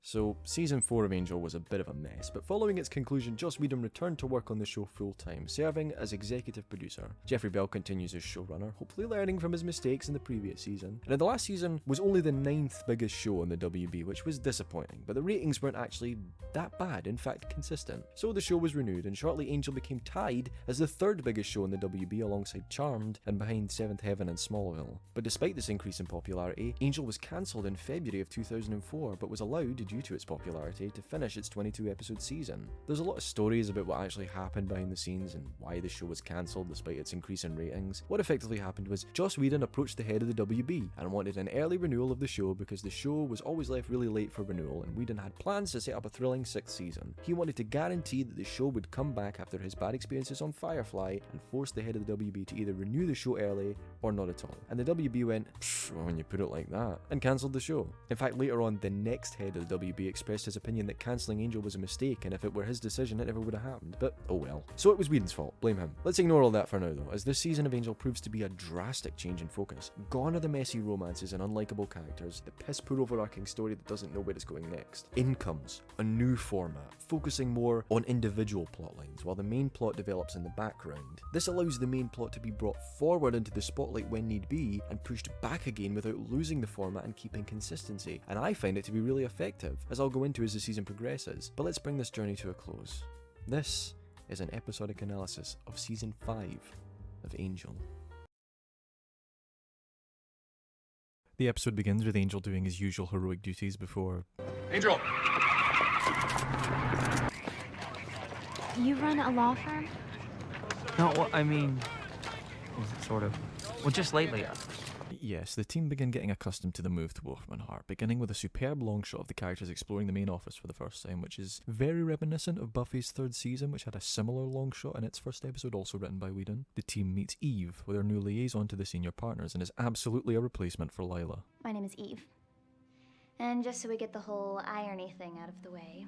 So, Season 4 of Angel was a bit of a mess, but following its conclusion, Joss Whedon returned to work on the show full-time, serving as executive producer. Jeffrey Bell continues as showrunner, hopefully learning from his mistakes in the previous season. And in the last season was only the 9th biggest show on the WB, which was disappointing, but the ratings weren't actually that bad, in fact consistent. So the show was renewed, and shortly Angel became tied as the 3rd biggest show on the WB alongside Charmed and behind 7th Heaven and Smallville. But despite this increase in popularity, Angel was cancelled in February of 2004, but was allowed, due to its popularity, to finish its 22-episode season. There's a lot of stories about what actually happened behind the scenes and why the show was cancelled despite its increase in ratings. What effectively happened was Joss Whedon approached the head of the WB and wanted an early renewal of the show because the show was always left really late for renewal, and Whedon had plans to set up a thrilling 6th season. He wanted to guarantee that the show would come back after his bad experiences on Firefly and forced the head of the WB to either renew the show early or not at all. And the WB went, well, when you put it like that, and cancelled the show. In fact, later on, the next head of the WB expressed his opinion that cancelling Angel was a mistake, and if it were his decision, it never would have happened. But oh well. So it was Whedon's fault, blame him. Let's ignore all that for now though, as this season of Angel proves to be a drastic change in focus. Gone are the messy romances and unlikable characters, the piss-poor overarching story that doesn't know where it's going next. In comes a new format, focusing more on individual plot lines, while the main plot develops in the background. This allows the main plot to be brought forward into the spotlight when need be, and pushed back again without losing the format and keeping consistency, and I find it to be really effective, as I'll go into as the season progresses. But let's bring this journey to a close. This is an episodic analysis of Season 5 of Angel. The episode begins with Angel doing his usual heroic duties before... Angel! You run a law firm? No, well, I mean, sort of. Well, just lately. Yes, the team begin getting accustomed to the move to Wolfram and Hart, beginning with a superb long shot of the characters exploring the main office for the first time, which is very reminiscent of Buffy's 3rd season, which had a similar long shot in its first episode, also written by Whedon. The team meets Eve, with her new liaison to the senior partners, and is absolutely a replacement for Lila. My name is Eve. And just so we get the whole irony thing out of the way,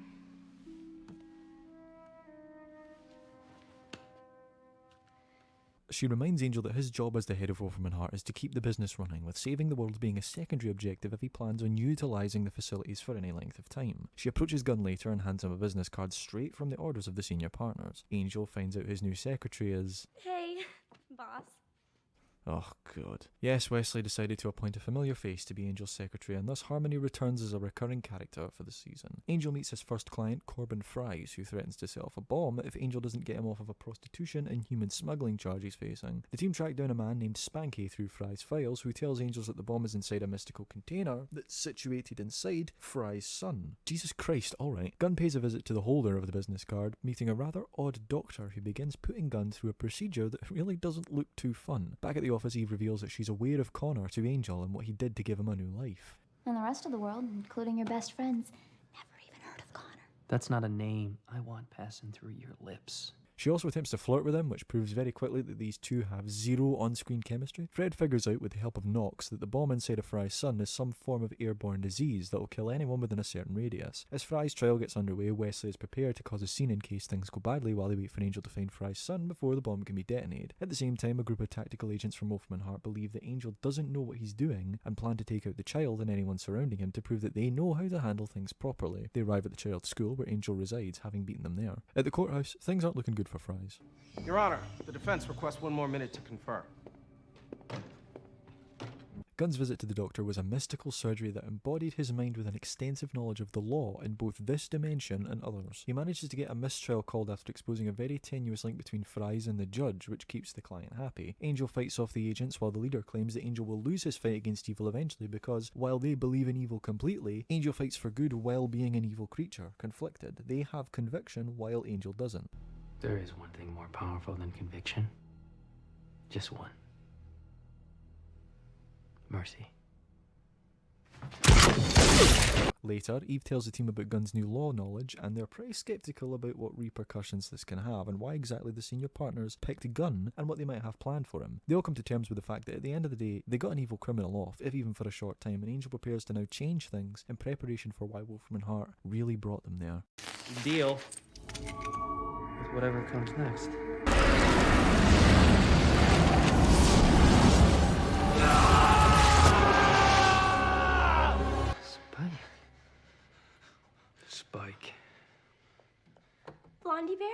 she reminds Angel that his job as the head of Wolfram and Hart is to keep the business running, with saving the world being a secondary objective if he plans on utilising the facilities for any length of time. She approaches Gunn later and hands him a business card straight from the orders of the senior partners. Angel finds out his new secretary is... Hey, boss. Oh god. Yes, Wesley decided to appoint a familiar face to be Angel's secretary, and thus Harmony returns as a recurring character for the season. Angel meets his first client, Corbin Fries, who threatens to set off a bomb if Angel doesn't get him off of a prostitution and human smuggling charge he's facing. The team track down a man named Spanky through Fry's files, who tells Angels that the bomb is inside a mystical container that's situated inside Fry's son. Jesus Christ, alright. Gunn pays a visit to the holder of the business card, meeting a rather odd doctor who begins putting Gunn through a procedure that really doesn't look too fun. Back at the office, Eve reveals that she's aware of Connor to Angel and what he did to give him a new life. And the rest of the world, including your best friends, never even heard of Connor. That's not a name I want passing through your lips. She also attempts to flirt with him, which proves very quickly that these two have zero on-screen chemistry. Fred figures out, with the help of Knox, that the bomb inside of Fry's son is some form of airborne disease that will kill anyone within a certain radius. As Fry's trial gets underway, Wesley is prepared to cause a scene in case things go badly while they wait for Angel to find Fry's son before the bomb can be detonated. At the same time, a group of tactical agents from Wolfram and Hart believe that Angel doesn't know what he's doing and plan to take out the child and anyone surrounding him to prove that they know how to handle things properly. They arrive at the child's school where Angel resides, having beaten them there. At the courthouse, things aren't looking good for Fry's. Your Honor, the defense requests one more minute to confer. Gunn's visit to the doctor was a mystical surgery that embodied his mind with an extensive knowledge of the law in both this dimension and others. He manages to get a mistrial called after exposing a very tenuous link between Fries and the judge, which keeps the client happy. Angel fights off the agents while the leader claims that Angel will lose his fight against evil eventually because, while they believe in evil completely, Angel fights for good while being an evil creature, conflicted. They have conviction while Angel doesn't. There is one thing more powerful than conviction. Just one. Mercy. Later, Eve tells the team about Gunn's new law knowledge, and they're pretty skeptical about what repercussions this can have and why exactly the senior partners picked Gunn and what they might have planned for him. They all come to terms with the fact that at the end of the day, they got an evil criminal off, if even for a short time, and Angel prepares to now change things in preparation for why Wolfram and Hart really brought them there. Deal with whatever comes next. Spike, Buffy Bear?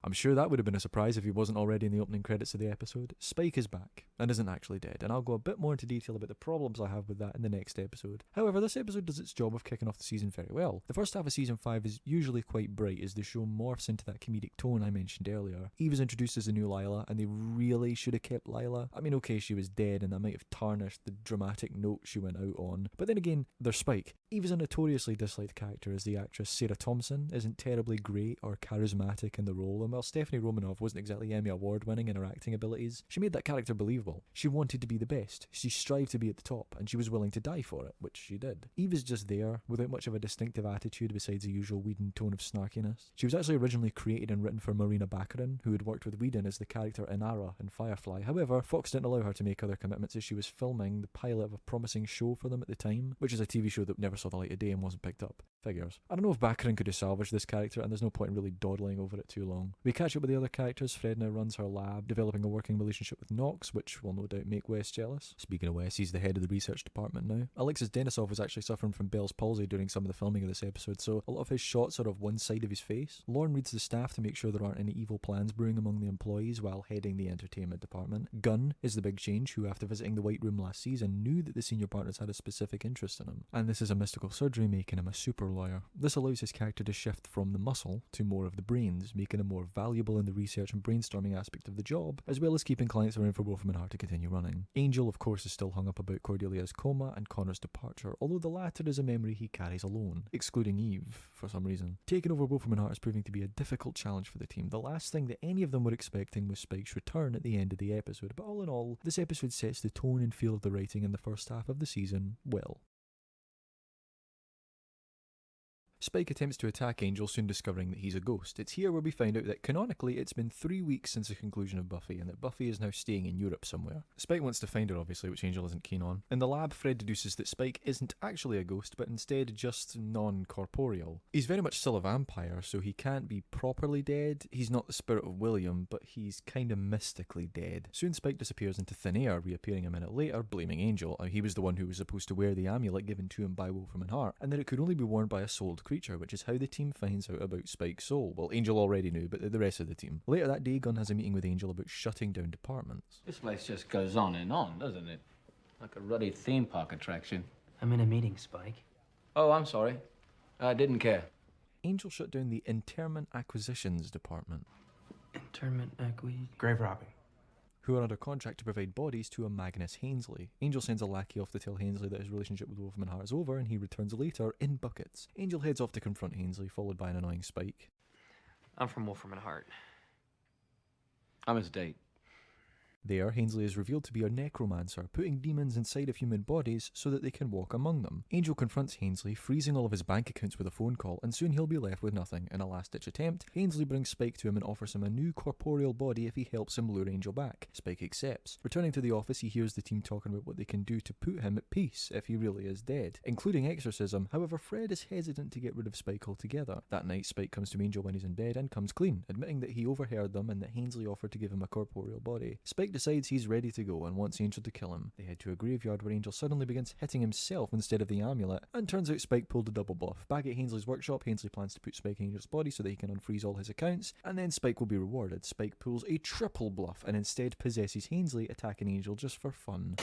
I'm sure that would have been a surprise if he wasn't already in the opening credits of the episode. Spike is back, and isn't actually dead, and I'll go a bit more into detail about the problems I have with that in the next episode. However, this episode does its job of kicking off the season very well. The first half of season 5 is usually quite bright as the show morphs into that comedic tone I mentioned earlier. Eve is introduced as the new Lila, and they really should have kept Lila. I mean, okay, she was dead, and that might have tarnished the dramatic note she went out on, but then again, there's Spike. Eve is a notoriously disliked character as the actress Sarah Thompson isn't terribly great or charismatic in the role, and while Stephanie Romanoff wasn't exactly Emmy Award winning in her acting abilities, she made that character believable. She wanted to be the best, she strived to be at the top, and she was willing to die for it, which she did. Eve is just there, without much of a distinctive attitude besides the usual Whedon tone of snarkiness. She was actually originally created and written for Marina Baccarin, who had worked with Whedon as the character Inara in Firefly. However, Fox didn't allow her to make other commitments as she was filming the pilot of a promising show for them at the time, which is a TV show that never saw the light of day and wasn't picked up. Figures. I don't know if Baccarin could have salvaged this character, and there's no point in really dawdling over it too long. We catch up with the other characters. Fred now runs her lab, developing a working relationship with Knox, which will no doubt make Wes jealous. Speaking of Wes, he's the head of the research department now. Alexis Denisov was actually suffering from Bell's palsy during some of the filming of this episode, so a lot of his shots are of one side of his face. Lorne reads the staff to make sure there aren't any evil plans brewing among the employees while heading the entertainment department. Gunn is the big change, who after visiting the White Room last season knew that the senior partners had a specific interest in him, and this is a mystical surgery making him a super lawyer. This allows his character to shift from the muscle to more of the brains, making him more valuable in the research and brainstorming aspect of the job, as well as keeping clients around for Wolfram and Hart to continue running. Angel, of course, is still hung up about Cordelia's coma and Connor's departure, although the latter is a memory he carries alone, excluding Eve, for some reason. Taking over Wolfram and Hart is proving to be a difficult challenge for the team. The last thing that any of them were expecting was Spike's return at the end of the episode, but all in all, this episode sets the tone and feel of the writing in the first half of the season well. Spike attempts to attack Angel, soon discovering that he's a ghost. It's here where we find out that canonically it's been 3 weeks since the conclusion of Buffy, and that Buffy is now staying in Europe somewhere. Spike wants to find her, obviously, which Angel isn't keen on. In the lab, Fred deduces that Spike isn't actually a ghost, but instead just non-corporeal. He's very much still a vampire, so he can't be properly dead. He's not the spirit of William, but he's kinda mystically dead. Soon Spike disappears into thin air, reappearing a minute later, blaming Angel. He was the one who was supposed to wear the amulet given to him by Wolfram and Hart, and that it could only be worn by a souled creature, which is how the team finds out about Spike's soul. Well, Angel already knew, but the rest of the team. Later that day, Gunn has a meeting with Angel about shutting down departments. This place just goes on, doesn't it? Like a ruddy theme park attraction. I'm in a meeting, Spike. Oh, I'm sorry. I didn't care. Angel shut down the Interment Acquisitions department. Interment Grave robbing. Who are under contract to provide bodies to a Magnus Hainsley. Angel sends a lackey off to tell Hainsley that his relationship with Wolfram and Hart is over, and he returns later in buckets. Angel heads off to confront Hainsley, followed by an annoying Spike. I'm from Wolfram and Hart. I'm his date. There, Hainsley is revealed to be a necromancer, putting demons inside of human bodies so that they can walk among them. Angel confronts Hainsley, freezing all of his bank accounts with a phone call, and soon he'll be left with nothing. In a last-ditch attempt, Hainsley brings Spike to him and offers him a new corporeal body if he helps him lure Angel back. Spike accepts. Returning to the office, he hears the team talking about what they can do to put him at peace if he really is dead, including exorcism. However, Fred is hesitant to get rid of Spike altogether. That night, Spike comes to Angel when he's in bed and comes clean, admitting that he overheard them and that Hainsley offered to give him a corporeal body. Spike decides he's ready to go and wants Angel to kill him. They head to a graveyard where Angel suddenly begins hitting himself instead of the amulet, and turns out Spike pulled a double bluff. Back at Hainsley's workshop, Hainsley plans to put Spike in Angel's body so that he can unfreeze all his accounts, and then Spike will be rewarded. Spike pulls a triple bluff and instead possesses Hainsley, attacking Angel just for fun.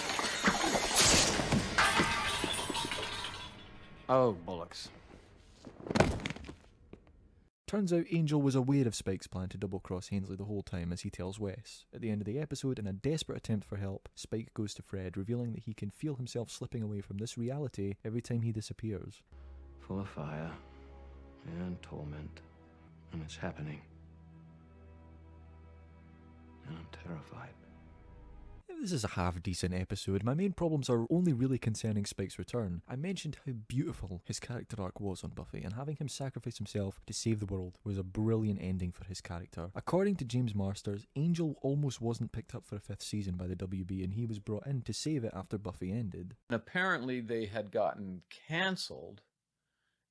Oh, bollocks. Turns out Angel was aware of Spike's plan to double-cross Hainsley the whole time, as he tells Wes. At the end of the episode, in a desperate attempt for help, Spike goes to Fred, revealing that he can feel himself slipping away from this reality every time he disappears. Full of fire and torment, and it's happening. And I'm terrified. This is a half-decent episode. My main problems are only really concerning Spike's return. I mentioned how beautiful his character arc was on Buffy, and having him sacrifice himself to save the world was a brilliant ending for his character. According to James Marsters, Angel almost wasn't picked up for a 5th season by the WB, and he was brought in to save it after Buffy ended. Apparently they had gotten cancelled,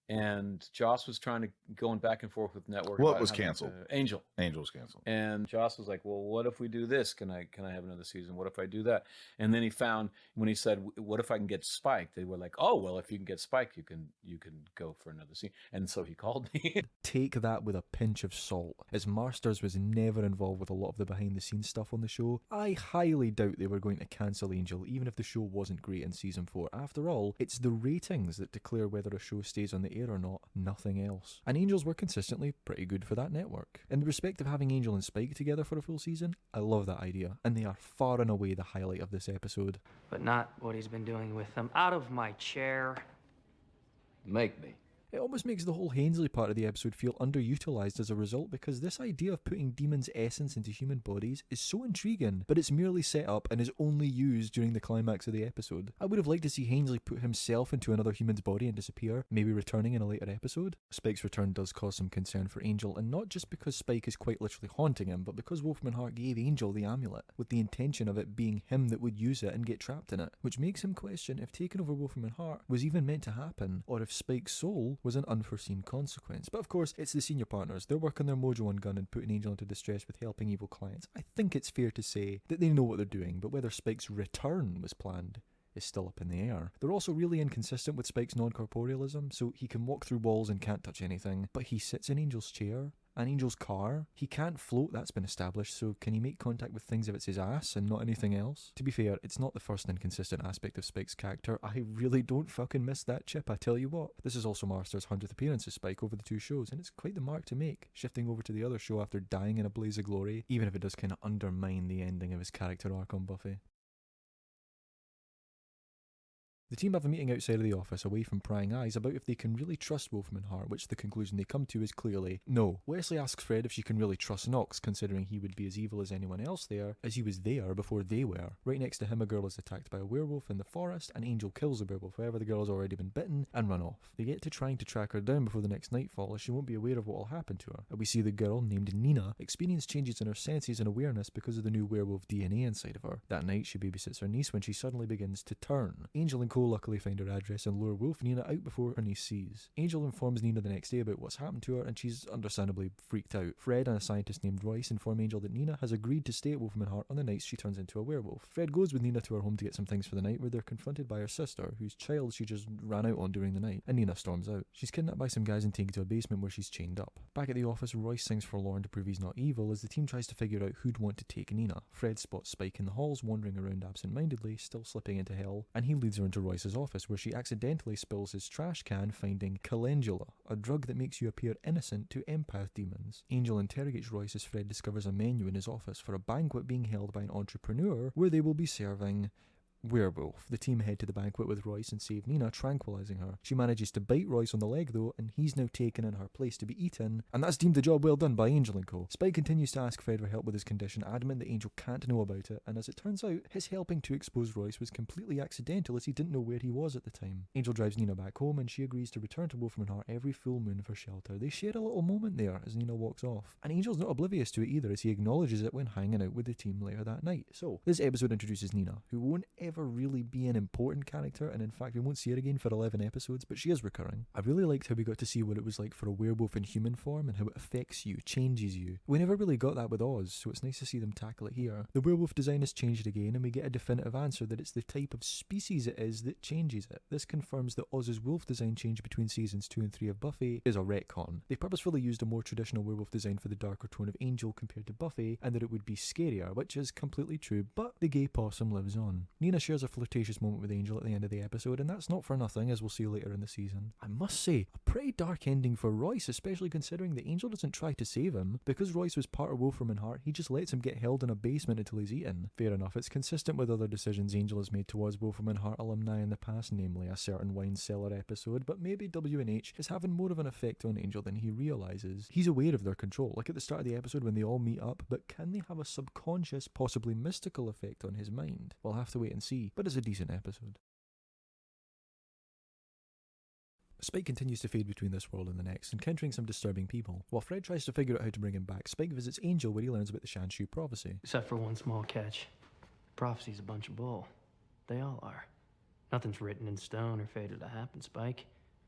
And Joss was going back and forth with network. What about was having canceled? Angel. Angel was canceled. And Joss was like, well, what if we do this? Can I have another season? What if I do that? And then he found, when he said, what if I can get Spike? They were like, oh, well, if you can get Spike, you can go for another scene. And so he called me. Take that with a pinch of salt, as Marsters was never involved with a lot of the behind the scenes stuff on the show. I highly doubt they were going to cancel Angel, even if the show wasn't great in season 4. After all, it's the ratings that declare whether a show stays on the air or not, nothing else. And Angels were consistently pretty good for that network. In the respect of having Angel and Spike together for a full season, I love that idea, and they are far and away the highlight of this episode. But not what he's been doing with them. Out of my chair. Make me. It almost makes the whole Hainsley part of the episode feel underutilized as a result, because this idea of putting demons' essence into human bodies is so intriguing, but it's merely set up and is only used during the climax of the episode. I would have liked to see Hainsley put himself into another human's body and disappear, maybe returning in a later episode. Spike's return does cause some concern for Angel, and not just because Spike is quite literally haunting him, but because Wolfram and Hart gave Angel the amulet, with the intention of it being him that would use it and get trapped in it, which makes him question if taking over Wolfram and Hart was even meant to happen, or if Spike's soul was an unforeseen consequence. But of course, it's the senior partners. They're working their mojo on gun and putting Angel into distress with helping evil clients. I think it's fair to say that they know what they're doing, but whether Spike's return was planned is still up in the air. They're also really inconsistent with Spike's non-corporealism, so he can walk through walls and can't touch anything, but he sits in Angel's chair, and Angel's car. He can't float, that's been established, so can he make contact with things if it's his ass and not anything else? To be fair, it's not the first inconsistent aspect of Spike's character. I really don't fucking miss that chip, I tell you what. This is also Marster's 100th appearance as Spike over the 2 shows, and it's quite the mark to make, shifting over to the other show after dying in a blaze of glory, even if it does kind of undermine the ending of his character arc on Buffy. The team have a meeting outside of the office, away from prying eyes, about if they can really trust Wolfram and Hart, which the conclusion they come to is clearly no. Wesley asks Fred if she can really trust Knox, considering he would be as evil as anyone else there, as he was there before they were. Right next to him, a girl is attacked by a werewolf in the forest, and Angel kills the werewolf, however the girl has already been bitten, and run off. They get to trying to track her down before the next nightfall, as she won't be aware of what will happen to her. And we see the girl, named Nina, experience changes in her senses and awareness because of the new werewolf DNA inside of her. That night, she babysits her niece when she suddenly begins to turn. Angel and Co luckily find her address and lure Wolf Nina out before her niece sees. Angel informs Nina the next day about what's happened to her, and she's understandably freaked out. Fred and a scientist named Royce inform Angel that Nina has agreed to stay at Wolfram and Hart on the nights she turns into a werewolf. Fred goes with Nina to her home to get some things for the night, where they're confronted by her sister, whose child she just ran out on during the night, and Nina storms out. She's kidnapped by some guys and taken to a basement where she's chained up. Back at the office, Royce sings forlorn to prove he's not evil, as the team tries to figure out who'd want to take Nina. Fred spots Spike in the halls, wandering around absent-mindedly, still slipping into hell, and he leads her into Royce's office, where she accidentally spills his trash can, finding calendula, a drug that makes you appear innocent to empath demons. Angel interrogates Royce as Fred discovers a menu in his office for a banquet being held by an entrepreneur where they will be serving werewolf. The team head to the banquet with Royce and save Nina, tranquilizing her. She manages to bite Royce on the leg though, and he's now taken in her place to be eaten, and that's deemed a job well done by Angel and Co. Spike continues to ask Fred for help with his condition, adamant that Angel can't know about it, and as it turns out, his helping to expose Royce was completely accidental, as he didn't know where he was at the time. Angel drives Nina back home, and she agrees to return to Wolfram and Hart every full moon for shelter. They share a little moment there as Nina walks off, and Angel's not oblivious to it either, as he acknowledges it when hanging out with the team later that night. So, this episode introduces Nina, who won't ever really be an important character, and in fact we won't see her again for 11 episodes, but she is recurring. I really liked how we got to see what it was like for a werewolf in human form and how it affects you, changes you. We never really got that with Oz, so it's nice to see them tackle it here. The werewolf design is changed again, and we get a definitive answer that it's the type of species it is that changes it. This confirms that Oz's wolf design change between seasons 2 and 3 of Buffy is a retcon. They purposefully used a more traditional werewolf design for the darker tone of Angel compared to Buffy, and that it would be scarier, which is completely true, but the gay possum lives on. Nina shares a flirtatious moment with Angel at the end of the episode, and that's not for nothing, as we'll see later in the season. I must say, a pretty dark ending for Royce, especially considering that Angel doesn't try to save him. Because Royce was part of Wolfram and Hart, he just lets him get held in a basement until he's eaten. Fair enough, it's consistent with other decisions Angel has made towards Wolfram and Hart alumni in the past, namely a certain wine cellar episode, but maybe W&H is having more of an effect on Angel than he realises. He's aware of their control, like at the start of the episode when they all meet up, but can they have a subconscious, possibly mystical effect on his mind? We'll have to wait and see, but it's a decent episode. Spike continues to fade between this world and the next, encountering some disturbing people. While Fred tries to figure out how to bring him back, Spike visits Angel where he learns about the Shanshu prophecy. Except for one small catch. Prophecy's a bunch of bull. They all are. Nothing's written in stone or fated to happen, Spike.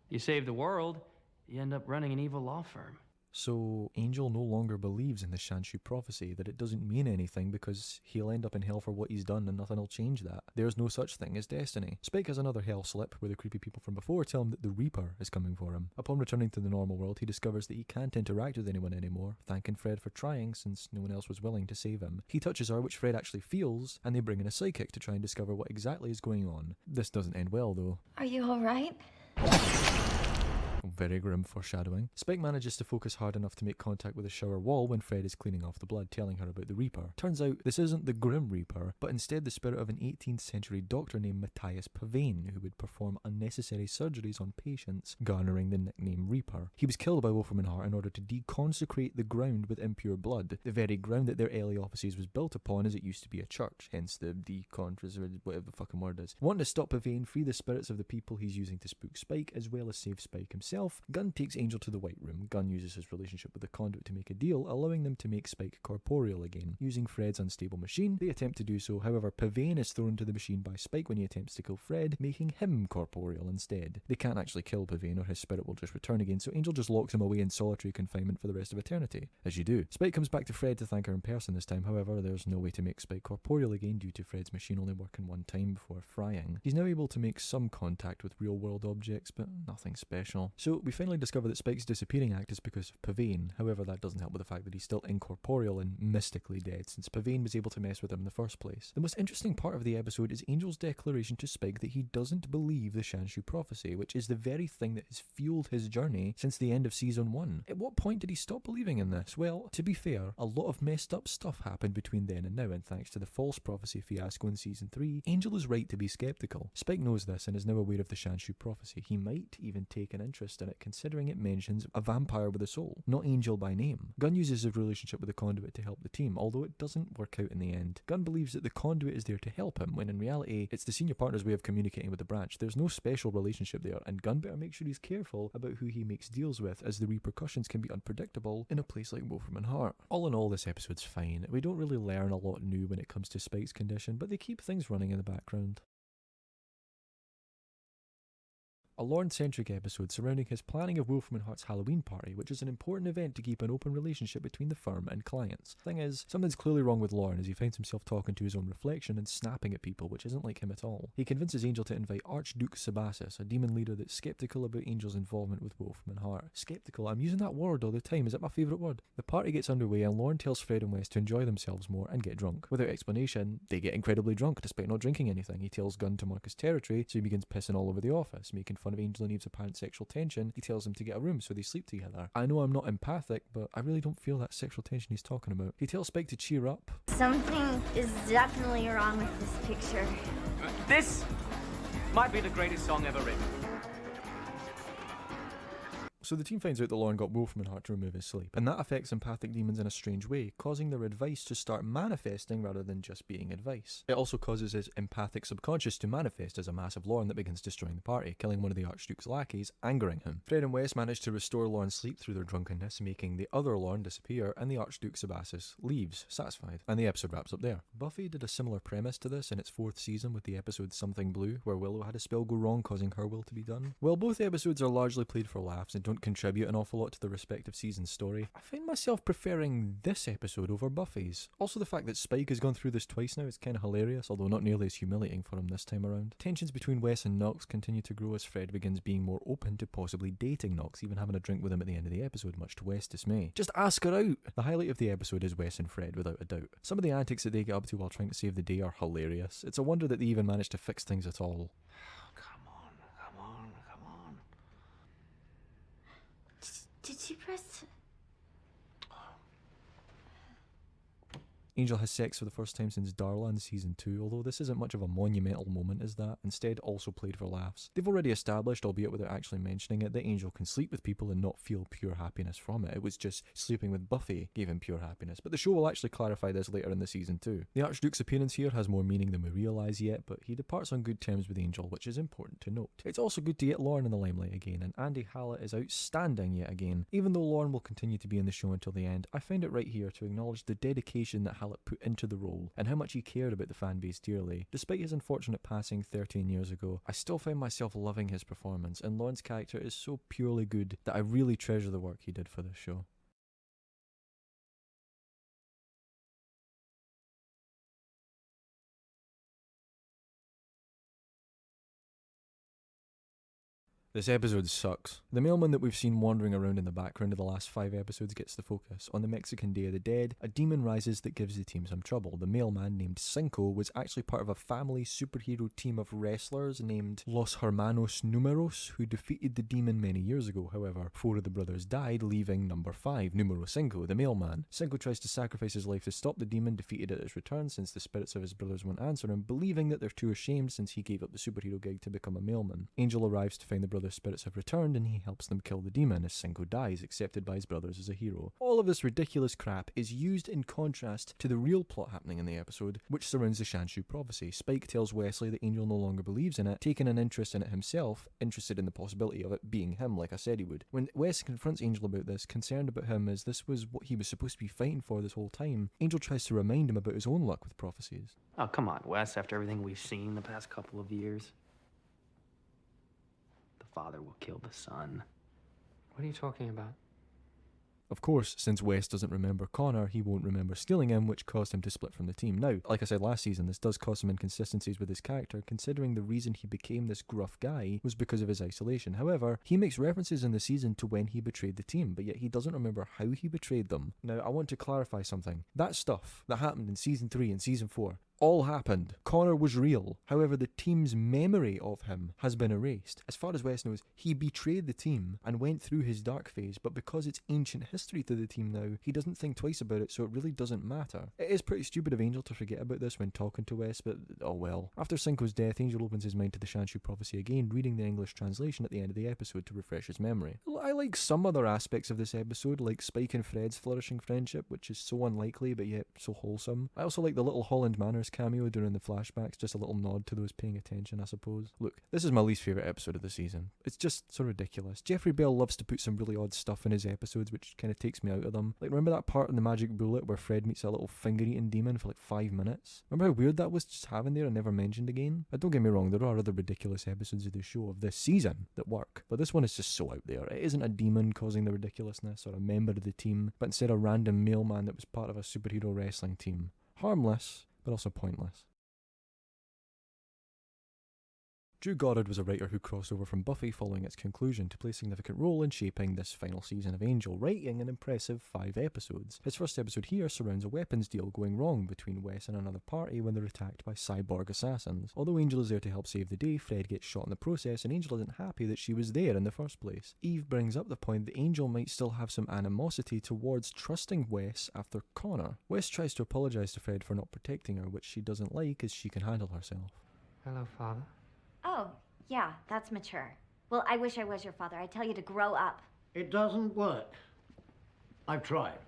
You save the world, you end up running an evil law firm. So Angel no longer believes in the Shanshu prophecy, that it doesn't mean anything because he'll end up in hell for what he's done and nothing will change that. There's no such thing as destiny. Spike has another hell slip where the creepy people from before tell him that the Reaper is coming for him. Upon returning to the normal world, he discovers that he can't interact with anyone anymore, thanking Fred for trying since no one else was willing to save him. He touches her, which Fred actually feels, and they bring in a psychic to try and discover what exactly is going on. This doesn't end well though. Are you alright? Very grim foreshadowing. Spike manages to focus hard enough to make contact with the shower wall when Fred is cleaning off the blood, telling her about the Reaper. Turns out this isn't the Grim Reaper, but instead the spirit of an 18th century doctor named Matthias Pavane, who would perform unnecessary surgeries on patients, garnering the nickname Reaper. He was killed by Wolfram and Hart in order to deconsecrate the ground with impure blood. The very ground that their early offices was built upon, as it used to be a church, hence the whatever the fucking word is. Wanting to stop Pavane, free the spirits of the people he's using to spook Spike, as well as save Spike himself, Gunn takes Angel to the White Room. Gunn uses his relationship with the Conduit to make a deal, allowing them to make Spike corporeal again. Using Fred's unstable machine, they attempt to do so, however Pavane is thrown to the machine by Spike when he attempts to kill Fred, making him corporeal instead. They can't actually kill Pavane or his spirit will just return again, so Angel just locks him away in solitary confinement for the rest of eternity. As you do. Spike comes back to Fred to thank her in person this time, however there's no way to make Spike corporeal again due to Fred's machine only working one time before frying. He's now able to make some contact with real world objects, but nothing special. So we finally discover that Spike's disappearing act is because of Pavane, however that doesn't help with the fact that he's still incorporeal and mystically dead, since Pavane was able to mess with him in the first place. The most interesting part of the episode is Angel's declaration to Spike that he doesn't believe the Shanshu prophecy, which is the very thing that has fueled his journey since the end of season 1. At what point did he stop believing in this? Well, to be fair, a lot of messed up stuff happened between then and now, and thanks to the false prophecy fiasco in season 3, Angel is right to be skeptical. Spike knows this and is now aware of the Shanshu prophecy. He might even take an interest in it, considering it mentions a vampire with a soul, not Angel by name. Gunn uses his relationship with the Conduit to help the team, although it doesn't work out in the end. Gunn believes that the Conduit is there to help him, when in reality, it's the senior partner's way of communicating with the branch. There's no special relationship there, and Gunn better make sure he's careful about who he makes deals with, as the repercussions can be unpredictable in a place like Wolfram and Hart. All in all, this episode's fine. We don't really learn a lot new when it comes to Spike's condition, but they keep things running in the background. A Lorne-centric episode surrounding his planning of Wolfram and Hart's Halloween party, which is an important event to keep an open relationship between the firm and clients. Thing is, something's clearly wrong with Lorne as he finds himself talking to his own reflection and snapping at people, which isn't like him at all. He convinces Angel to invite Archduke Sabasis, a demon leader that's skeptical about Angel's involvement with Wolfram and Hart. Skeptical? I'm using that word all the time, is it my favourite word? The party gets underway and Lorne tells Fred and Wes to enjoy themselves more and get drunk. Without explanation, they get incredibly drunk despite not drinking anything. He tells Gunn to mark his territory, so he begins pissing all over the office, making fun of Angel and Eve's apparent sexual tension. He tells them to get a room so they sleep together. I know I'm not empathic, but I really don't feel that sexual tension he's talking about. He tells Spike to cheer up. Something is definitely wrong with this picture. This might be the greatest song ever written. So the team finds out that Lorne got Wolfram and Hart to remove his sleep, and that affects empathic demons in a strange way, causing their advice to start manifesting rather than just being advice. It also causes his empathic subconscious to manifest as a massive Lorne that begins destroying the party, killing one of the Archduke's lackeys, angering him. Fred and Wes manage to restore Lorne's sleep through their drunkenness, making the other Lorne disappear, and the Archduke Sabasis leaves, satisfied. And the episode wraps up there. Buffy did a similar premise to this in its 4th season with the episode Something Blue, where Willow had a spell go wrong causing her will to be done. While both episodes are largely played for laughs and don't contribute an awful lot to the respective season's story, I find myself preferring this episode over Buffy's. Also the fact that Spike has gone through this twice now is kind of hilarious, although not nearly as humiliating for him this time around. Tensions between Wes and Knox continue to grow as Fred begins being more open to possibly dating Knox, even having a drink with him at the end of the episode, much to Wes' dismay. Just ask her out! The highlight of the episode is Wes and Fred, without a doubt. Some of the antics that they get up to while trying to save the day are hilarious. It's a wonder that they even managed to fix things at all. Did you press? Angel has sex for the first time since Darla in season 2, although this isn't much of a monumental moment as that, instead also played for laughs. They've already established, albeit without actually mentioning it, that Angel can sleep with people and not feel pure happiness from it. It was just sleeping with Buffy gave him pure happiness, but the show will actually clarify this later in the season 2. The Archduke's appearance here has more meaning than we realise yet, but he departs on good terms with Angel, which is important to note. It's also good to get Lorne in the limelight again, and Andy Hallett is outstanding yet again. Even though Lorne will continue to be in the show until the end, I find it right here to acknowledge the dedication that talent put into the role, and how much he cared about the fan base dearly. Despite his unfortunate passing 13 years ago, I still find myself loving his performance, and Lorne's character is so purely good that I really treasure the work he did for this show. This episode sucks. The mailman that we've seen wandering around in the background of the last 5 episodes gets the focus. On the Mexican Day of the Dead, a demon rises that gives the team some trouble. The mailman, named Cinco, was actually part of a family superhero team of wrestlers named Los Hermanos Numeros, who defeated the demon many years ago. However, 4 of the brothers died, leaving number 5, Numero Cinco, the mailman. Cinco tries to sacrifice his life to stop the demon, defeated at its return since the spirits of his brothers won't answer him, believing that they're too ashamed since he gave up the superhero gig to become a mailman. Angel arrives to find the brothers' spirits have returned, and he helps them kill the demon as Cinco dies, accepted by his brothers as a hero. All of this ridiculous crap is used in contrast to the real plot happening in the episode, which surrounds the Shanshu prophecy. Spike tells Wesley that Angel no longer believes in it, taking an interest in it himself, interested in the possibility of it being him like I said he would. When Wes confronts Angel about this, concerned about him as this was what he was supposed to be fighting for this whole time, Angel tries to remind him about his own luck with prophecies. Oh, come on, Wes, after everything we've seen the past couple of years. The father will kill the son. What are you talking about? Of course, since Wes doesn't remember Connor, he won't remember stealing him, which caused him to split from the team. Now, like I said last season, this does cause some inconsistencies with his character, considering the reason he became this gruff guy was because of his isolation. However, he makes references in the season to when he betrayed the team, but yet he doesn't remember how he betrayed them. Now, I want to clarify something. That stuff that happened in Season 3 and Season 4 all happened. Connor was real. However, the team's memory of him has been erased. As far as Wes knows, he betrayed the team and went through his dark phase, but because it's ancient history to the team now, he doesn't think twice about it, so it really doesn't matter. It is pretty stupid of Angel to forget about this when talking to Wes, but oh well. After Cinco's death, Angel opens his mind to the Shanshu prophecy again, reading the English translation at the end of the episode to refresh his memory. I like some other aspects of this episode, like Spike and Fred's flourishing friendship, which is so unlikely but yet so wholesome. I also like the little Holland Manners cameo during the flashbacks, just a little nod to those paying attention, I suppose. Look, this is my least favourite episode of the season. It's just so ridiculous. Jeffrey Bell loves to put some really odd stuff in his episodes, which kind of takes me out of them. Like, remember that part in The Magic Bullet where Fred meets a little finger-eating demon for like 5 minutes? Remember how weird that was just having there and never mentioned again? But don't get me wrong, there are other ridiculous episodes of the show of this season that work, but this one is just so out there. It isn't a demon causing the ridiculousness or a member of the team, but instead a random mailman that was part of a superhero wrestling team. Harmless, but also pointless. Drew Goddard was a writer who crossed over from Buffy following its conclusion to play a significant role in shaping this final season of Angel, writing an impressive 5 episodes. His first episode here surrounds a weapons deal going wrong between Wes and another party when they're attacked by cyborg assassins. Although Angel is there to help save the day, Fred gets shot in the process and Angel isn't happy that she was there in the first place. Eve brings up the point that Angel might still have some animosity towards trusting Wes after Connor. Wes tries to apologise to Fred for not protecting her, which she doesn't like as she can handle herself. Hello, Father. Oh, yeah, that's mature. Well, I wish I was your father. I tell you to grow up. It doesn't work. I've tried.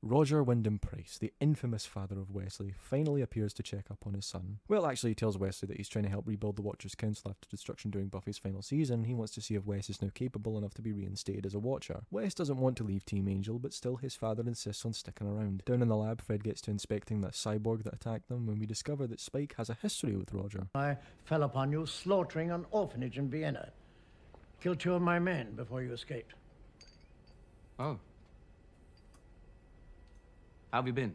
Roger Wyndham Price, the infamous father of Wesley, finally appears to check up on his son. Well, actually, he tells Wesley that he's trying to help rebuild the Watcher's Council after destruction during Buffy's final season. He wants to see if Wes is now capable enough to be reinstated as a Watcher. Wes doesn't want to leave Team Angel, but still his father insists on sticking around. Down in the lab, Fred gets to inspecting that cyborg that attacked them when we discover that Spike has a history with Roger. I fell upon you slaughtering an orphanage in Vienna. Killed 2 of my men before you escaped. Oh. How have you been?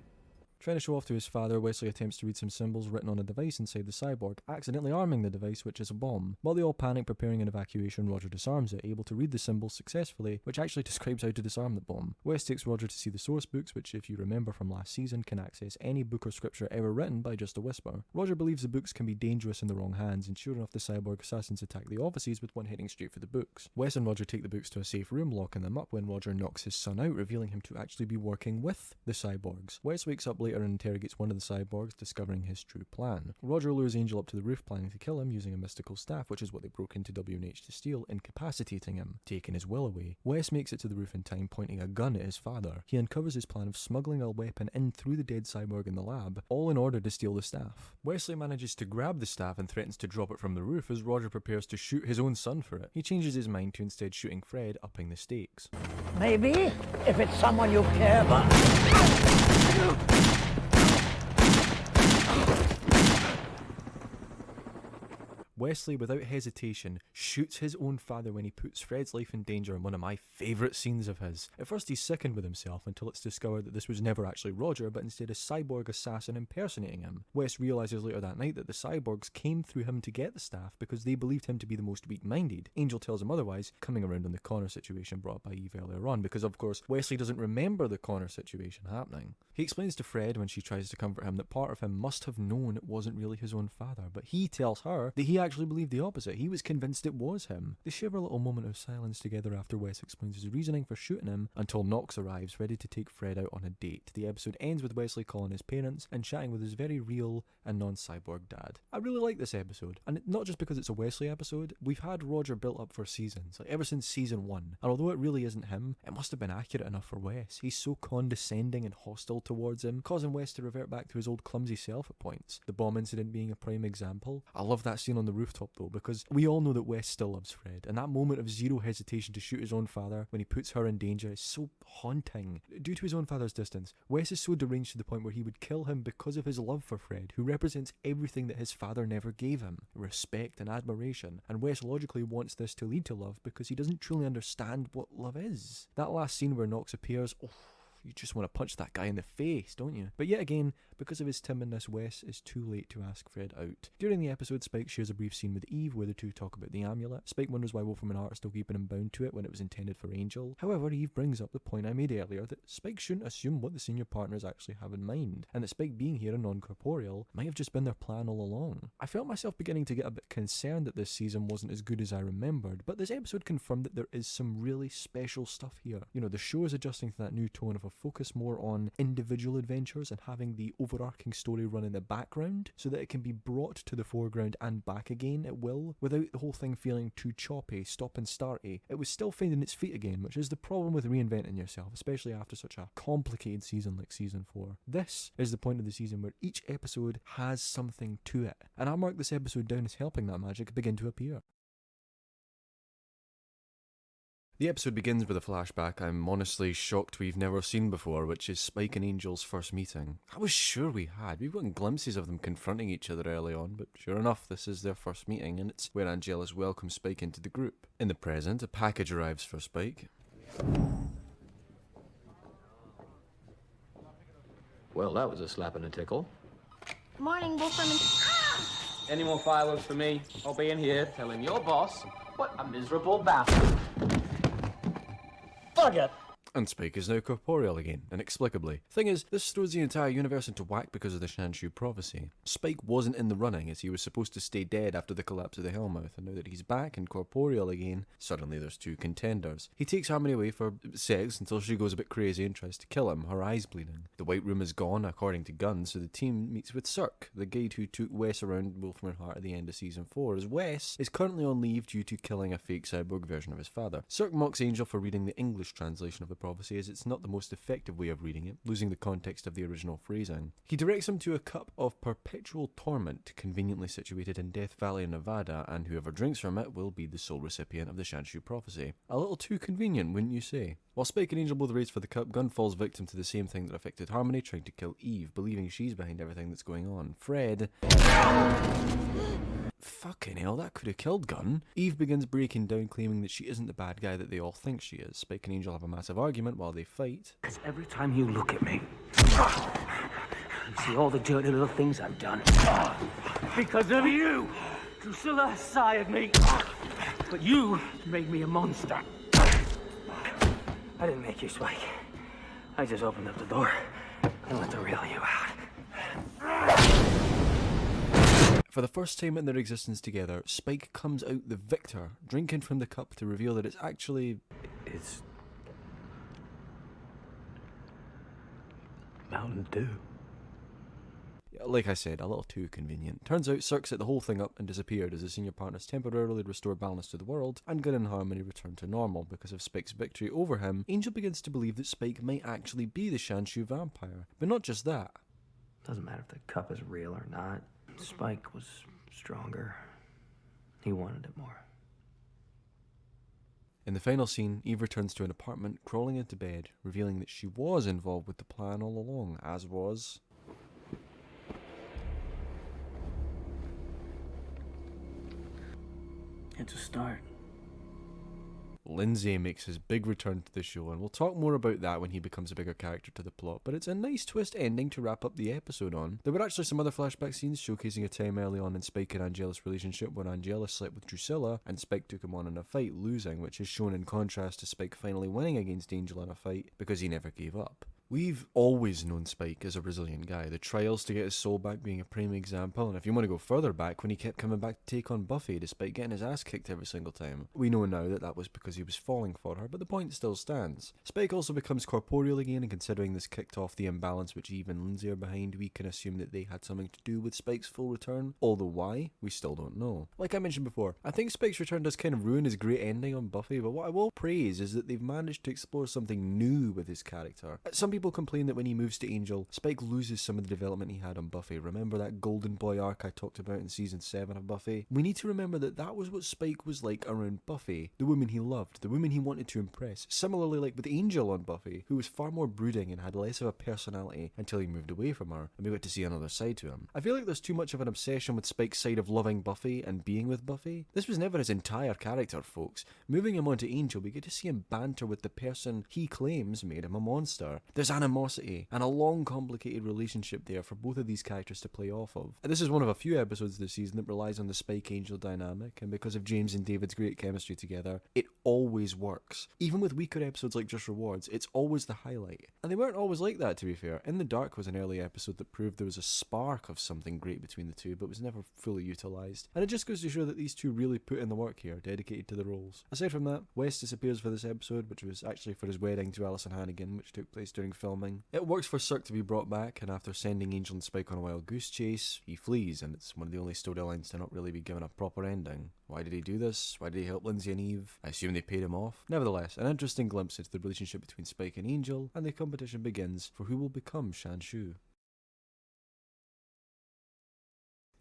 Trying to show off to his father, Wesley attempts to read some symbols written on a device inside the cyborg, accidentally arming the device, which is a bomb. While they all panic preparing an evacuation, Roger disarms it, able to read the symbols successfully, which actually describes how to disarm the bomb. Wes takes Roger to see the source books, which, if you remember from last season, can access any book or scripture ever written by just a whisper. Roger believes the books can be dangerous in the wrong hands, and sure enough, the cyborg assassins attack the offices with one heading straight for the books. Wes and Roger take the books to a safe room, locking them up when Roger knocks his son out, revealing him to actually be working with the cyborgs. Wes wakes up later and interrogates one of the cyborgs, discovering his true plan. Roger lures Angel up to the roof, planning to kill him using a mystical staff, which is what they broke into WNH to steal, incapacitating him, taking his will away. Wes makes it to the roof in time, pointing a gun at his father. He uncovers his plan of smuggling a weapon in through the dead cyborg in the lab, all in order to steal the staff. Wesley manages to grab the staff and threatens to drop it from the roof as Roger prepares to shoot his own son for it. He changes his mind to instead shooting Fred, upping the stakes. Maybe, if it's someone you care about. Wesley, without hesitation, shoots his own father when he puts Fred's life in danger in one of my favourite scenes of his. At first he's sickened with himself until it's discovered that this was never actually Roger, but instead a cyborg assassin impersonating him. Wes realises later that night that the cyborgs came through him to get the staff because they believed him to be the most weak-minded. Angel tells him otherwise, coming around on the Connor situation brought by Eve earlier on, because of course Wesley doesn't remember the Connor situation happening. He explains to Fred when she tries to comfort him that part of him must have known it wasn't really his own father, but he tells her that he actually believed the opposite. He was convinced it was him. They share a little moment of silence together after Wes explains his reasoning for shooting him until Knox arrives, ready to take Fred out on a date. The episode ends with Wesley calling his parents and chatting with his very real and non-cyborg dad. I really like this episode, and not just because it's a Wesley episode. We've had Roger built up for seasons, like ever since season 1, and although it really isn't him, it must have been accurate enough for Wes. He's so condescending and hostile towards him, causing Wes to revert back to his old clumsy self at points. The bomb incident being a prime example. I love that scene on the rooftop though, because we all know that Wes still loves Fred, and that moment of zero hesitation to shoot his own father when he puts her in danger is so haunting. Due to his own father's distance, Wes is so deranged to the point where he would kill him because of his love for Fred, who represents everything that his father never gave him: respect and admiration. And Wes logically wants this to lead to love because he doesn't truly understand what love is. That last scene where Knox appears, you just want to punch that guy in the face, don't you? But yet again, because of his timidness, Wes is too late to ask Fred out. During the episode, Spike shares a brief scene with Eve where the two talk about the amulet. Spike wonders why Wolfram and Hart are still keeping him bound to it when it was intended for Angel. However, Eve brings up the point I made earlier that Spike shouldn't assume what the senior partners actually have in mind, and that Spike being here and non-corporeal might have just been their plan all along. I felt myself beginning to get a bit concerned that this season wasn't as good as I remembered, but this episode confirmed that there is some really special stuff here. You know, the show is adjusting to that new tone of a focus more on individual adventures and having the overarching story run in the background so that it can be brought to the foreground and back again at will, without the whole thing feeling too choppy, stop and starty. It was still finding its feet again, which is the problem with reinventing yourself, especially after such a complicated season like season 4. This is the point of the season where each episode has something to it, and I mark this episode down as helping that magic begin to appear. The episode begins with a flashback I'm honestly shocked we've never seen before, which is Spike and Angel's first meeting. I was sure we had. We've gotten glimpses of them confronting each other early on, but sure enough, this is their first meeting, and it's where Angelus welcomes Spike into the group. In the present, a package arrives for Spike. Well, that was a slap and a tickle. Morning, Wolfram and... Any more fireworks for me? I'll be in here telling your boss what a miserable bastard. Fuck it! And Spike is now corporeal again, inexplicably. Thing is, this throws the entire universe into whack because of the Shanshu prophecy. Spike wasn't in the running, as he was supposed to stay dead after the collapse of the Hellmouth, and now that he's back and corporeal again, suddenly there's two contenders. He takes Harmony away for sex until she goes a bit crazy and tries to kill him, her eyes bleeding. The White Room is gone, according to Gunn, so the team meets with Cirque, the guide who took Wes around Wolfram and Hart at the end of season 4, as Wes is currently on leave due to killing a fake cyborg version of his father. Cirque mocks Angel for reading the English translation of the prophecy, as it's not the most effective way of reading it, losing the context of the original phrasing. He directs him to a cup of perpetual torment, conveniently situated in Death Valley, Nevada, and whoever drinks from it will be the sole recipient of the Shanshu prophecy. A little too convenient, wouldn't you say? While Spike and Angel both race for the cup, Gunn falls victim to the same thing that affected Harmony, trying to kill Eve, believing she's behind everything that's going on. Fred... Fucking hell, that could have killed Gunn. Eve begins breaking down, claiming that she isn't the bad guy that they all think she is. Spike and Angel have a massive argument while they fight. Because every time you look at me, you see all the dirty little things I've done. Because of you! Drusilla sired me. But you made me a monster. I didn't make you, Spike. I just opened up the door and let the real you out. For the first time in their existence together, Spike comes out the victor, drinking from the cup to reveal that it's actually... It's... Mountain Dew. Like I said, a little too convenient. Turns out Cirque set the whole thing up and disappeared as the senior partners temporarily restore balance to the world, and Gunn and Harmony return to normal. Because of Spike's victory over him, Angel begins to believe that Spike might actually be the Shanshu vampire. But not just that. Doesn't matter if the cup is real or not. Spike was stronger. He wanted it more. In the final scene, Eve returns to an apartment, crawling into bed, revealing that she was involved with the plan all along, as was... It's a start. Lindsay makes his big return to the show, and we'll talk more about that when he becomes a bigger character to the plot, but it's a nice twist ending to wrap up the episode on. There were actually some other flashback scenes showcasing a time early on in Spike and Angelus' relationship when Angelus slept with Drusilla and Spike took him on in a fight, losing, which is shown in contrast to Spike finally winning against Angel in a fight because he never gave up. We've always known Spike as a resilient guy, the trials to get his soul back being a prime example, and if you want to go further back, when he kept coming back to take on Buffy despite getting his ass kicked every single time. We know now that that was because he was falling for her, but the point still stands. Spike also becomes corporeal again, and considering this kicked off the imbalance which Eve and Lindsay are behind, we can assume that they had something to do with Spike's full return, although why, we still don't know. Like I mentioned before, I think Spike's return does kind of ruin his great ending on Buffy, but what I will praise is that they've managed to explore something new with his character. Some people complain that when he moves to Angel, Spike loses some of the development he had on Buffy. Remember that Golden Boy arc I talked about in season 7 of Buffy? We need to remember that that was what Spike was like around Buffy, the woman he loved, the woman he wanted to impress. Similarly like with Angel on Buffy, who was far more brooding and had less of a personality until he moved away from her, and we got to see another side to him. I feel like there's too much of an obsession with Spike's side of loving Buffy and being with Buffy. This was never his entire character, folks. Moving him onto Angel, we get to see him banter with the person he claims made him a monster. There's animosity, and a long complicated relationship there for both of these characters to play off of. This is one of a few episodes this season that relies on the Spike-Angel dynamic, and because of James and David's great chemistry together, it always works. Even with weaker episodes like Just Rewards, it's always the highlight. And they weren't always like that, to be fair. In the Dark was an early episode that proved there was a spark of something great between the two, but was never fully utilised. And it just goes to show that these two really put in the work here, dedicated to the roles. Aside from that, Wes disappears for this episode, which was actually for his wedding to Alison Hannigan, which took place during filming. It works for Cirque to be brought back, and after sending Angel and Spike on a wild goose chase, he flees, and it's one of the only storylines to not really be given a proper ending. Why did he do this? Why did he help Lindsay and Eve? I assume they paid him off. Nevertheless, an interesting glimpse into the relationship between Spike and Angel, and the competition begins for who will become Shanshu.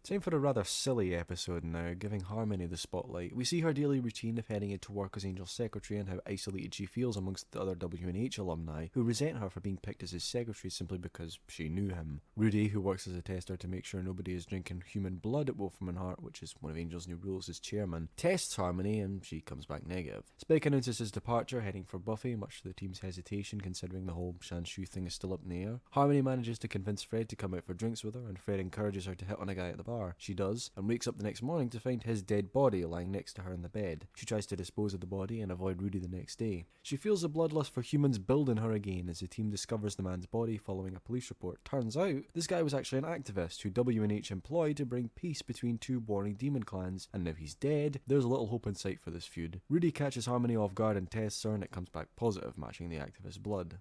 Time for a rather silly episode now, giving Harmony the spotlight. We see her daily routine of heading into work as Angel's secretary and how isolated she feels amongst the other W&H alumni who resent her for being picked as his secretary simply because she knew him. Rudy, who works as a tester to make sure nobody is drinking human blood at Wolfram and Hart, which is one of Angel's new rules as chairman, tests Harmony and she comes back negative. Spike announces his departure, heading for Buffy, much to the team's hesitation considering the whole Shanshu thing is still up in the air. Harmony manages to convince Fred to come out for drinks with her, and Fred encourages her to hit on a guy at the bar. She does, and wakes up the next morning to find his dead body lying next to her in the bed. She tries to dispose of the body and avoid Rudy the next day. She feels the bloodlust for humans build in her again as the team discovers the man's body following a police report. Turns out, this guy was actually an activist who W&H employed to bring peace between two warring demon clans, and now he's dead, there's little hope in sight for this feud. Rudy catches Harmony off guard and tests her, and it comes back positive, matching the activist's blood.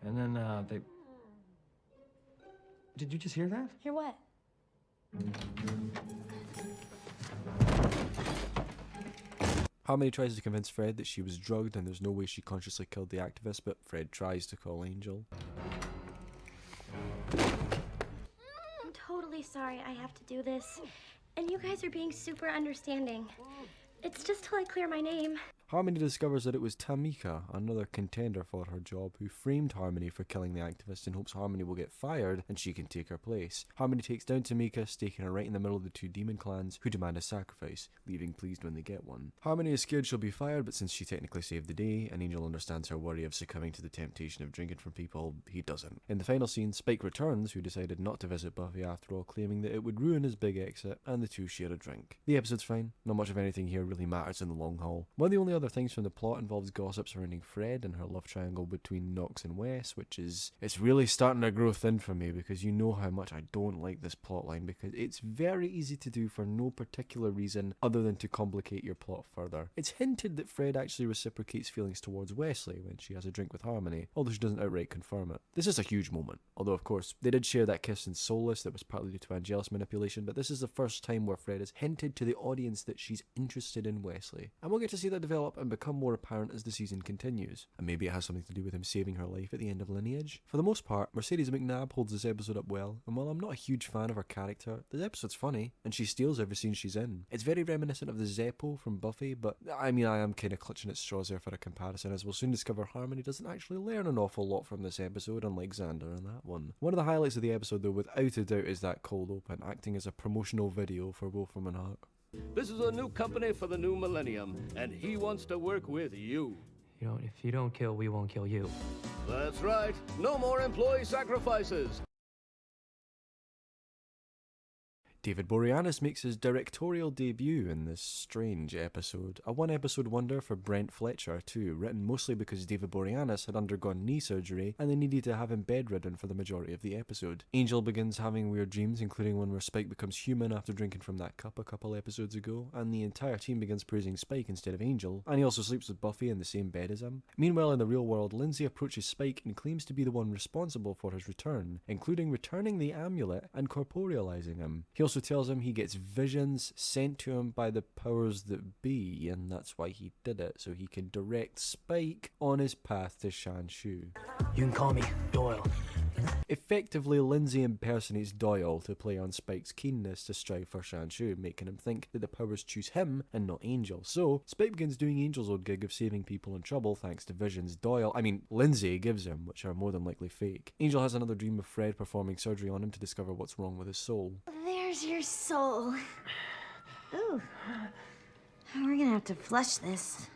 And then, they... Did you just hear that? Hear what? Harmony tries to convince Fred that she was drugged and there's no way she consciously killed the activist, but Fred tries to call Angel. I'm totally sorry I have to do this. And you guys are being super understanding. It's just till I clear my name. Harmony discovers that it was Tamika, another contender for her job, who framed Harmony for killing the activist in hopes Harmony will get fired and she can take her place. Harmony takes down Tamika, staking her right in the middle of the two demon clans, who demand a sacrifice, leaving pleased when they get one. Harmony is scared she'll be fired, but since she technically saved the day, and Angel understands her worry of succumbing to the temptation of drinking from people, he doesn't. In the final scene, Spike returns, who decided not to visit Buffy after all, claiming that it would ruin his big exit, and the two share a drink. The episode's fine, not much of anything here really matters in the long haul. One of the only other things from the plot involves gossip surrounding Fred and her love triangle between Knox and Wes, which is, it's really starting to grow thin for me because you know how much I don't like this plotline, because it's very easy to do for no particular reason other than to complicate your plot further. It's hinted that Fred actually reciprocates feelings towards Wesley when she has a drink with Harmony, although she doesn't outright confirm it. This is a huge moment, although of course they did share that kiss in Soulless that was partly due to Angelus manipulation, but this is the first time where Fred has hinted to the audience that she's interested in Wesley, and we'll get to see that develop develop and become more apparent as the season continues, and maybe it has something to do with him saving her life at the end of Lineage. For the most part, Mercedes McNabb holds this episode up well, and while I'm not a huge fan of her character, this episode's funny, and she steals every scene she's in. It's very reminiscent of the Zeppo from Buffy, but I mean, I am kind of clutching at straws there for a comparison, as we'll soon discover Harmony doesn't actually learn an awful lot from this episode, unlike Xander in that one. One of the highlights of the episode, though, without a doubt, is that cold open, acting as a promotional video for Wolfram and Hart. This is a new company for the new millennium, and he wants to work with you. If you don't kill, we won't kill you. That's right. No more employee sacrifices. David Boreanaz makes his directorial debut in this strange episode. A one-episode wonder for Brent Fletcher, too, written mostly because David Boreanaz had undergone knee surgery and they needed to have him bedridden for the majority of the episode. Angel begins having weird dreams, including one where Spike becomes human after drinking from that cup a couple episodes ago, and the entire team begins praising Spike instead of Angel, and he also sleeps with Buffy in the same bed as him. Meanwhile, in the real world, Lindsay approaches Spike and claims to be the one responsible for his return, including returning the amulet and corporealizing him. He also tells him he gets visions sent to him by the powers that be, and that's why he did it, so he can direct Spike on his path to Shanshu. You can call me Doyle. Effectively, Lindsay impersonates Doyle to play on Spike's keenness to strive for Shanshu, making him think that the powers choose him and not Angel. So, Spike begins doing Angel's old gig of saving people in trouble thanks to visions Lindsay gives him, which are more than likely fake. Angel has another dream of Fred performing surgery on him to discover what's wrong with his soul. There's your soul. Ooh. We're gonna have to flush this.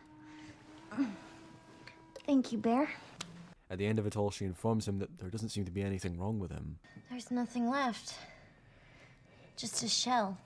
Thank you, Bear. At the end of it all, she informs him that there doesn't seem to be anything wrong with him. There's nothing left. Just a shell.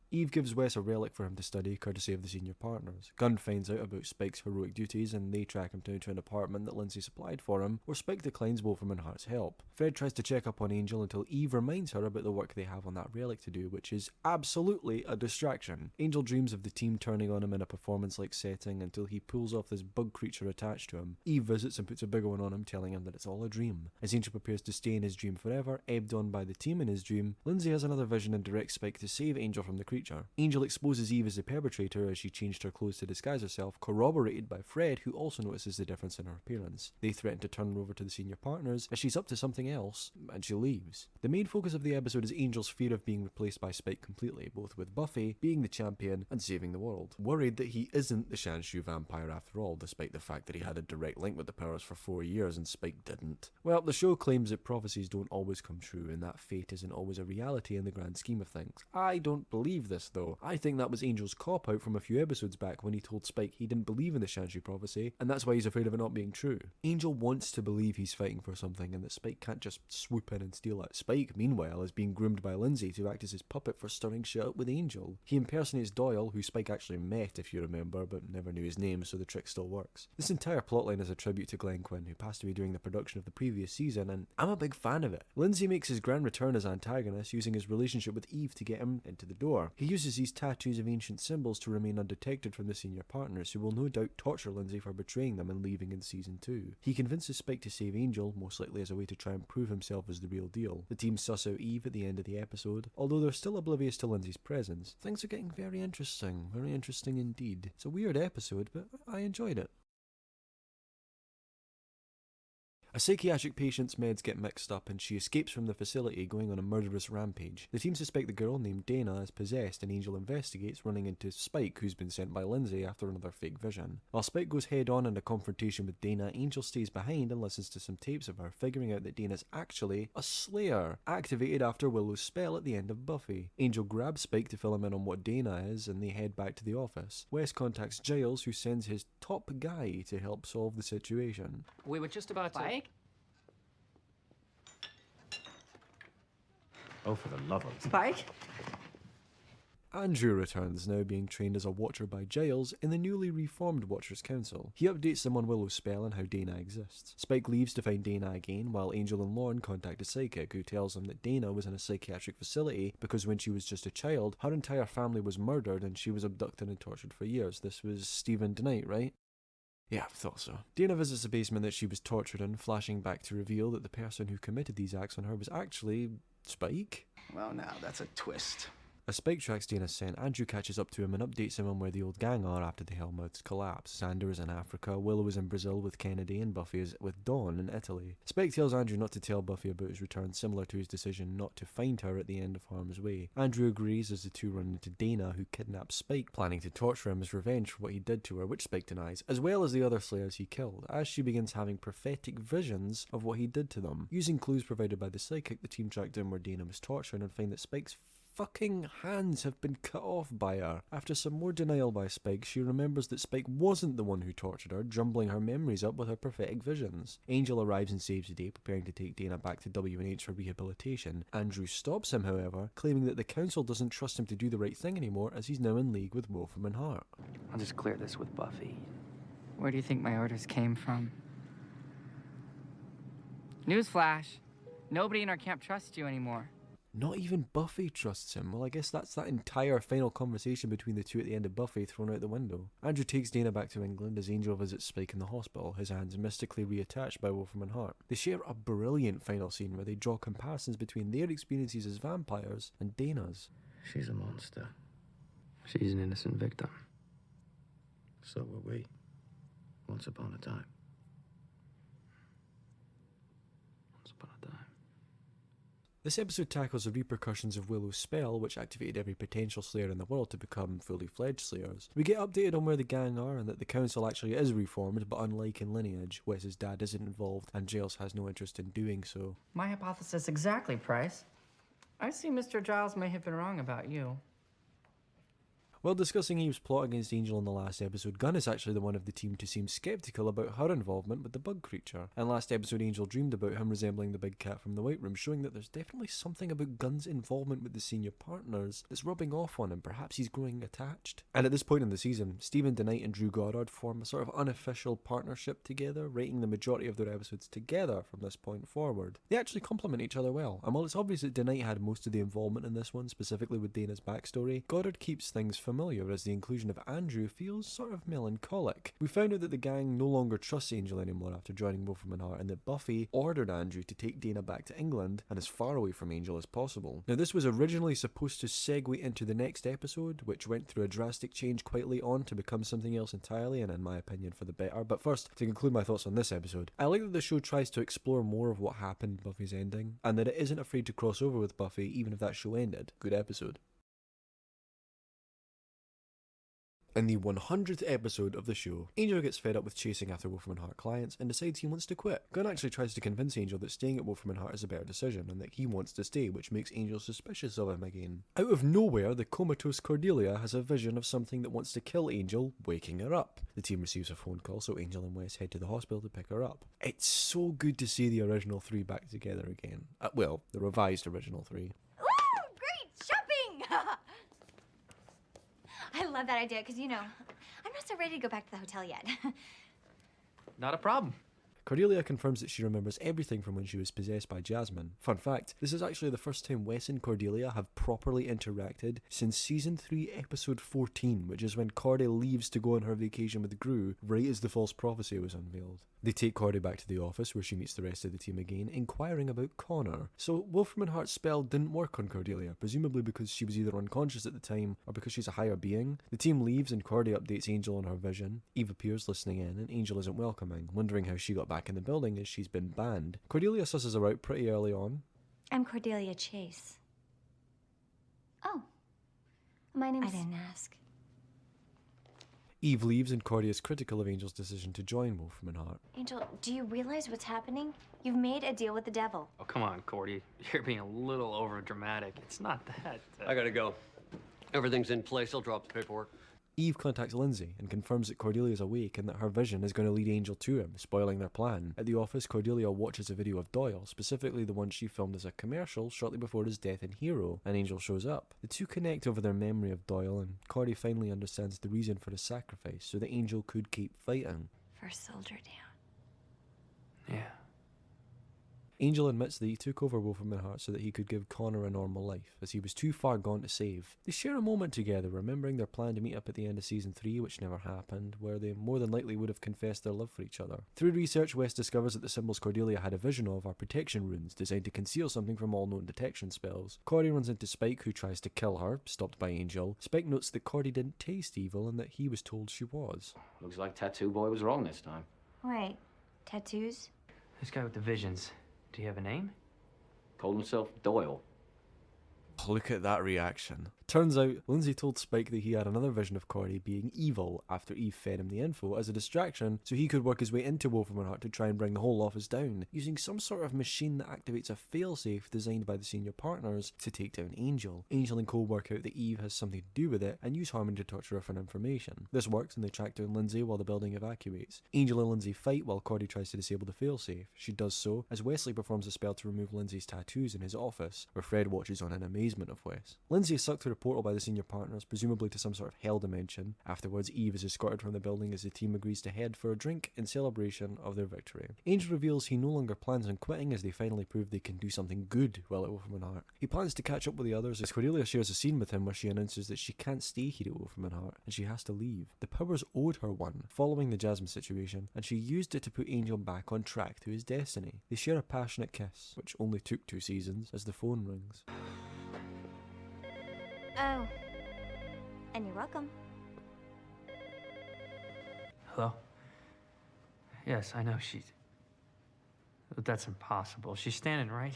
Eve gives Wes a relic for him to study, courtesy of the senior partners. Gunn finds out about Spike's heroic duties, and they track him down to an apartment that Lindsay supplied for him, where Spike declines Wolfram and Hart's help. Fred tries to check up on Angel until Eve reminds her about the work they have on that relic to do, which is absolutely a distraction. Angel dreams of the team turning on him in a performance-like setting until he pulls off this bug creature attached to him. Eve visits and puts a bigger one on him, telling him that it's all a dream. As Angel prepares to stay in his dream forever, ebbed on by the team in his dream, Lindsay has another vision and directs Spike to save Angel from the creature. Angel exposes Eve as the perpetrator as she changed her clothes to disguise herself, corroborated by Fred, who also notices the difference in her appearance. They threaten to turn her over to the senior partners as she's up to something else, and she leaves. The main focus of the episode is Angel's fear of being replaced by Spike completely, both with Buffy being the champion and saving the world. Worried that he isn't the Shanshu vampire after all, despite the fact that he had a direct link with the powers for 4 years and Spike didn't. Well, the show claims that prophecies don't always come true and that fate isn't always a reality in the grand scheme of things. I don't believe this though. I think that was Angel's cop-out from a few episodes back when he told Spike he didn't believe in the Shanshu prophecy, and that's why he's afraid of it not being true. Angel wants to believe he's fighting for something and that Spike can't just swoop in and steal it. Spike, meanwhile, is being groomed by Lindsay to act as his puppet for stirring shit up with Angel. He impersonates Doyle, who Spike actually met, if you remember, but never knew his name, so the trick still works. This entire plotline is a tribute to Glenn Quinn, who passed away during the production of the previous season, and I'm a big fan of it. Lindsay makes his grand return as antagonist, using his relationship with Eve to get him into the door. He uses these tattoos of ancient symbols to remain undetected from the senior partners, who will no doubt torture Lindsay for betraying them and leaving in season 2. He convinces Spike to save Angel, most likely as a way to try and prove himself as the real deal. The team suss out Eve at the end of the episode, although they're still oblivious to Lindsay's presence. Things are getting very interesting indeed. It's a weird episode, but I enjoyed it. A psychiatric patient's meds get mixed up and she escapes from the facility, going on a murderous rampage. The team suspect the girl named Dana is possessed, and Angel investigates, running into Spike, who's been sent by Lindsay after another fake vision. While Spike goes head on in a confrontation with Dana, Angel stays behind and listens to some tapes of her, figuring out that Dana's actually a Slayer, activated after Willow's spell at the end of Buffy. Angel grabs Spike to fill him in on what Dana is, and they head back to the office. Wes contacts Giles, who sends his top guy to help solve the situation. We were just about to... Spike? Oh, for the love of... Spike? Andrew returns, now being trained as a Watcher by Giles in the newly reformed Watchers Council. He updates them on Willow's spell and how Dana exists. Spike leaves to find Dana again, while Angel and Lorne contact a psychic who tells them that Dana was in a psychiatric facility because when she was just a child, her entire family was murdered and she was abducted and tortured for years. This was Stephen DeKnight, right? Yeah, I thought so. Dana visits the basement that she was tortured in, flashing back to reveal that the person who committed these acts on her was actually Spike? Well, now, that's a twist. As Spike tracks Dana's scent, Andrew catches up to him and updates him on where the old gang are after the Hellmouths collapse. Xander is in Africa, Willow is in Brazil with Kennedy, and Buffy is with Dawn in Italy. Spike tells Andrew not to tell Buffy about his return, similar to his decision not to find her at the end of Harm's Way. Andrew agrees as the two run into Dana, who kidnaps Spike, planning to torture him as revenge for what he did to her, which Spike denies, as well as the other Slayers he killed, as she begins having prophetic visions of what he did to them. Using clues provided by the psychic, the team track down where Dana was tortured and find that Spike's fucking hands have been cut off by her. After some more denial by Spike, she remembers that Spike wasn't the one who tortured her, jumbling her memories up with her prophetic visions. Angel arrives and saves the day, preparing to take Dana back to W&H for rehabilitation. Andrew stops him, however, claiming that the council doesn't trust him to do the right thing anymore, as he's now in league with Wolfram and Hart. I'll just clear this with Buffy. Where do you think my orders came from? Newsflash. Nobody in our camp trusts you anymore. Not even Buffy trusts him. Well, I guess that's that entire final conversation between the two at the end of Buffy thrown out the window. Andrew takes Dana back to England as Angel visits Spike in the hospital, his hands mystically reattached by Wolfram and Hart. They share a brilliant final scene where they draw comparisons between their experiences as vampires and Dana's. She's a monster. She's an innocent victim. So were we. Once upon a time. Once upon a time. This episode tackles the repercussions of Willow's spell, which activated every potential Slayer in the world to become fully fledged Slayers. We get updated on where the gang are and that the council actually is reformed, but unlike in Lineage, Wes's dad isn't involved and Giles has no interest in doing so. My hypothesis exactly, Price. I see Mr. Giles may have been wrong about you. While discussing Eve's plot against Angel in the last episode, Gunn is actually the one of the team to seem skeptical about her involvement with the bug creature. And last episode, Angel dreamed about him resembling the big cat from the White Room, showing that there's definitely something about Gunn's involvement with the senior partners that's rubbing off on him. Perhaps he's growing attached. And at this point in the season, Stephen DeKnight and Drew Goddard form a sort of unofficial partnership together, writing the majority of their episodes together from this point forward. They actually complement each other well, and while it's obvious that DeKnight had most of the involvement in this one, specifically with Dana's backstory, Goddard keeps things familiar, as the inclusion of Andrew feels sort of melancholic. We found out that the gang no longer trusts Angel anymore after joining Wolfram and Hart, and that Buffy ordered Andrew to take Dana back to England and as far away from Angel as possible. Now, this was originally supposed to segue into the next episode, which went through a drastic change quite late on to become something else entirely, and in my opinion for the better. But first, to conclude my thoughts on this episode, I like that the show tries to explore more of what happened in Buffy's ending, and that it isn't afraid to cross over with Buffy even if that show ended. Good episode. In the 100th episode of the show, Angel gets fed up with chasing after Wolfram and Hart clients and decides he wants to quit. Gunn actually tries to convince Angel that staying at Wolfram and Hart is a better decision and that he wants to stay, which makes Angel suspicious of him again. Out of nowhere, the comatose Cordelia has a vision of something that wants to kill Angel, waking her up. The team receives a phone call, so Angel and Wes head to the hospital to pick her up. It's so good to see the original three back together again. Well, the revised original three. Woo! Great shopping! I love that idea because, you know, I'm not so ready to go back to the hotel yet. Not a problem. Cordelia confirms that she remembers everything from when she was possessed by Jasmine. Fun fact, this is actually the first time Wes and Cordelia have properly interacted since Season 3, Episode 14, which is when Cordy leaves to go on her vacation with Gru, right as the false prophecy was unveiled. They take Cordy back to the office where she meets the rest of the team again, inquiring about Connor. So Wolfram and Hart's spell didn't work on Cordelia, presumably because she was either unconscious at the time or because she's a higher being. The team leaves and Cordy updates Angel on her vision. Eve appears listening in and Angel isn't welcoming, wondering how she got back in the building as she's been banned. Cordelia susses her out pretty early on. I'm Cordelia Chase. Oh. My name's... I didn't ask. Eve leaves and Cordy is critical of Angel's decision to join Wolfram and Hart. Angel, do you realize what's happening? You've made a deal with the devil. Oh, come on, Cordy. You're being a little over-dramatic. It's not that. I gotta go. Everything's in place. I'll drop the paperwork. Eve contacts Lindsay and confirms that Cordelia is awake and that her vision is going to lead Angel to him, spoiling their plan. At the office, Cordelia watches a video of Doyle, specifically the one she filmed as a commercial shortly before his death in Hero, and Angel shows up. The two connect over their memory of Doyle, and Cordy finally understands the reason for his sacrifice, so that Angel could keep fighting. First soldier down. Yeah. Angel admits that he took over Wolfram Heart so that he could give Connor a normal life, as he was too far gone to save. They share a moment together, remembering their plan to meet up at the end of season 3, which never happened, where they more than likely would have confessed their love for each other. Through research, Wes discovers that the symbols Cordelia had a vision of are protection runes, designed to conceal something from all known detection spells. Cordy runs into Spike, who tries to kill her, stopped by Angel. Spike notes that Cordy didn't taste evil and that he was told she was. Looks like Tattoo Boy was wrong this time. Wait, tattoos? This guy with the visions, do you have a name? Called himself Doyle. Look at that reaction. Turns out, Lindsay told Spike that he had another vision of Cordy being evil after Eve fed him the info as a distraction so he could work his way into Wolfram Heart to try and bring the whole office down, using some sort of machine that activates a failsafe designed by the senior partners to take down Angel. Angel and Cole work out that Eve has something to do with it and use Harmony to torture her for information. This works and they track down Lindsay while the building evacuates. Angel and Lindsay fight while Cordy tries to disable the failsafe. She does so as Wesley performs a spell to remove Lindsay's tattoos in his office, where Fred watches on in amazement of Wes. Lindsay is sucked through a portal by the senior partners, presumably to some sort of hell dimension. Afterwards, Eve is escorted from the building as the team agrees to head for a drink in celebration of their victory. Angel reveals he no longer plans on quitting as they finally prove they can do something good while at Wolfram Heart. He plans to catch up with the others as Cordelia shares a scene with him where she announces that she can't stay here at Wolfram Heart and she has to leave. The powers owed her one following the Jasmine situation, and she used it to put Angel back on track to his destiny. They share a passionate kiss, which only took 2 seasons, as the phone rings. Oh. And you're welcome. Hello? Yes, I know she's... But that's impossible. She's standing right...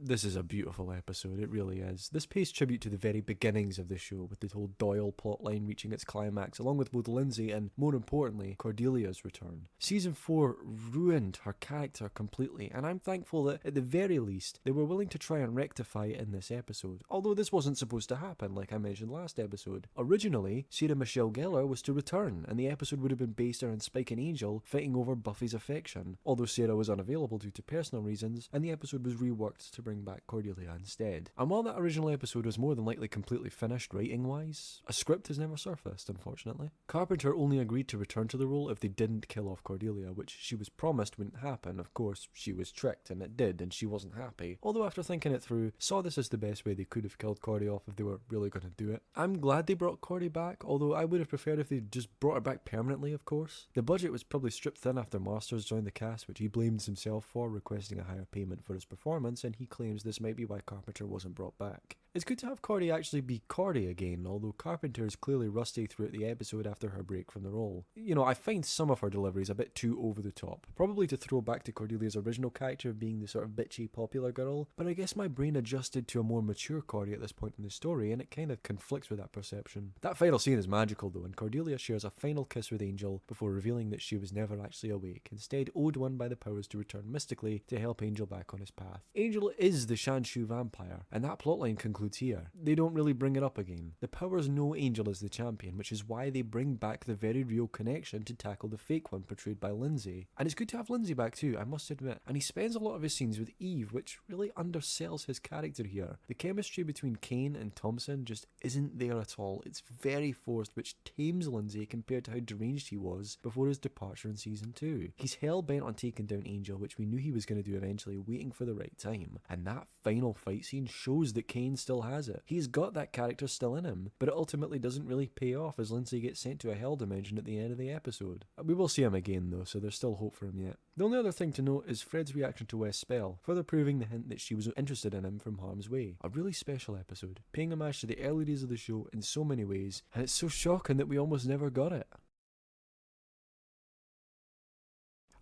This is a beautiful episode, it really is. This pays tribute to the very beginnings of the show, with the whole Doyle plotline reaching its climax, along with both Lindsay and, more importantly, Cordelia's return. Season 4 ruined her character completely, and I'm thankful that, at the very least, they were willing to try and rectify it in this episode. Although this wasn't supposed to happen, like I mentioned last episode. Originally, Sarah Michelle Gellar was to return, and the episode would have been based around Spike and Angel fighting over Buffy's affection, although Sarah was unavailable due to personal reasons, and the episode was reworked to bring back Cordelia instead. And while that original episode was more than likely completely finished writing-wise, a script has never surfaced, unfortunately. Carpenter only agreed to return to the role if they didn't kill off Cordelia, which she was promised wouldn't happen. Of course, she was tricked, and it did, and she wasn't happy. Although after thinking it through, saw this as the best way they could have killed Cordy off if they were really going to do it. I'm glad they brought Cordy back, although I would have preferred if they just brought her back permanently, of course. The budget was probably stripped thin after Masters joined the cast, which he blames himself for, requesting a higher payment for his performance, and he claims this might be why Carpenter wasn't brought back. It's good to have Cordy actually be Cordy again, although Carpenter is clearly rusty throughout the episode after her break from the role. You know, I find some of her deliveries a bit too over the top, probably to throw back to Cordelia's original character of being the sort of bitchy popular girl, but I guess my brain adjusted to a more mature Cordy at this point in the story, and it kind of conflicts with that perception. That final scene is magical though, and Cordelia shares a final kiss with Angel before revealing that she was never actually awake, instead owed one by the powers to return mystically to help Angel back on his path. Angel is the Shanshu vampire, and that plotline concludes here. They don't really bring it up again. The powers know Angel is the champion, which is why they bring back the very real connection to tackle the fake one portrayed by Lindsay. And it's good to have Lindsay back too, I must admit. And he spends a lot of his scenes with Eve, which really undersells his character here. The chemistry between Kane and Thompson just isn't there at all. It's very forced, which tames Lindsay compared to how deranged he was before his departure in season 2. He's hell-bent on taking down Angel, which we knew he was going to do eventually, waiting for the right time. And that final fight scene shows that Kane still has it. He's got that character still in him, but it ultimately doesn't really pay off as Lindsay gets sent to a hell dimension at the end of the episode. We will see him again though, so there's still hope for him yet. The only other thing to note is Fred's reaction to Wes' spell, further proving the hint that she was interested in him from harm's way. A really special episode, paying homage to the early days of the show in so many ways, and it's so shocking that we almost never got it.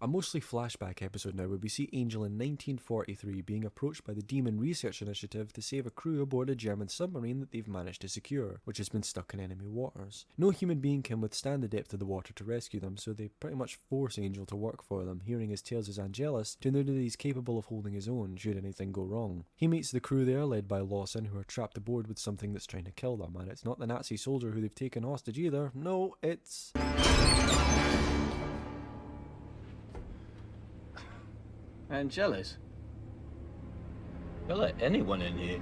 A mostly flashback episode now where we see Angel in 1943 being approached by the Demon Research Initiative to save a crew aboard a German submarine that they've managed to secure, which has been stuck in enemy waters. No human being can withstand the depth of the water to rescue them, so they pretty much force Angel to work for them, hearing his tales as Angelus to know that he's capable of holding his own should anything go wrong. He meets the crew there, led by Lawson, who are trapped aboard with something that's trying to kill them, and it's not the Nazi soldier who they've taken hostage either. No, it's... Angelus? You'll let anyone in here.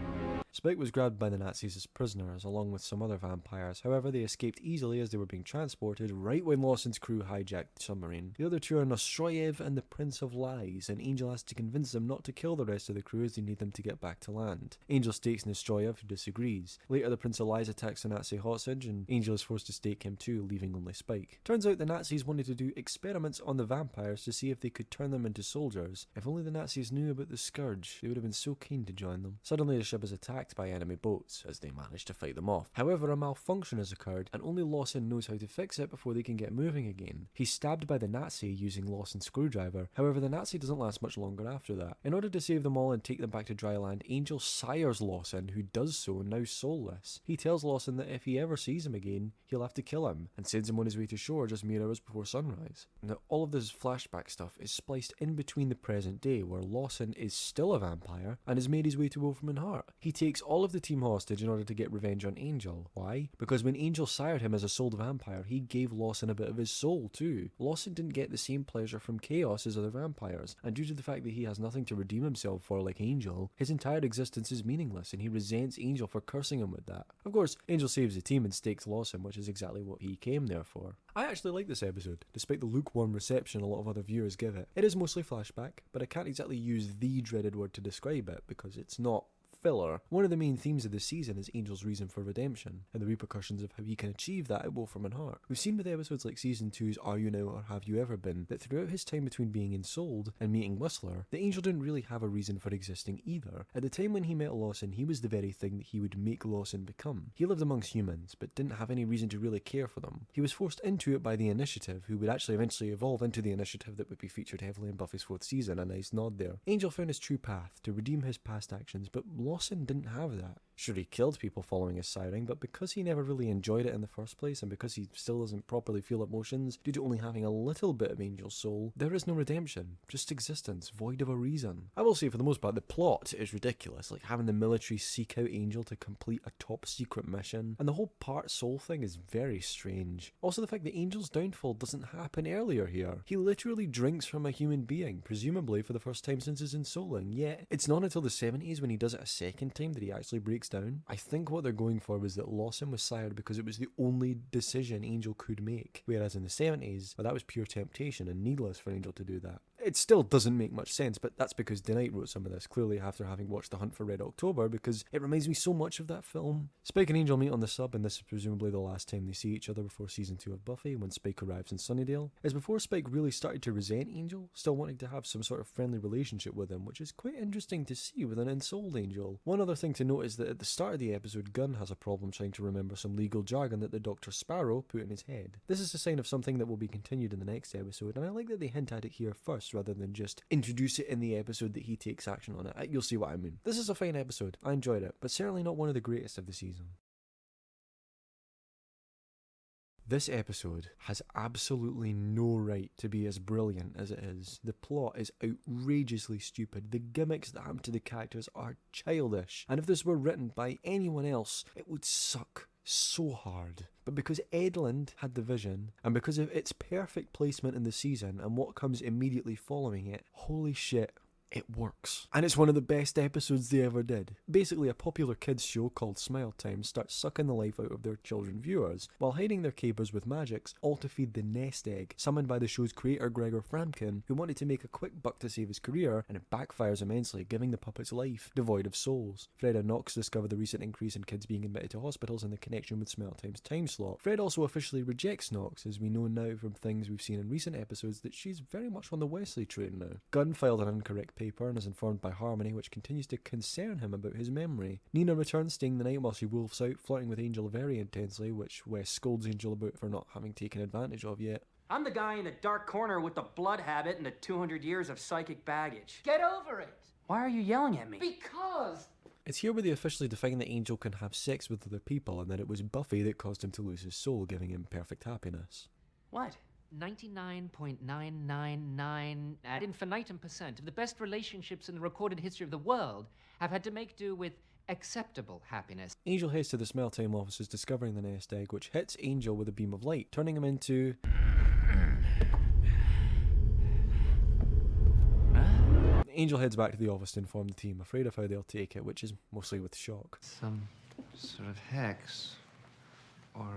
Spike was grabbed by the Nazis as prisoners, along with some other vampires. However, they escaped easily as they were being transported right when Lawson's crew hijacked the submarine. The other two are Nostroyev and the Prince of Lies, and Angel has to convince them not to kill the rest of the crew as they need them to get back to land. Angel stakes Nostroyev, who disagrees. Later, the Prince of Lies attacks the Nazi hostage, and Angel is forced to stake him too, leaving only Spike. Turns out the Nazis wanted to do experiments on the vampires to see if they could turn them into soldiers. If only the Nazis knew about the Scourge, they would have been so keen to join them. Suddenly, the ship is attacked by enemy boats, as they manage to fight them off. However, a malfunction has occurred, and only Lawson knows how to fix it before they can get moving again. He's stabbed by the Nazi using Lawson's screwdriver. However, the Nazi doesn't last much longer after that. In order to save them all and take them back to dry land, Angel sires Lawson, who does so, now soulless. He tells Lawson that if he ever sees him again, he'll have to kill him, and sends him on his way to shore just mere hours before sunrise. Now, all of this flashback stuff is spliced in between the present day, where Lawson is still a vampire and has made his way to Wolfram Hart. He takes all of the team hostage in order to get revenge on Angel. Why? Because when Angel sired him as a souled vampire, he gave Lawson a bit of his soul too. Lawson didn't get the same pleasure from chaos as other vampires, and due to the fact that he has nothing to redeem himself for like Angel, his entire existence is meaningless, and he resents Angel for cursing him with that. Of course, Angel saves the team and stakes Lawson, which is exactly what he came there for. I actually like this episode, despite the lukewarm reception a lot of other viewers give it. It is mostly flashback, but I can't exactly use the dreaded word to describe it, because it's not filler. One of the main themes of the season is Angel's reason for redemption, and the repercussions of how he can achieve that at Wolfram Hart. We've seen with episodes like Season 2's Are You Now or Have You Ever Been, that throughout his time between being ensouled and meeting Whistler, the Angel didn't really have a reason for existing either. At the time when he met Lawson, he was the very thing that he would make Lawson become. He lived amongst humans, but didn't have any reason to really care for them. He was forced into it by the Initiative, who would actually eventually evolve into the Initiative that would be featured heavily in Buffy's 4th season, a nice nod there. Angel found his true path to redeem his past actions, but Lawson didn't have that. Sure, he killed people following his siring, but because he never really enjoyed it in the first place, and because he still doesn't properly feel emotions due to only having a little bit of Angel's soul, there is no redemption, just existence, void of a reason. I will say, for the most part, the plot is ridiculous, like having the military seek out Angel to complete a top secret mission, and the whole part soul thing is very strange. Also, the fact that Angel's downfall doesn't happen earlier here. He literally drinks from a human being, presumably for the first time since his ensouling, yet it's not until the 70s when he does it a second time that he actually breaks down. I think what they're going for was that Lawson was sired because it was the only decision Angel could make, whereas in the 70s, well, that was pure temptation and needless for Angel to do that. It still doesn't make much sense, but that's because DeKnight wrote some of this, clearly after having watched The Hunt for Red October, because it reminds me so much of that film. Spike and Angel meet on the sub, and this is presumably the last time they see each other before Season 2 of Buffy, when Spike arrives in Sunnydale. It's before Spike really started to resent Angel, still wanting to have some sort of friendly relationship with him, which is quite interesting to see with an ensouled Angel. One other thing to note is that at the start of the episode, Gunn has a problem trying to remember some legal jargon that the Dr. Sparrow put in his head. This is a sign of something that will be continued in the next episode, and I like that they hint at it here first rather than just introduce it in the episode that he takes action on it. You'll see what I mean. This is a fine episode. I enjoyed it, but certainly not one of the greatest of the season. This episode has absolutely no right to be as brilliant as it is. The plot is outrageously stupid. The gimmicks that happen to the characters are childish. And if this were written by anyone else, it would suck so hard. But because Edlund had the vision, and because of its perfect placement in the season and what comes immediately following it, holy shit, it works. And it's one of the best episodes they ever did. Basically, a popular kids show called Smile Time starts sucking the life out of their children viewers, while hiding their capers with magics, all to feed the nest egg, summoned by the show's creator Gregor Framkin, who wanted to make a quick buck to save his career, and it backfires immensely, giving the puppets life, devoid of souls. Fred and Knox discover the recent increase in kids being admitted to hospitals and the connection with Smile Time's time slot. Fred also officially rejects Knox, as we know now from things we've seen in recent episodes that she's very much on the Wesley train now. Gunn filed an incorrect paper and is informed by Harmony, which continues to concern him about his memory. Nina returns, staying the night while she wolfs out, flirting with Angel very intensely, which Wes scolds Angel about for not having taken advantage of yet. I'm the guy in the dark corner with the blood habit and the 200 years of psychic baggage. Get over it! Why are you yelling at me? Because... It's here where they officially define that Angel can have sex with other people and that it was Buffy that caused him to lose his soul, giving him perfect happiness. What? 99.999 ad infinitum % of the best relationships in the recorded history of the world have had to make do with acceptable happiness. Angel heads to the Smile Time offices, discovering the nest egg, which hits Angel with a beam of light, turning him into... Angel heads back to the office to inform the team, afraid of how they'll take it, which is mostly with shock. Some sort of hex. Or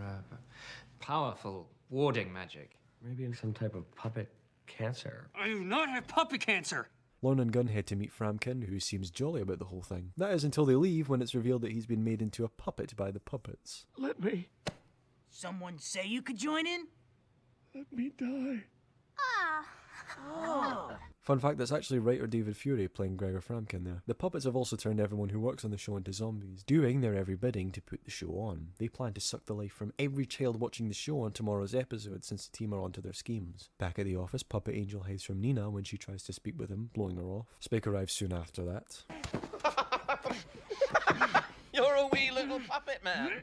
powerful warding magic. Maybe in some type of puppet cancer. I do not have puppet cancer. Lorne and Gunn head to meet Framkin, who seems jolly about the whole thing. That is until they leave, when it's revealed that he's been made into a puppet by the puppets. Let me. Someone say you could join in? Let me die. Oh. Fun fact, that's actually writer David Fury playing Gregor Framkin there. The puppets have also turned everyone who works on the show into zombies, doing their every bidding to put the show on. They plan to suck the life from every child watching the show on tomorrow's episode, since the team are onto their schemes. Back at the office, Puppet Angel hides from Nina when she tries to speak with him, blowing her off. Spike arrives soon after that. You're a wee little puppet man.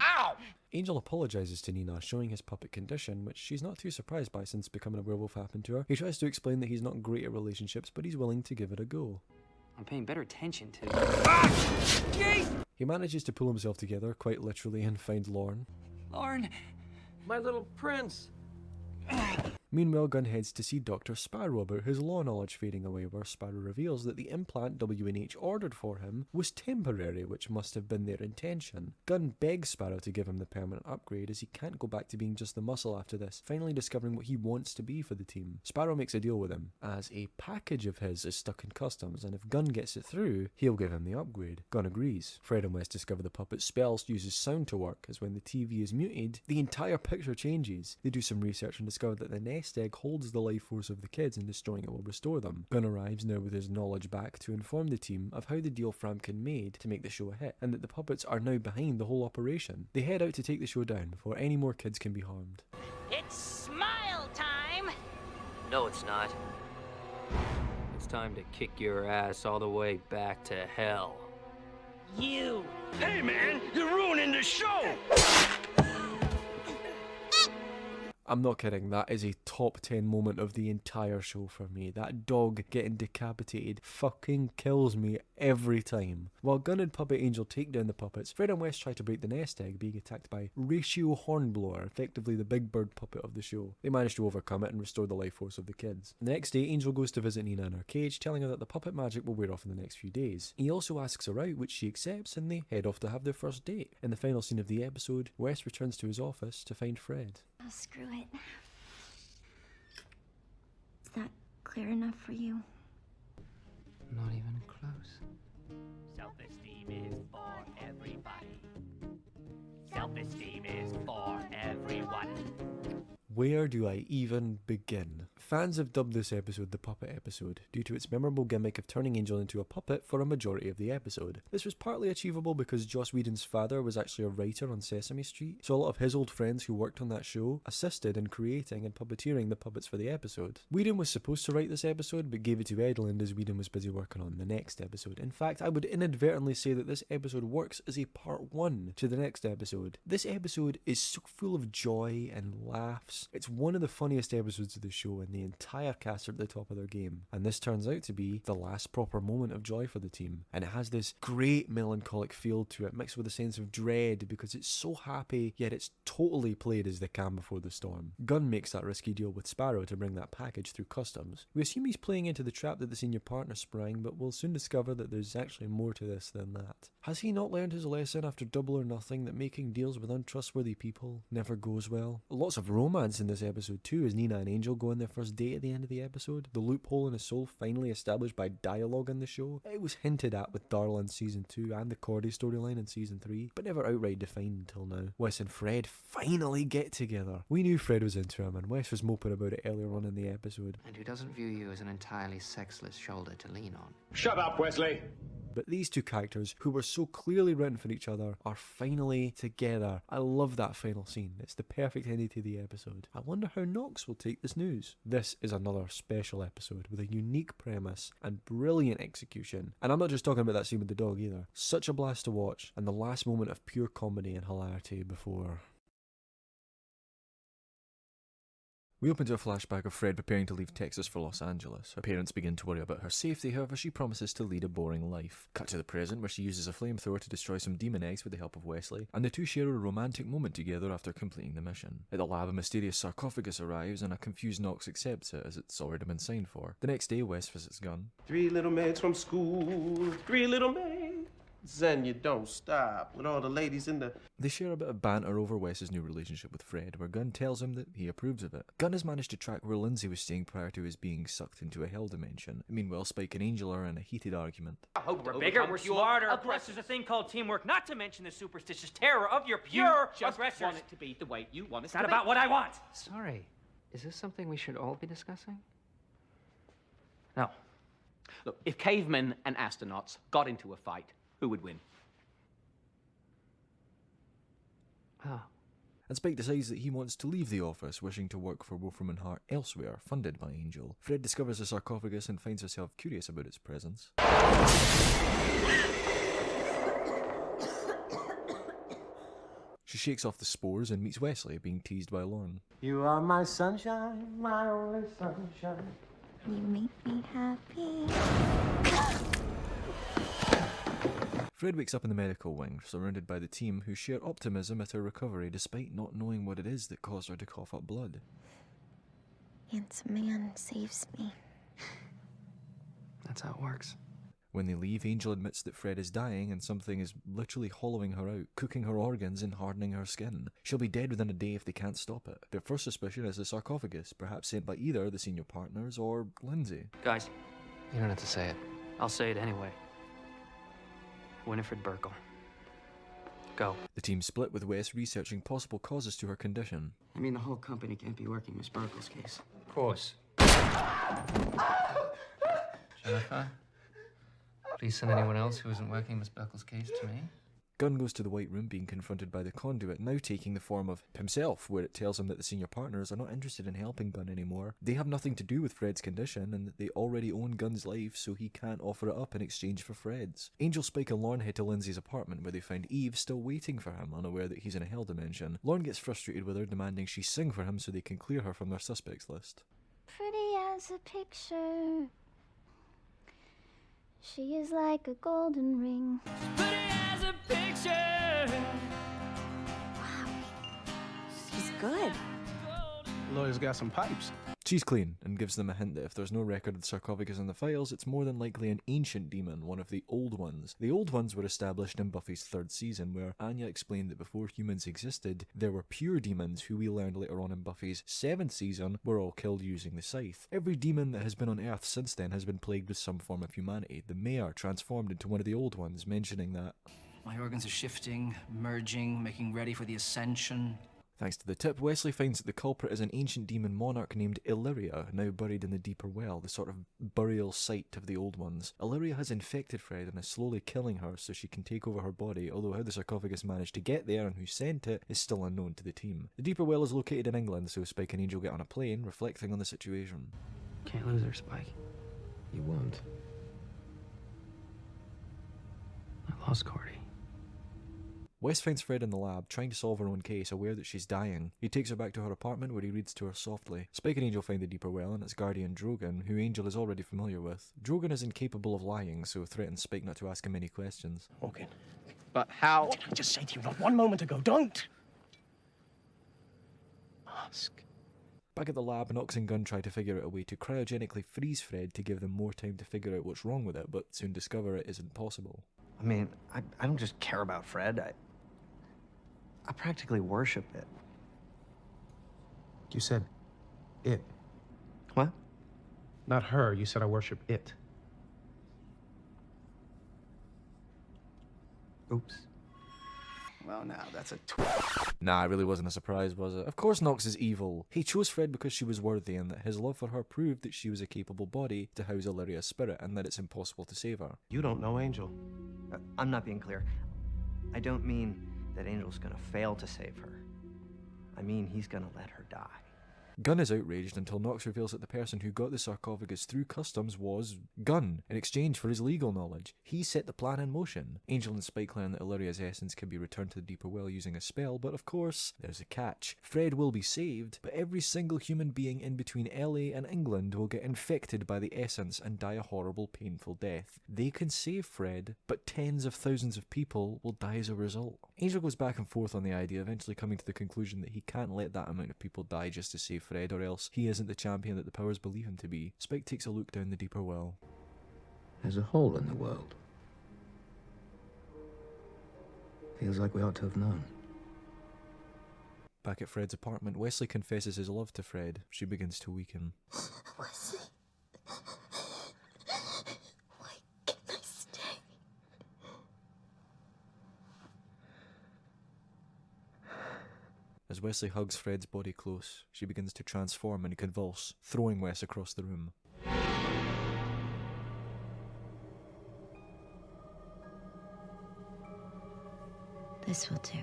Ow! Angel apologises to Nina, showing his puppet condition, which she's not too surprised by since becoming a werewolf happened to her. He tries to explain that he's not great at relationships, but he's willing to give it a go. I'm paying better attention to... He manages to pull himself together, quite literally, and find Lorne. Lorne. My little prince. Meanwhile, Gunn heads to see Dr. Sparrow about his law knowledge fading away, where Sparrow reveals that the implant WNH ordered for him was temporary, which must have been their intention. Gunn begs Sparrow to give him the permanent upgrade, as he can't go back to being just the muscle after this, finally discovering what he wants to be for the team. Sparrow makes a deal with him, as a package of his is stuck in customs, and if Gunn gets it through, he'll give him the upgrade. Gunn agrees. Fred and Wes discover the puppet's spells uses sound to work, as when the TV is muted, the entire picture changes. They do some research and discover that the nest egg holds the life force of the kids, and destroying it will restore them. Gunn arrives now with his knowledge back to inform the team of how the deal Framkin made to make the show a hit, and that the puppets are now behind the whole operation. They head out to take the show down before any more kids can be harmed. It's smile time! No, it's not. It's time to kick your ass all the way back to hell. You! Hey, man, you're ruining the show! I'm not kidding, that is a top 10 moment of the entire show for me. That dog getting decapitated fucking kills me every time. While Gunn and Puppet Angel take down the puppets, Fred and Wes try to break the nest egg, being attacked by Ratio Hornblower, effectively the big bird puppet of the show. They manage to overcome it and restore the life force of the kids. The next day, Angel goes to visit Nina in her cage, telling her that the puppet magic will wear off in the next few days. He also asks her out, which she accepts, and they head off to have their first date. In the final scene of the episode, Wes returns to his office to find Fred. Oh, screw it. Is that clear enough for you? Not even close. Self-esteem is for everybody. Self-esteem is for everyone. Where do I even begin? Fans have dubbed this episode the Puppet Episode, due to its memorable gimmick of turning Angel into a puppet for a majority of the episode. This was partly achievable because Joss Whedon's father was actually a writer on Sesame Street, so a lot of his old friends who worked on that show assisted in creating and puppeteering the puppets for the episode. Whedon was supposed to write this episode, but gave it to Edlund as Whedon was busy working on the next episode. In fact, I would inadvertently say that this episode works as a part 1 to the next episode. This episode is so full of joy and laughs. It's one of the funniest episodes of the show, and the entire cast are at the top of their game. And this turns out to be the last proper moment of joy for the team. And it has this great melancholic feel to it, mixed with a sense of dread, because it's so happy, yet it's totally played as the calm before the storm. Gunn makes that risky deal with Sparrow to bring that package through customs. We assume he's playing into the trap that the senior partner sprang, but we'll soon discover that there's actually more to this than that. Has he not learned his lesson after Double or Nothing, that making deals with untrustworthy people never goes well? Lots of romance in this episode too, as Nina and Angel go on their first date at the end of the episode. The loophole in his soul finally established by dialogue in the show. It was hinted at with Darla in season 2 and the Cordy storyline in season 3, but never outright defined until now. Wes and Fred finally get together. We knew Fred was into him, and Wes was moping about it earlier on in the episode. And who doesn't view you as an entirely sexless shoulder to lean on. Shut up, Wesley! But these two characters, who were so clearly written for each other, are finally together. I love that final scene. It's the perfect ending to the episode. I wonder how Knox will take this news. This is another special episode with a unique premise and brilliant execution. And I'm not just talking about that scene with the dog either. Such a blast to watch, and the last moment of pure comedy and hilarity before We open to a flashback of Fred preparing to leave Texas for Los Angeles. Her parents begin to worry about her safety, however she promises to lead a boring life. Cut to the present, where she uses a flamethrower to destroy some demon eggs with the help of Wesley, and the two share a romantic moment together after completing the mission. At the lab, a mysterious sarcophagus arrives, and a confused Knox accepts it, as it's already been signed for. The next day, Wes visits Gunn. 3 little maids from school, 3 little maids. Zen, you don't stop with all the ladies in the... They share a bit of banter over Wes's new relationship with Fred, where Gunn tells him that he approves of it. Gunn has managed to track where Lindsay was staying prior to his being sucked into a hell dimension. Meanwhile, Spike and Angel are in a heated argument. We're bigger, we're smarter. Plus, there's a thing called teamwork, not to mention the superstitious terror of your pure aggressors. Want it to be the way you want it It's not about what I want. Sorry. Is this something we should all be discussing? No. Look, if cavemen and astronauts got into a fight, who would win? Ah. And Spike decides that he wants to leave the office, wishing to work for Wolfram and Hart elsewhere, funded by Angel. Fred discovers the sarcophagus and finds herself curious about its presence. She shakes off the spores and meets Wesley, being teased by Lorne. You are my sunshine, my only sunshine. You make me happy. Fred wakes up in the medical wing, surrounded by the team who share optimism at her recovery despite not knowing what it is that caused her to cough up blood. Handsome man saves me. That's how it works. When they leave, Angel admits that Fred is dying and something is literally hollowing her out, cooking her organs and hardening her skin. She'll be dead within a day if they can't stop it. Their first suspicion is the sarcophagus, perhaps sent by either the senior partners or Lindsay. Guys, You don't have to say it. I'll say it anyway. Winifred Burkle. Go. The team split, with Wes researching possible causes to her condition. I mean, the whole company can't be working Miss Burkle's case. Of course. Jennifer, please send anyone else who isn't working Miss Burkle's case to me. Gunn goes to the White Room, being confronted by the conduit, now taking the form of himself, where it tells him that the senior partners are not interested in helping Gunn anymore. They have nothing to do with Fred's condition, and that they already own Gunn's life, so he can't offer it up in exchange for Fred's. Angel, Spike and Lorne head to Lindsay's apartment, where they find Eve still waiting for him, unaware that he's in a hell dimension. Lorne gets frustrated with her, demanding she sing for him so they can clear her from their suspects list. Pretty as a picture. She is like a golden ring. As a picture. She's good. Lawyer's got some pipes. She's clean, and gives them a hint that if there's no record of the sarcophagus in the files, it's more than likely an ancient demon, one of the old ones. The old ones were established in Buffy's 3rd season, where Anya explained that before humans existed, there were pure demons who we learned later on in Buffy's 7th season were all killed using the scythe. Every demon that has been on Earth since then has been plagued with some form of humanity. The mayor transformed into one of the old ones, mentioning that my organs are shifting, merging, making ready for the ascension. Thanks to the tip, Wesley finds that the culprit is an ancient demon monarch named Illyria, now buried in the deeper well, the sort of burial site of the old ones. Illyria has infected Fred and is slowly killing her so she can take over her body, although how the sarcophagus managed to get there and who sent it is still unknown to the team. The deeper well is located in England, so Spike and Angel get on a plane, reflecting on the situation. Can't lose her, Spike. You won't. I lost Cordy. Wes finds Fred in the lab, trying to solve her own case, aware that she's dying. He takes her back to her apartment, where he reads to her softly. Spike and Angel find the deeper well and its guardian Drogon, who Angel is already familiar with. Drogon is incapable of lying, so threatens Spike not to ask him any questions. Okay. But how... What did I just say to you not one moment ago? Don't! Ask. Back at the lab, Knox and Gunn try to figure out a way to cryogenically freeze Fred to give them more time to figure out what's wrong with it, but soon discover it isn't possible. I mean, I don't just care about Fred. I practically worship it. You said it. What? Not her. You said I worship it. Oops. Well, now, that's a Nah, it really wasn't a surprise, was it? Of course Knox is evil. He chose Fred because she was worthy, and that his love for her proved that she was a capable body to house Illyria's spirit, and that it's impossible to save her. You don't know Angel. I'm not being clear. I don't mean that Angel's gonna fail to save her. I mean he's gonna let her die. Gunn is outraged until Knox reveals that the person who got the sarcophagus through customs was Gunn, in exchange for his legal knowledge. He set the plan in motion. Angel and Spike learn that Illyria's essence can be returned to the deeper well using a spell, but of course, there's a catch. Fred will be saved, but every single human being in between LA and England will get infected by the essence and die a horrible, painful death. They can save Fred, but tens of thousands of people will die as a result. Angel goes back and forth on the idea, eventually coming to the conclusion that he can't let that amount of people die just to save Fred, or else he isn't the champion that the powers believe him to be. Spike takes a look down the deeper well. There's a hole in the world. Feels like we ought to have known. Back at Fred's apartment, Wesley confesses his love to Fred. She begins to weaken. Wesley, why can't I stay? As Wesley hugs Fred's body close, she begins to transform and convulse, throwing Wes across the room. This will do.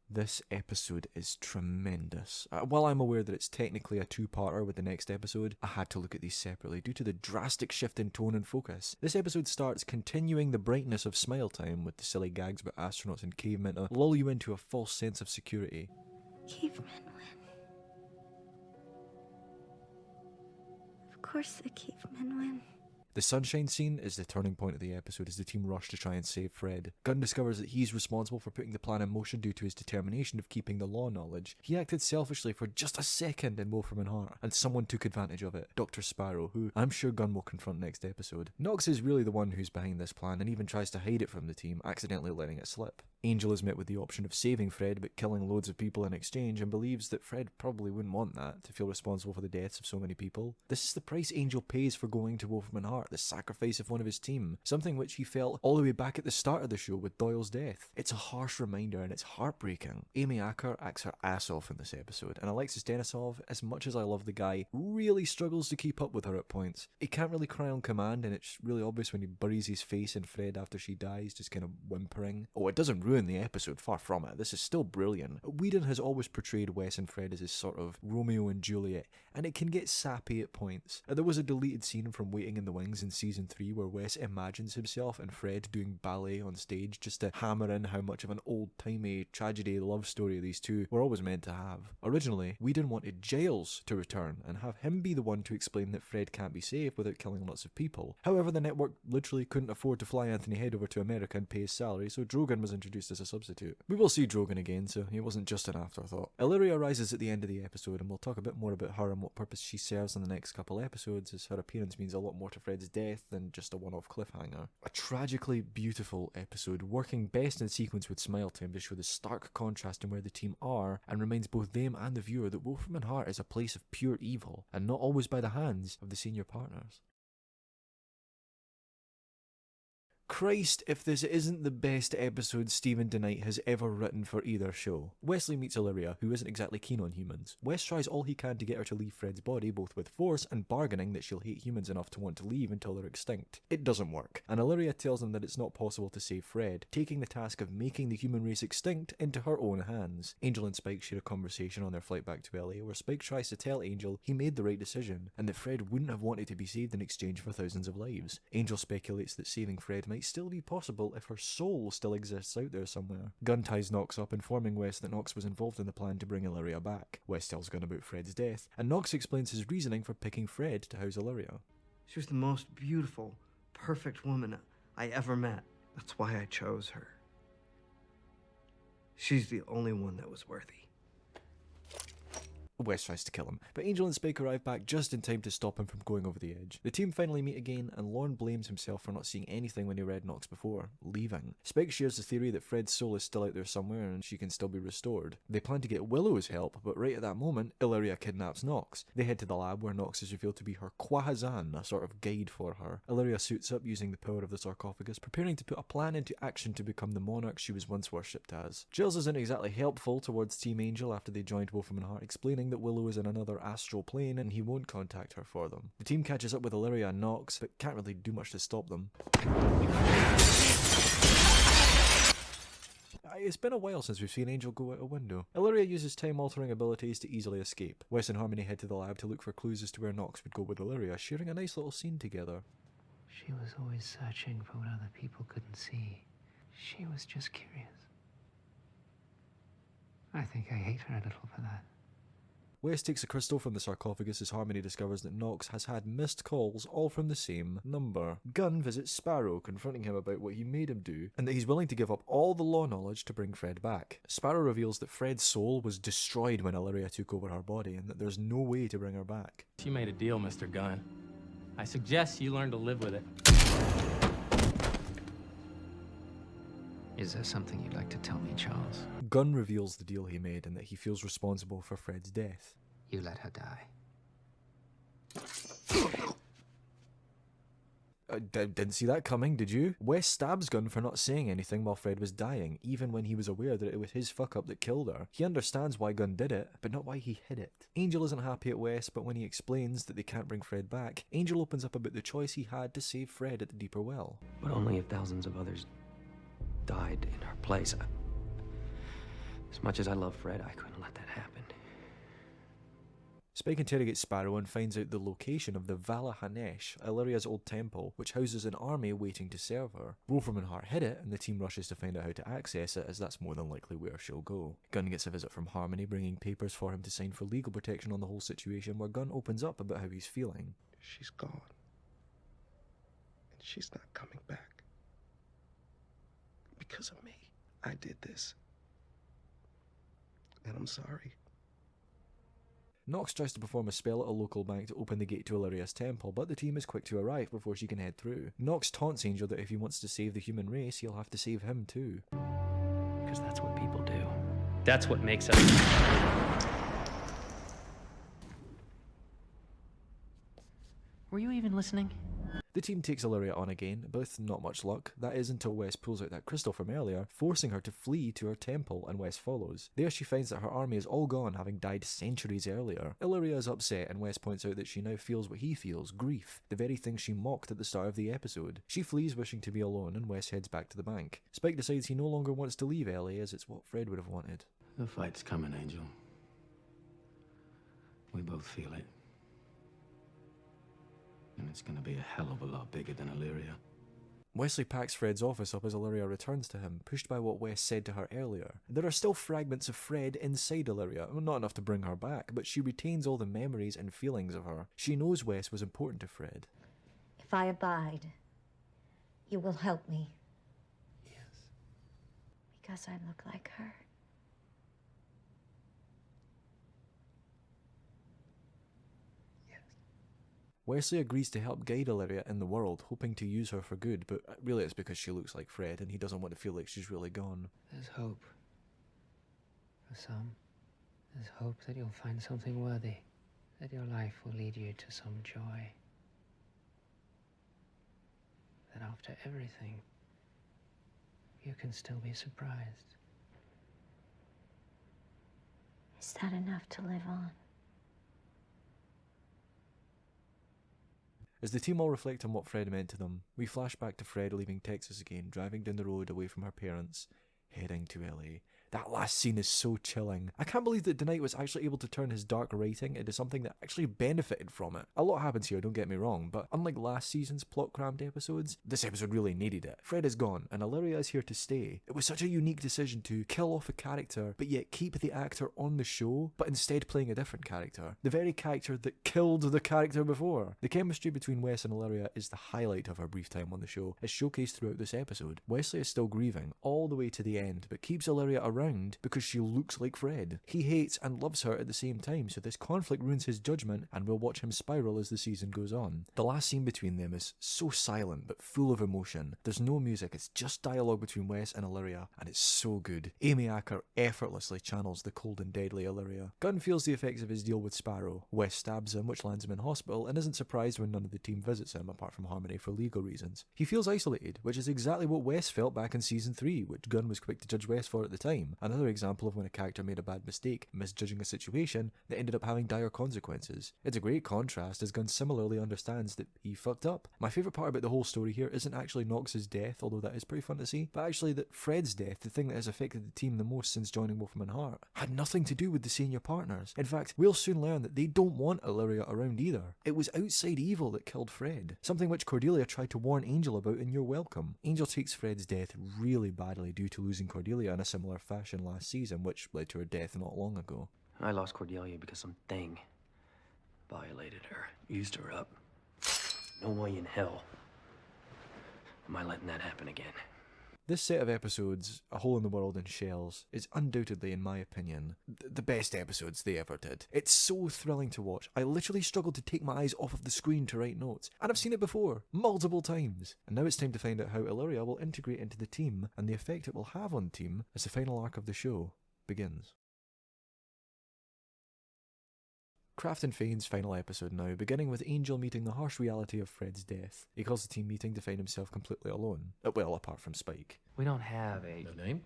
This episode is tremendous. While I'm aware that it's technically a two-parter with the next episode, I had to look at these separately due to the drastic shift in tone and focus. This episode starts continuing the brightness of Smile Time with the silly gags about astronauts and cavemen to lull you into a false sense of security. Cavemen win. Of course the cavemen win. The sunshine scene is the turning point of the episode as the team rush to try and save Fred. Gunn discovers that he's responsible for putting the plan in motion due to his determination of keeping the law knowledge. He acted selfishly for just a second in Wolfram and Hart, and someone took advantage of it, Dr. Sparrow, who I'm sure Gunn will confront next episode. Knox is really the one who's behind this plan and even tries to hide it from the team, accidentally letting it slip. Angel is met with the option of saving Fred but killing loads of people in exchange and believes that Fred probably wouldn't want that, to feel responsible for the deaths of so many people. This is the price Angel pays for going to Wolfram and Hart, the sacrifice of one of his team, something which he felt all the way back at the start of the show with Doyle's death. It's a harsh reminder and it's heartbreaking. Amy Acker acts her ass off in this episode, and Alexis Denisov, as much as I love the guy, really struggles to keep up with her at points. He can't really cry on command, and it's really obvious when he buries his face in Fred after she dies, just kind of whimpering. Oh, it doesn't ruin the episode, far from it. This is still brilliant. Whedon has always portrayed Wes and Fred as his sort of Romeo and Juliet, and it can get sappy at points. There was a deleted scene from Waiting in the Wings in season 3 where Wes imagines himself and Fred doing ballet on stage just to hammer in how much of an old-timey tragedy love story these two were always meant to have. Originally, Whedon wanted Giles to return and have him be the one to explain that Fred can't be saved without killing lots of people. However, the network literally couldn't afford to fly Anthony Head over to America and pay his salary, so Drogon was introduced as a substitute. We will see Drogon again, so he wasn't just an afterthought. Illyria rises at the end of the episode, and we'll talk a bit more about her and what purpose she serves in the next couple episodes, as her appearance means a lot more to Fred's death than just a one-off cliffhanger. A tragically beautiful episode, working best in sequence with Smile Time to show the stark contrast in where the team are, and reminds both them and the viewer that Wolfram and Hart is a place of pure evil, and not always by the hands of the senior partners. Christ, if this isn't the best episode Stephen DeKnight has ever written for either show. Wesley meets Illyria, who isn't exactly keen on humans. Wes tries all he can to get her to leave Fred's body, both with force and bargaining that she'll hate humans enough to want to leave until they're extinct. It doesn't work, and Illyria tells him that it's not possible to save Fred, taking the task of making the human race extinct into her own hands. Angel and Spike share a conversation on their flight back to LA, where Spike tries to tell Angel he made the right decision, and that Fred wouldn't have wanted to be saved in exchange for thousands of lives. Angel speculates that saving Fred might still be possible if her soul still exists out there somewhere. Gunn ties Knox up, informing Wes that Knox was involved in the plan to bring Illyria back. Wes tells Gunn about Fred's death, and Knox explains his reasoning for picking Fred to house Illyria. She was the most beautiful, perfect woman I ever met. That's why I chose her. She's the only one that was worthy. Wes tries to kill him, but Angel and Spike arrive back just in time to stop him from going over the edge. The team finally meet again, and Lorne blames himself for not seeing anything when he read Knox before, leaving. Spike shares the theory that Fred's soul is still out there somewhere and she can still be restored. They plan to get Willow's help, but right at that moment, Illyria kidnaps Knox. They head to the lab where Knox is revealed to be her Quahazan, a sort of guide for her. Illyria suits up using the power of the sarcophagus, preparing to put a plan into action to become the monarch she was once worshipped as. Giles isn't exactly helpful towards Team Angel after they joined Wolfram and Hart, explaining that Willow is in another astral plane and he won't contact her for them. The team catches up with Illyria and Knox, but can't really do much to stop them. it's been a while since we've seen Angel go out a window. Illyria uses time-altering abilities to easily escape. Wes and Harmony head to the lab to look for clues as to where Knox would go with Illyria, sharing a nice little scene together. She was always searching for what other people couldn't see. She was just curious. I think I hate her a little for that. Wes takes a crystal from the sarcophagus as Harmony discovers that Knox has had missed calls, all from the same number. Gunn visits Sparrow, confronting him about what he made him do, and that he's willing to give up all the law knowledge to bring Fred back. Sparrow reveals that Fred's soul was destroyed when Illyria took over her body, and that there's no way to bring her back. She made a deal, Mr. Gunn. I suggest you learn to live with it. Is there something you'd like to tell me, Charles? Gunn reveals the deal he made and that he feels responsible for Fred's death. You let her die. Didn't see that coming, did you? Wes stabs Gunn for not saying anything while Fred was dying, even when he was aware that it was his fuck-up that killed her. He understands why Gunn did it, but not why he hid it. Angel isn't happy at Wes, but when he explains that they can't bring Fred back, Angel opens up about the choice he had to save Fred at the deeper well. But only if thousands of others died in her place. As much as I love Fred, I couldn't let that happen. Spike interrogates Sparrow and finds out the location of the Vala Hanesh, Illyria's old temple, which houses an army waiting to serve her. Wolfram and Hart hid it, and the team rushes to find out how to access it, as that's more than likely where she'll go. Gunn gets a visit from Harmony, bringing papers for him to sign for legal protection on the whole situation, where Gunn opens up about how he's feeling. She's gone. And she's not coming back. Because of me. I did this. And I'm sorry. Knox tries to perform a spell at a local bank to open the gate to Illyria's temple, but the team is quick to arrive before she can head through. Knox taunts Angel that if he wants to save the human race, he'll have to save him too. Because that's what people do. That's what makes us... Were you even listening? The team takes Illyria on again, but with not much luck. That is until Wes pulls out that crystal from earlier, forcing her to flee to her temple, and Wes follows. There she finds that her army is all gone, having died centuries earlier. Illyria is upset, and Wes points out that she now feels what he feels, grief, the very thing she mocked at the start of the episode. She flees wishing to be alone, and Wes heads back to the bank. Spike decides he no longer wants to leave LA, as it's what Fred would have wanted. The fight's coming, Angel. We both feel it. And it's gonna be a hell of a lot bigger than Illyria. Wesley packs Fred's office up as Illyria returns to him, pushed by what Wes said to her earlier. There are still fragments of Fred inside Illyria, not enough to bring her back, but she retains all the memories and feelings of her. She knows Wes was important to Fred. If I abide, you will help me. Yes. Because I look like her. Wesley agrees to help guide Illyria in the world, hoping to use her for good, but really it's because she looks like Fred and he doesn't want to feel like she's really gone. There's hope. For some, there's hope that you'll find something worthy, that your life will lead you to some joy. That after everything, you can still be surprised. Is that enough to live on? As the team all reflect on what Fred meant to them, we flash back to Fred leaving Texas again, driving down the road away from her parents, heading to LA. That last scene is so chilling. I can't believe that DeKnight was actually able to turn his dark writing into something that actually benefited from it. A lot happens here, don't get me wrong, but unlike last season's plot-crammed episodes, this episode really needed it. Fred is gone, and Illyria is here to stay. It was such a unique decision to kill off a character, but yet keep the actor on the show, but instead playing a different character. The very character that killed the character before. The chemistry between Wes and Illyria is the highlight of her brief time on the show, as showcased throughout this episode. Wesley is still grieving, all the way to the end, but keeps Illyria around because she looks like Fred. He hates and loves her at the same time, so this conflict ruins his judgment, and we'll watch him spiral as the season goes on. The last scene between them is so silent but full of emotion. There's no music, it's just dialogue between Wes and Illyria, and it's so good. Amy Acker effortlessly channels the cold and deadly Illyria. Gunn feels the effects of his deal with Sparrow. Wes stabs him, which lands him in hospital, and isn't surprised when none of the team visits him, apart from Harmony for legal reasons. He feels isolated, which is exactly what Wes felt back in season 3, which Gunn was quick to judge Wes for at the time. team. Another example of when a character made a bad mistake, misjudging a situation that ended up having dire consequences. It's a great contrast as Gunn similarly understands that he fucked up. My favourite part about the whole story here isn't actually Knox's death, although that is pretty fun to see, but actually that Fred's death, the thing that has affected the team the most since joining Wolfram and Hart, had nothing to do with the senior partners. In fact, we'll soon learn that they don't want Illyria around either. It was outside evil that killed Fred, something which Cordelia tried to warn Angel about in You're Welcome. Angel takes Fred's death really badly due to losing Cordelia in a similar fashion last season, which led to her death not long ago. I lost Cordelia because some thing violated her, used her up. No way in hell am I letting that happen again. This set of episodes, A Hole in the World and Shells, is undoubtedly, in my opinion, the best episodes they ever did. It's so thrilling to watch. I literally struggled to take my eyes off of the screen to write notes. And I've seen it before, multiple times. And now it's time to find out how Illyria will integrate into the team and the effect it will have on the team as the final arc of the show begins. Craft and Fane's final episode now, beginning with Angel meeting the harsh reality of Fred's death. He calls the team meeting to find himself completely alone. Well, apart from Spike. We don't have a... No name?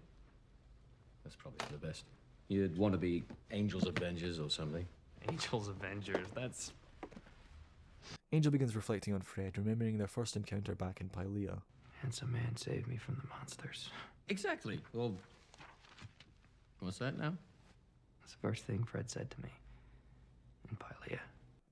That's probably the best. You'd want to be Angel's Avengers or something. Angel's Avengers, that's... Angel begins reflecting on Fred, remembering their first encounter back in Pylea. Handsome man saved me from the monsters. Exactly. Well, what's that now? That's the first thing Fred said to me. In Pylea.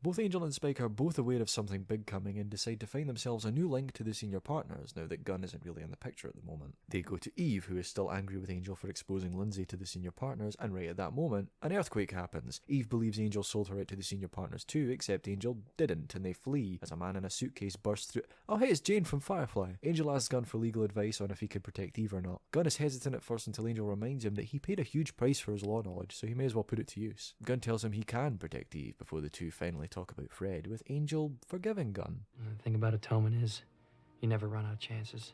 Both Angel and Spike are both aware of something big coming and decide to find themselves a new link to the senior partners now that Gunn isn't really in the picture at the moment. They go to Eve, who is still angry with Angel for exposing Lindsay to the senior partners, and right at that moment, an earthquake happens. Eve believes Angel sold her out to the senior partners too, except Angel didn't, and they flee as a man in a suitcase bursts through. Oh hey, it's Jane from Firefly. Angel asks Gunn for legal advice on if he could protect Eve or not. Gunn is hesitant at first until Angel reminds him that he paid a huge price for his law knowledge, so he may as well put it to use. Gunn tells him he can protect Eve before the two finally talk about Fred, with Angel forgiving Gunn. The thing about atonement is, you never run out of chances,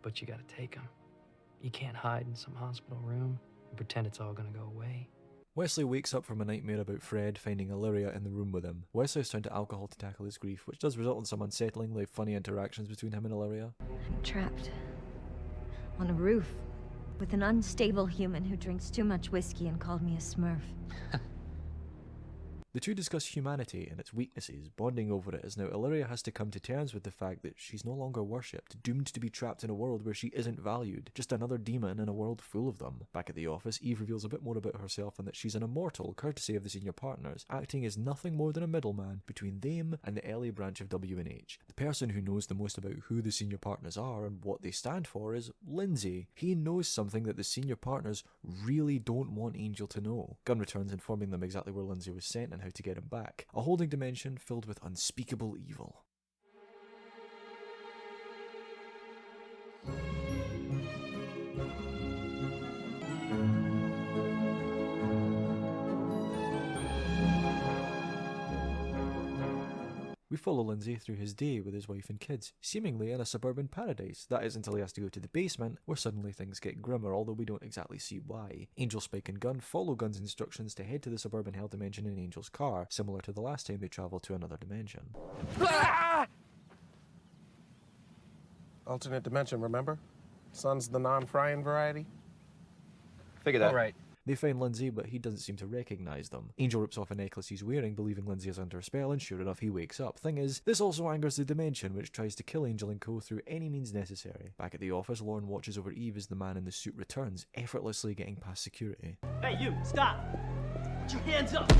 but you gotta take them. You can't hide in some hospital room and pretend it's all gonna go away. Wesley wakes up from a nightmare about Fred finding Illyria in the room with him. Wesley has turned to alcohol to tackle his grief, which does result in some unsettlingly funny interactions between him and Illyria. I'm trapped on a roof with an unstable human who drinks too much whiskey and called me a smurf. The two discuss humanity and its weaknesses, bonding over it as now Illyria has to come to terms with the fact that she's no longer worshipped, doomed to be trapped in a world where she isn't valued, just another demon in a world full of them. Back at the office, Eve reveals a bit more about herself and that she's an immortal, courtesy of the senior partners, acting as nothing more than a middleman between them and the LA branch of W&H. The person who knows the most about who the senior partners are and what they stand for is Lindsay. He knows something that the senior partners really don't want Angel to know. Gunn returns informing them exactly where Lindsay was sent and how to get him back. A holding dimension filled with unspeakable evil. We follow Lindsay through his day with his wife and kids, seemingly in a suburban paradise. That is until he has to go to the basement, where suddenly things get grimmer, although we don't exactly see why. Angel, Spike and Gunn follow Gunn's instructions to head to the suburban hell dimension in Angel's car, similar to the last time they travelled to another dimension. Alternate dimension, remember? Sun's the non-frying variety. Figure that. All right. They find Lindsay, but he doesn't seem to recognise them. Angel rips off a necklace he's wearing, believing Lindsay is under a spell, and sure enough, he wakes up. Thing is, this also angers the dimension, which tries to kill Angel and co through any means necessary. Back at the office, Lauren watches over Eve as the man in the suit returns, effortlessly getting past security. Hey, you, stop! Put your hands up!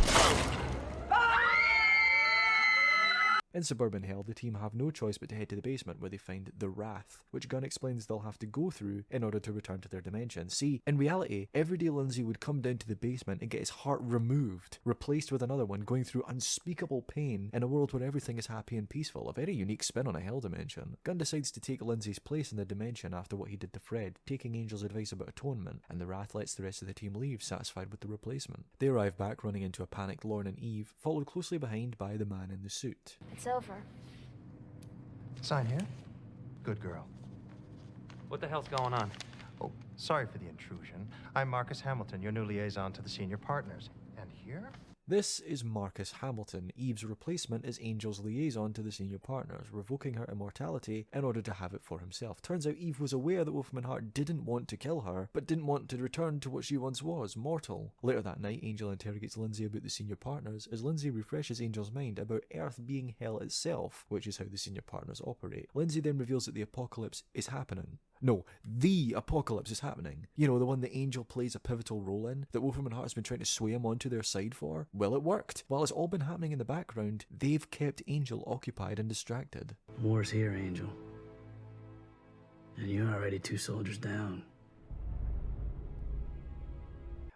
In suburban hell, the team have no choice but to head to the basement where they find the Wrath, which Gunn explains they'll have to go through in order to return to their dimension. See, in reality, everyday Lindsay would come down to the basement and get his heart removed, replaced with another one, going through unspeakable pain in a world where everything is happy and peaceful. A very unique spin on a hell dimension. Gunn decides to take Lindsay's place in the dimension after what he did to Fred, taking Angel's advice about atonement, and the Wrath lets the rest of the team leave, satisfied with the replacement. They arrive back, running into a panicked Lauren and Eve, followed closely behind by the man in the suit. It's over. Sign here. Good girl. What the hell's going on? Oh, sorry for the intrusion. I'm Marcus Hamilton, your new liaison to the senior partners. And here? This is Marcus Hamilton, Eve's replacement as Angel's liaison to the senior partners, revoking her immortality in order to have it for himself. Turns out Eve was aware that Wolfram and Hart didn't want to kill her, but didn't want to return to what she once was, mortal. Later that night, Angel interrogates Lindsay about the senior partners, as Lindsay refreshes Angel's mind about Earth being hell itself, which is how the senior partners operate. Lindsay then reveals that the apocalypse is happening. No, the apocalypse is happening. You know, the one that Angel plays a pivotal role in, that Wolfram and Hart has been trying to sway him onto their side for? Well, it worked. While it's all been happening in the background, they've kept Angel occupied and distracted. War's here, Angel. And you're already 2 soldiers down.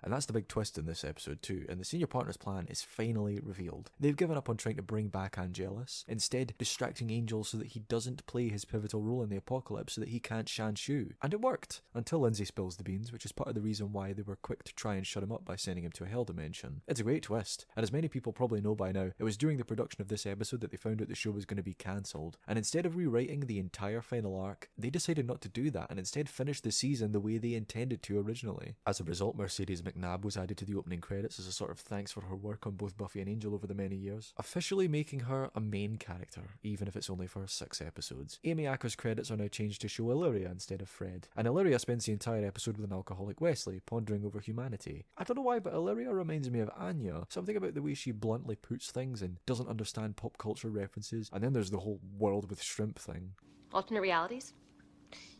And that's the big twist in this episode too, and the senior partner's plan is finally revealed. They've given up on trying to bring back Angelus, instead distracting Angel so that he doesn't play his pivotal role in the apocalypse so that he can't Shanshu. And it worked, until Lindsay spills the beans, which is part of the reason why they were quick to try and shut him up by sending him to a hell dimension. It's a great twist, and as many people probably know by now, it was during the production of this episode that they found out the show was going to be cancelled, and instead of rewriting the entire final arc, they decided not to do that and instead finish the season the way they intended to originally. As a result, Mercedes McNabb was added to the opening credits as a sort of thanks for her work on both Buffy and Angel over the many years, officially making her a main character, even if it's only for 6 episodes. Amy Acker's credits are now changed to show Illyria instead of Fred, and Illyria spends the entire episode with an alcoholic Wesley, pondering over humanity. I don't know why, but Illyria reminds me of Anya, something about the way she bluntly puts things and doesn't understand pop culture references, and then there's the whole world with shrimp thing. Alternate realities?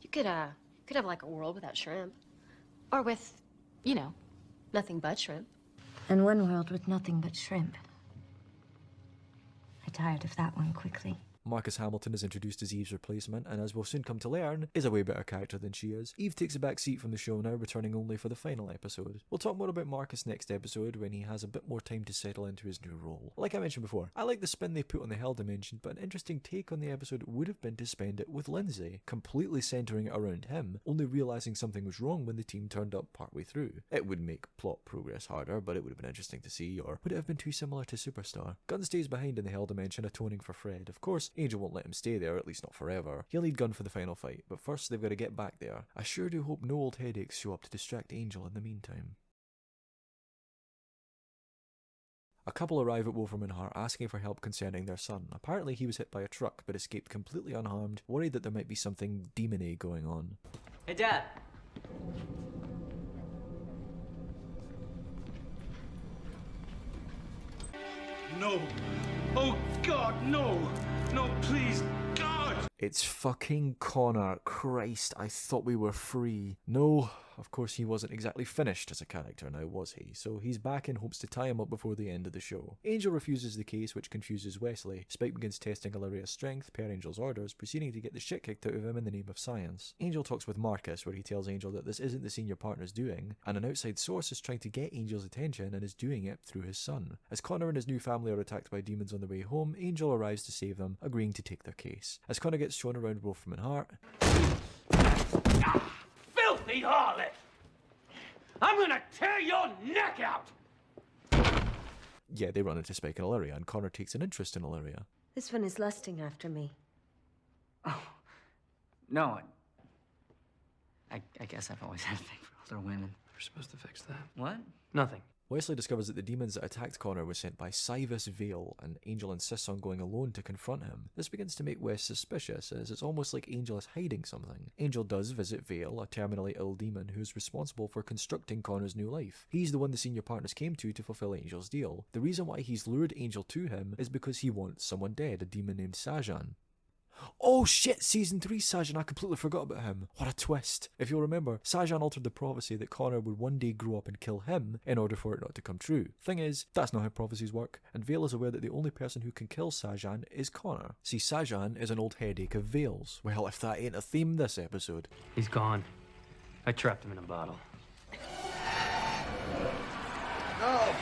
You could have like a world without shrimp. Or with, you know, nothing but shrimp. And one world with nothing but shrimp. I tired of that one quickly. Marcus Hamilton is introduced as Eve's replacement, and as we'll soon come to learn, is a way better character than she is. Eve takes a back seat from the show now, returning only for the final episode. We'll talk more about Marcus next episode when he has a bit more time to settle into his new role. Like I mentioned before, I like the spin they put on the Hell Dimension, but an interesting take on the episode would have been to spend it with Lindsay, completely centering it around him, only realising something was wrong when the team turned up partway through. It would make plot progress harder, but it would have been interesting to see, or would it have been too similar to Superstar? Gunn stays behind in the Hell Dimension, atoning for Fred. Of course, Angel won't let him stay there, at least not forever. He'll need Gunn for the final fight, but first they've got to get back there. I sure do hope no old headaches show up to distract Angel in the meantime. A couple arrive at Wolfram and Hart asking for help concerning their son. Apparently he was hit by a truck, but escaped completely unharmed, worried that there might be something demon-y going on. Hey, Dad. No. Oh, God, no. No, please, God! It's fucking Connor. Christ, I thought we were free. No, of course he wasn't exactly finished as a character now, was he? So he's back in hopes to tie him up before the end of the show. Angel refuses the case, which confuses Wesley. Spike begins testing Illyria's strength per Angel's orders, proceeding to get the shit kicked out of him in the name of science. Angel talks with Marcus, where he tells Angel that this isn't the senior partner's doing, and an outside source is trying to get Angel's attention and is doing it through his son. As Connor and his new family are attacked by demons on the way home, Angel arrives to save them, agreeing to take their case. As Connor gets shown around Wolfram and Hart, Filthy harlot! I'm gonna tear your neck out! yeah, they run into Spike and Illyria, and Connor takes an interest in Illyria. This one is lusting after me. No, I guess I've always had a thing for older women. We're supposed to fix that. What? Nothing. Wesley discovers that the demons that attacked Connor were sent by Cybus Vale, and Angel insists on going alone to confront him. This begins to make Wes suspicious, as it's almost like Angel is hiding something. Angel does visit Vale, a terminally ill demon who's responsible for constructing Connor's new life. He's the one the senior partners came to fulfill Angel's deal. The reason why he's lured Angel to him is because he wants someone dead, a demon named Sajan. Oh shit, Season 3 Sajan, I completely forgot about him. What a twist. If you'll remember, Sajan altered the prophecy that Connor would one day grow up and kill him in order for it not to come true. Thing is, that's not how prophecies work, and Vale is aware that the only person who can kill Sajan is Connor. See, Sajan is an old headache of Vale's. Well, if that ain't a theme this episode. He's gone. I trapped him in a bottle. No!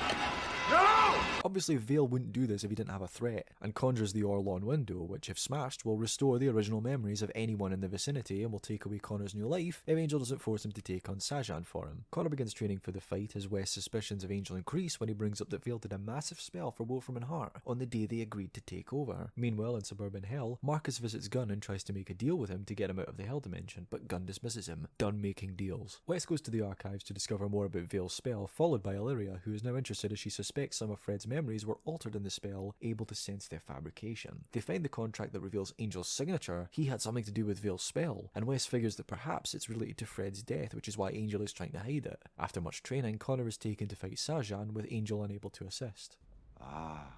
No! Obviously, Vale wouldn't do this if he didn't have a threat, and conjures the Orlon window, which, if smashed, will restore the original memories of anyone in the vicinity and will take away Connor's new life if Angel doesn't force him to take on Sajan for him. Connor begins training for the fight as West's suspicions of Angel increase when he brings up that Vale did a massive spell for Wolfram and Hart on the day they agreed to take over. Meanwhile, in suburban Hell, Marcus visits Gunn and tries to make a deal with him to get him out of the Hell Dimension, but Gunn dismisses him, done making deals. West goes to the archives to discover more about Vale's spell, followed by Illyria, who is now interested as she suspects some of Fred's memories were altered in the spell, able to sense their fabrication. They find the contract that reveals Angel's signature. He had something to do with Vale's spell, and West figures that perhaps it's related to Fred's death, which is why Angel is trying to hide it. After much training, Connor is taken to fight Sajan, with Angel unable to assist. Ah.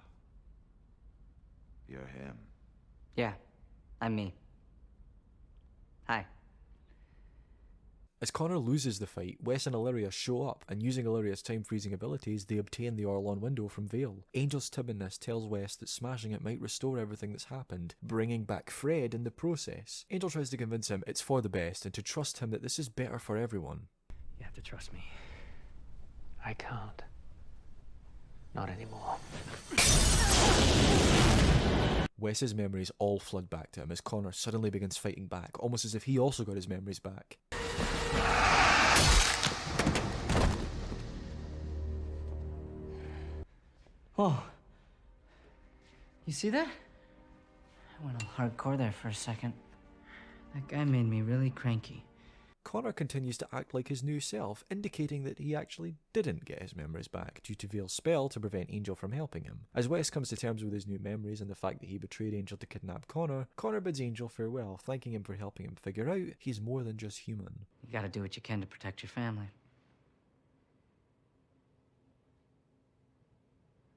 You're him. Yeah, I'm me. Hi. As Connor loses the fight, Wes and Illyria show up, and using Illyria's time-freezing abilities, they obtain the Orlon window from Vale. Angel's timidness tells Wes that smashing it might restore everything that's happened, bringing back Fred in the process. Angel tries to convince him it's for the best, and to trust him that this is better for everyone. You have to trust me. I can't. Not anymore. Wes's memories all flood back to him as Connor suddenly begins fighting back, almost as if he also got his memories back. Whoa. You see that? I went all hardcore there for a second. That guy made me really cranky. Connor continues to act like his new self, indicating that he actually didn't get his memories back due to Vale's spell to prevent Angel from helping him. As Wes comes to terms with his new memories and the fact that he betrayed Angel to kidnap Connor, Connor bids Angel farewell, thanking him for helping him figure out he's more than just human. You gotta do what you can to protect your family.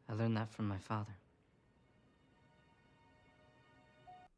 I learned that from my father.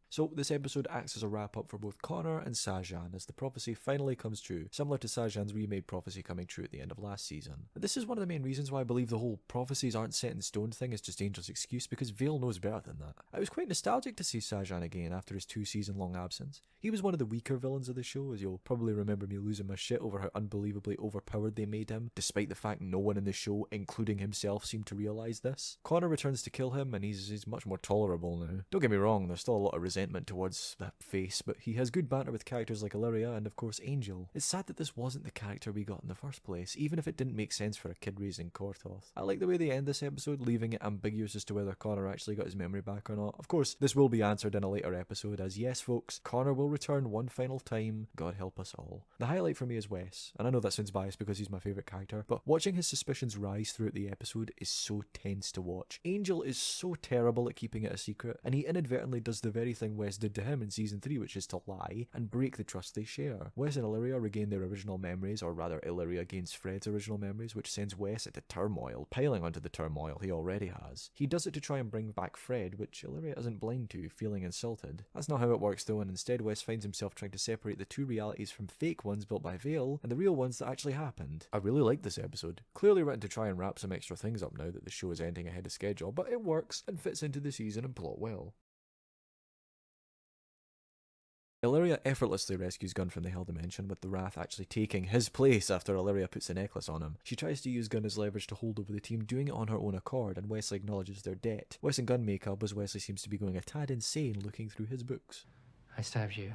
So this episode acts as a wrap-up for both Connor and Sajan as the prophecy finally comes true, similar to Sajan's remade prophecy coming true at the end of last season. This is one of the main reasons why I believe the whole prophecies aren't set in stone thing is just Angel's excuse, because Vale knows better than that. I was quite nostalgic to see Sajan again after his 2-season-long absence. He was one of the weaker villains of the show, as you'll probably remember me losing my shit over how unbelievably overpowered they made him, despite the fact no one in the show, including himself, seemed to realise this. Connor returns to kill him, and he's much more tolerable now. Don't get me wrong, there's still a lot of resentment towards that face, but he has good banter with characters like Illyria and of course Angel. It's sad that this wasn't the character we got in the first place, even if it didn't make sense for a kid raising Kortoth. I like the way they end this episode, leaving it ambiguous as to whether Connor actually got his memory back or not. Of course, this will be answered in a later episode, as yes folks, Connor will return one final time, God help us all. The highlight for me is Wes, and I know that sounds biased because he's my favourite character, but watching his suspicions rise throughout the episode is so tense to watch. Angel is so terrible at keeping it a secret, and he inadvertently does the very thing Wes did to him in season 3, which is to lie and break the trust they share. Wes and Illyria regain their original memories, or rather Illyria gains Fred's original memories, which sends Wes into turmoil, piling onto the turmoil he already has. He does it to try and bring back Fred, which Illyria isn't blind to, feeling insulted. That's not how it works though, and instead Wes finds himself trying to separate the two realities from fake ones built by Vale and the real ones that actually happened. I really like this episode. Clearly written to try and wrap some extra things up now that the show is ending ahead of schedule, but it works and fits into the season and plot well. Illyria effortlessly rescues Gunn from the Hell Dimension, with the Wrath actually taking his place after Illyria puts the necklace on him. She tries to use Gunn as leverage to hold over the team, doing it on her own accord, and Wesley acknowledges their debt. Wes and Gunn make up as Wesley seems to be going a tad insane looking through his books. I stabbed you.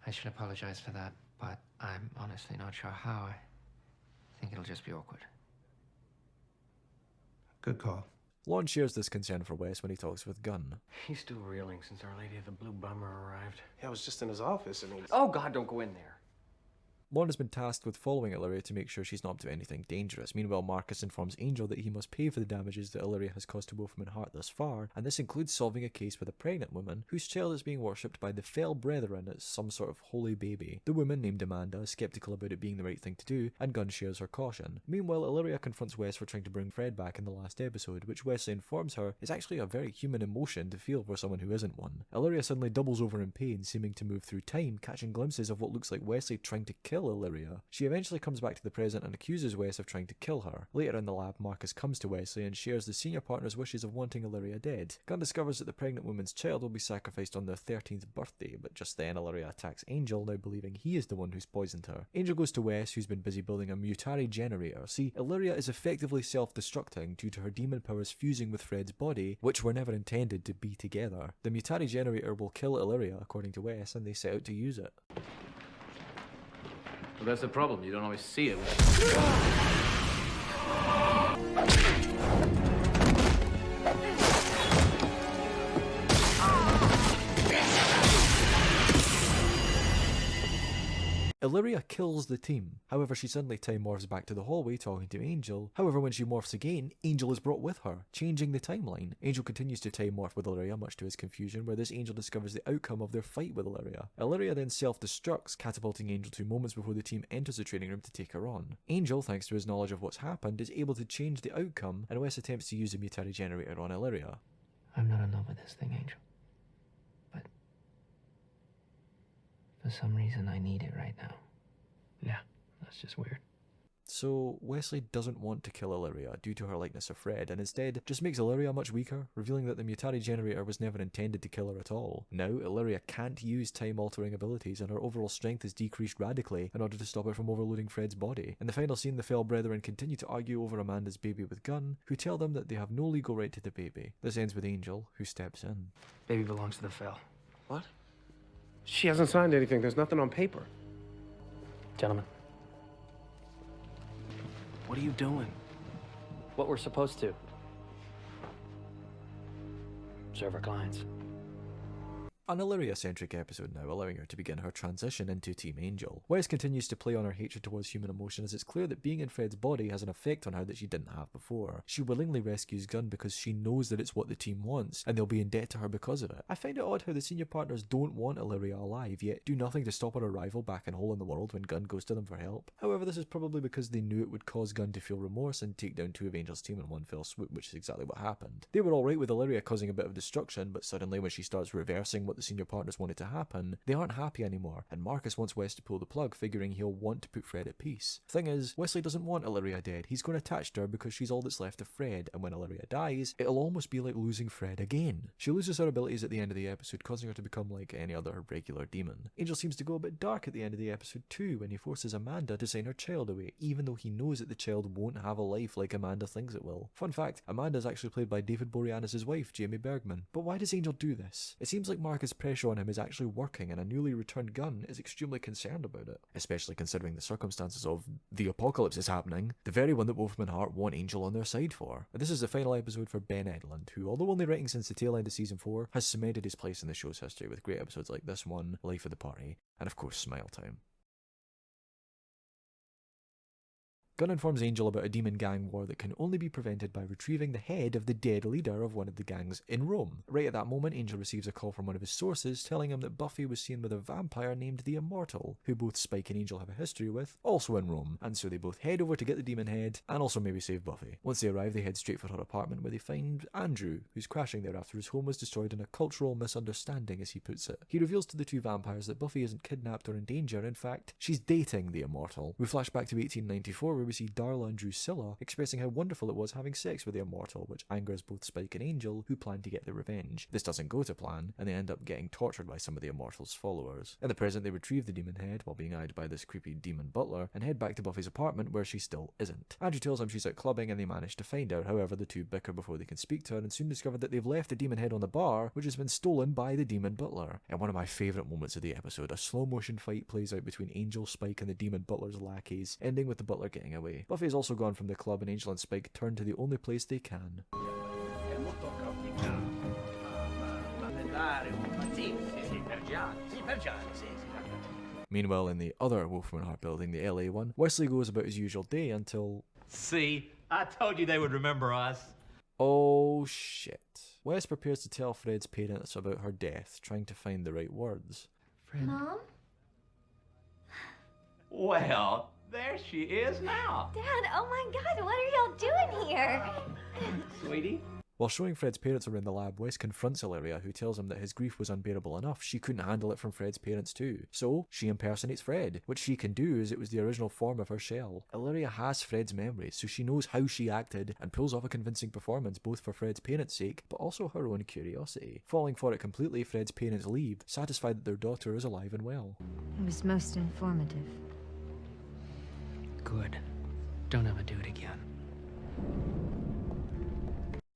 I should apologize for that, but I'm honestly not sure how. I think it'll just be awkward. Good call. Lon shares this concern for Wes when he talks with Gunn. He's still reeling since Our Lady of the Blue Bummer arrived. Yeah, I was just in his office and he's... Oh, God, don't go in there. Lon has been tasked with following Illyria to make sure she's not up to anything dangerous. Meanwhile, Marcus informs Angel that he must pay for the damages that Illyria has caused to Wolfram and Hart thus far, and this includes solving a case with a pregnant woman whose child is being worshipped by the Fell Brethren as some sort of holy baby. The woman, named Amanda, is skeptical about it being the right thing to do, and Gunn shares her caution. Meanwhile, Illyria confronts Wes for trying to bring Fred back in the last episode, which Wesley informs her is actually a very human emotion to feel for someone who isn't one. Illyria suddenly doubles over in pain, seeming to move through time, catching glimpses of what looks like Wesley trying to kill kill Illyria. She eventually comes back to the present and accuses Wes of trying to kill her. Later in the lab, Marcus comes to Wesley and shares the senior partner's wishes of wanting Illyria dead. Gunn discovers that the pregnant woman's child will be sacrificed on their 13th birthday, but just then Illyria attacks Angel, now believing he is the one who's poisoned her. Angel goes to Wes, who's been busy building a Mutari generator. See, Illyria is effectively self-destructing due to her demon powers fusing with Fred's body, which were never intended to be together. The Mutari generator will kill Illyria, according to Wes, and they set out to use it. Well, that's the problem. You don't always see it. Illyria kills the team. However, she suddenly time morphs back to the hallway talking to Angel. However, when she morphs again, Angel is brought with her, changing the timeline. Angel continues to time morph with Illyria, much to his confusion, where this Angel discovers the outcome of their fight with Illyria. Illyria then self-destructs, catapulting Angel 2 moments before the team enters the training room to take her on. Angel, thanks to his knowledge of what's happened, is able to change the outcome, and Wes attempts to use the Mutari generator on Illyria. I'm not in love with this thing, Angel. But for some reason, I need it right now. Yeah, that's just weird. So, Wesley doesn't want to kill Illyria due to her likeness of Fred, and instead just makes Illyria much weaker, revealing that the Mutari generator was never intended to kill her at all. Now, Illyria can't use time-altering abilities, and her overall strength is decreased radically in order to stop her from overloading Fred's body. In the final scene, the Fell Brethren continue to argue over Amanda's baby with Gunn, who tell them that they have no legal right to the baby. This ends with Angel, who steps in. Baby belongs to the Fell. What? She hasn't signed anything. There's nothing on paper. Gentlemen. What are you doing? What we're supposed to. Serve our clients. An Illyria-centric episode now, allowing her to begin her transition into Team Angel. Wes continues to play on her hatred towards human emotion, as it's clear that being in Fred's body has an effect on her that she didn't have before. She willingly rescues Gunn because she knows that it's what the team wants, and they'll be in debt to her because of it. I find it odd how the senior partners don't want Illyria alive, yet do nothing to stop her arrival back in Hole in the World when Gunn goes to them for help. However, this is probably because they knew it would cause Gunn to feel remorse and take down 2 of Angel's team in one fell swoop, which is exactly what happened. They were alright with Illyria causing a bit of destruction, but suddenly when she starts reversing what the senior partners wanted to happen, they aren't happy anymore, and Marcus wants Wes to pull the plug, figuring he'll want to put Fred at peace. Thing is, Wesley doesn't want Illyria dead. He's grown attached to her because she's all that's left of Fred, and when Illyria dies, it'll almost be like losing Fred again. She loses her abilities at the end of the episode, causing her to become like any other regular demon. Angel seems to go a bit dark at the end of the episode too, when he forces Amanda to sign her child away, even though he knows that the child won't have a life like Amanda thinks it will. Fun fact, Amanda is actually played by David Boreanaz's wife, Jamie Bergman. But why does Angel do this? It seems like Marcus' pressure on him is actually working, and a newly returned Gunn is extremely concerned about it, especially considering the circumstances of the apocalypse is happening, the very one that Wolfman Hart want Angel on their side for. This is the final episode for Ben Edlund, who, although only writing since the tail end of season 4, has cemented his place in the show's history with great episodes like this one, Life of the Party, and of course Smile Time. Gunn informs Angel about a demon gang war that can only be prevented by retrieving the head of the dead leader of one of the gangs in Rome. Right at that moment, Angel receives a call from one of his sources telling him that Buffy was seen with a vampire named the Immortal, who both Spike and Angel have a history with, also in Rome, and so they both head over to get the demon head and also maybe save Buffy. Once they arrive, they head straight for her apartment where they find Andrew, who's crashing there after his home was destroyed in a cultural misunderstanding, as he puts it. He reveals to the 2 vampires that Buffy isn't kidnapped or in danger, in fact, she's dating the Immortal. We flash back to 1894 where we see Darla and Drusilla expressing how wonderful it was having sex with the Immortal, which angers both Spike and Angel, who plan to get their revenge. This doesn't go to plan, and they end up getting tortured by some of the Immortal's followers. In the present, they retrieve the demon head while being eyed by this creepy demon butler and head back to Buffy's apartment where she still isn't. Andrew tells him she's out clubbing and they manage to find her. However, the 2 bicker before they can speak to her and soon discover that they've left the demon head on the bar, which has been stolen by the demon butler. And one of my favourite moments of the episode, a slow motion fight plays out between Angel, Spike and the demon butler's lackeys, ending with the butler getting away. Buffy is also gone from the club and Angel and Spike turn to the only place they can. Meanwhile, in the other Wolfman Hart building, the LA one, Wesley goes about his usual day until... See? I told you they would remember us. Oh shit. Wes prepares to tell Fred's parents about her death, trying to find the right words. Fred. Mom? Well, there she is now. Dad, oh my God, what are y'all doing here? Sweetie, While showing Fred's parents around the lab, Wes confronts Illyria, who tells him that his grief was unbearable enough. She couldn't handle it from Fred's parents too. So, she impersonates Fred, which she can do as it was the original form of her shell. Illyria has Fred's memories, so she knows how she acted and pulls off a convincing performance both for Fred's parents' sake, but also her own curiosity. Falling for it completely, Fred's parents leave, satisfied that their daughter is alive and well. It was most informative. Good. Don't ever do it again.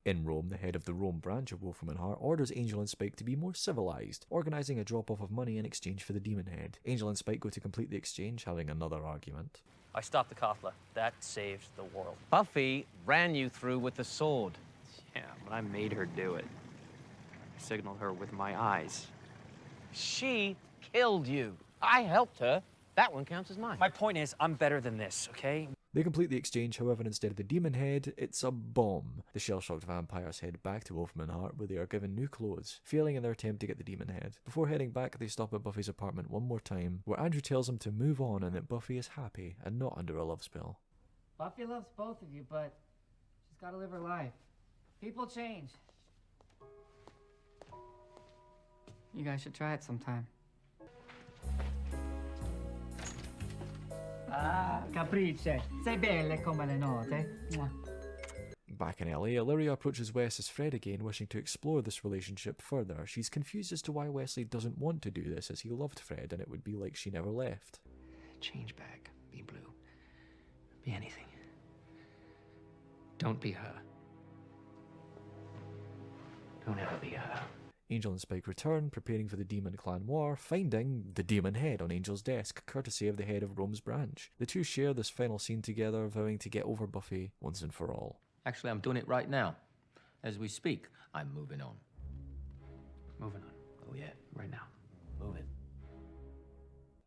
In Rome, the head of the Rome branch of Wolfram and Hart orders Angel and Spike to be more civilized, organising a drop-off of money in exchange for the demon head. Angel and Spike go to complete the exchange, having another argument. I stopped the Kothla. That saved the world. Buffy ran you through with the sword. Yeah, but I made her do it. I signaled her with my eyes. She killed you. I helped her. That one counts as mine. My point is, I'm better than this, okay? They complete the exchange, however, instead of the demon head, it's a bomb. The shell-shocked vampires head back to Wolfram and Hart, where they are given new clothes, failing in their attempt to get the demon head. Before heading back, they stop at Buffy's apartment one more time, where Andrew tells them to move on and that Buffy is happy and not under a love spell. Buffy loves both of you, but she's gotta live her life. People change. You guys should try it sometime. Ah, capricce. Sei belle come le note. Mwah. Back in LA, Illyria approaches Wes as Fred again, wishing to explore this relationship further. She's confused as to why Wesley doesn't want to do this, as he loved Fred and it would be like she never left. Change back. Be blue. Be anything. Don't be her. Don't ever be her. Angel and Spike return, preparing for the Demon Clan War, finding the demon head on Angel's desk, courtesy of the head of Rome's branch. The two share this final scene together, vowing to get over Buffy once and for all. Actually, I'm doing it right now. As we speak, I'm moving on. Moving on. Oh yeah, Right now. moving.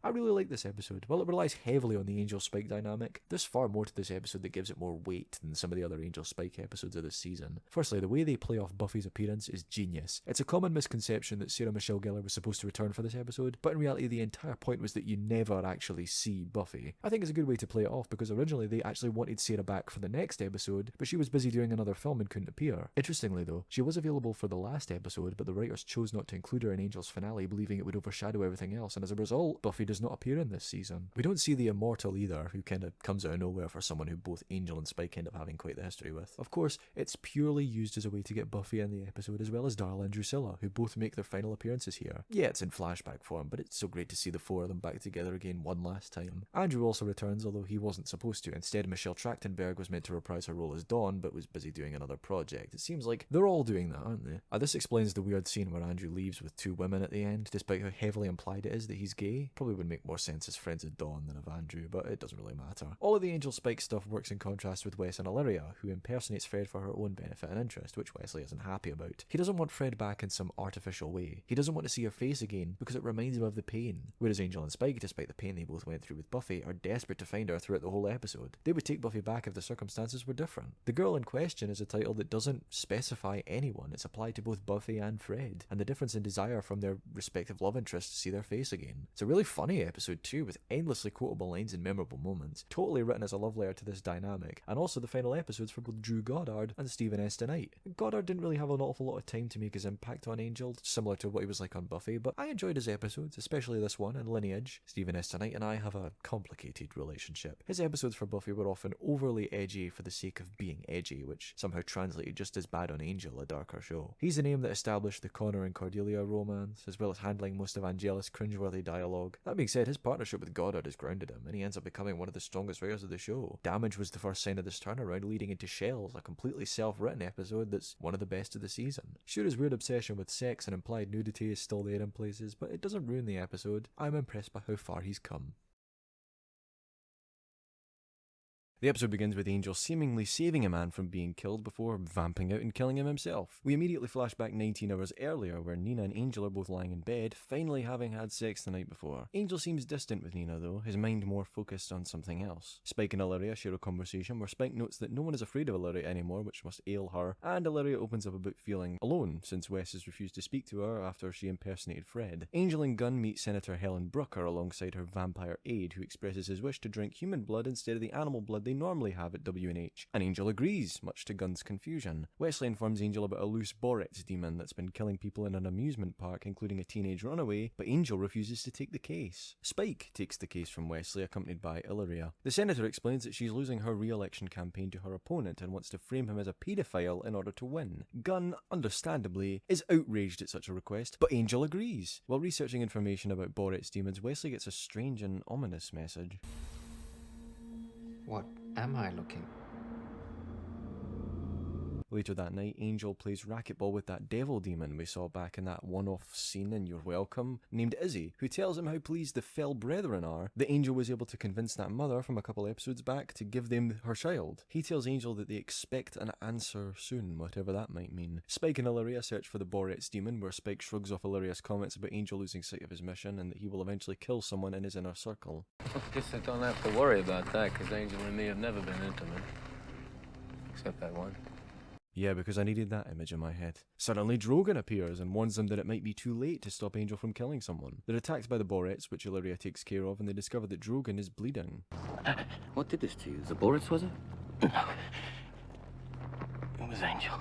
I really like this episode. While it relies heavily on the Angel-Spike dynamic, there's far more to this episode that gives it more weight than some of the other Angel-Spike episodes of this season. Firstly, the way they play off Buffy's appearance is genius. It's a common misconception that Sarah Michelle Gellar was supposed to return for this episode, but in reality the entire point was that you never actually see Buffy. I think it's a good way to play it off because originally they actually wanted Sarah back for the next episode, but she was busy doing another film and couldn't appear. Interestingly though, she was available for the last episode, but the writers chose not to include her in Angel's finale, believing it would overshadow everything else, and as a result, Buffy does not appear in this season. We don't see the Immortal either, who kind of comes out of nowhere for someone who both Angel and Spike end up having quite the history with. Of course, it's purely used as a way to get Buffy in the episode, as well as Darla and Drusilla, who both make their final appearances here. Yeah, it's in flashback form, but it's so great to see the four of them back together again one last time. Andrew also returns, although he wasn't supposed to. Instead, Michelle Trachtenberg was meant to reprise her role as Dawn, but was busy doing another project. It seems like they're all doing that, aren't they? This explains the weird scene where Andrew leaves with two women at the end, despite how heavily implied it is that he's gay. Probably would make more sense as friends of Dawn than of Andrew, but it doesn't really matter. All of the Angel Spike stuff works in contrast with Wes and Illyria, who impersonates Fred for her own benefit and interest, which Wesley isn't happy about. He doesn't want Fred back in some artificial way. He doesn't want to see her face again because it reminds him of the pain. Whereas Angel and Spike, despite the pain they both went through with Buffy, are desperate to find her throughout the whole episode. They would take Buffy back if the circumstances were different. The Girl in Question is a title that doesn't specify anyone. It's applied to both Buffy and Fred, and the difference in desire from their respective love interests to see their face again. It's a really funny episode too, with endlessly quotable lines and memorable moments, totally written as a love letter to this dynamic, and also the final episodes for both Drew Goddard and Stephen S. Knight. Goddard didn't really have an awful lot of time to make his impact on Angel, similar to what he was like on Buffy, but I enjoyed his episodes, especially this one and Lineage. Stephen S. Knight and I have a complicated relationship. His episodes for Buffy were often overly edgy for the sake of being edgy, which somehow translated just as bad on Angel, a darker show. He's the name that established the Connor and Cordelia romance, as well as handling most of Angelus' cringeworthy dialogue. That being said, his partnership with Goddard has grounded him, and he ends up becoming one of the strongest writers of the show. Damage was the first sign of this turnaround, leading into Shells, a completely self-written episode that's one of the best of the season. Sure, his weird obsession with sex and implied nudity is still there in places, but it doesn't ruin the episode. I'm impressed by how far he's come. The episode begins with Angel seemingly saving a man from being killed before vamping out and killing him himself. We immediately flash back 19 hours earlier where Nina and Angel are both lying in bed, finally having had sex the night before. Angel seems distant with Nina though, his mind more focused on something else. Spike and Illyria share a conversation where Spike notes that no one is afraid of Illyria anymore, which must ail her, and Illyria opens up about feeling alone since Wes has refused to speak to her after she impersonated Fred. Angel and Gunn meet Senator Helen Brooker alongside her vampire aide, who expresses his wish to drink human blood instead of the animal blood they they normally have at WH, and Angel agrees, much to Gunn's confusion. Wesley informs Angel about a loose Boretz demon that's been killing people in an amusement park, including a teenage runaway, but Angel refuses to take the case. Spike takes the case from Wesley, accompanied by Illyria. The senator explains that she's losing her re-election campaign to her opponent and wants to frame him as a paedophile in order to win. Gunn, understandably, is outraged at such a request, but Angel agrees. While researching information about Boretz demons, Wesley gets a strange and ominous message. What am I looking? Later that night, Angel plays racquetball with that devil demon we saw back in that one-off scene in You're Welcome, named Izzy, who tells him how pleased the fell brethren are that Angel was able to convince that mother from a couple episodes back to give them her child. He tells Angel that they expect an answer soon, whatever that might mean. Spike and Illyria search for the Boretz demon, where Spike shrugs off Illyria's comments about Angel losing sight of his mission and that he will eventually kill someone in his inner circle. Guess I don't have to worry about that, because Angel and me have never been intimate. Except that one. Yeah, because I needed that image in my head. Suddenly Drogon appears and warns them that it might be too late to stop Angel from killing someone. They're attacked by the Boretz, which Illyria takes care of, and they discover that Drogon is bleeding. What did this to you? The Boretz, was it? No. It was Angel.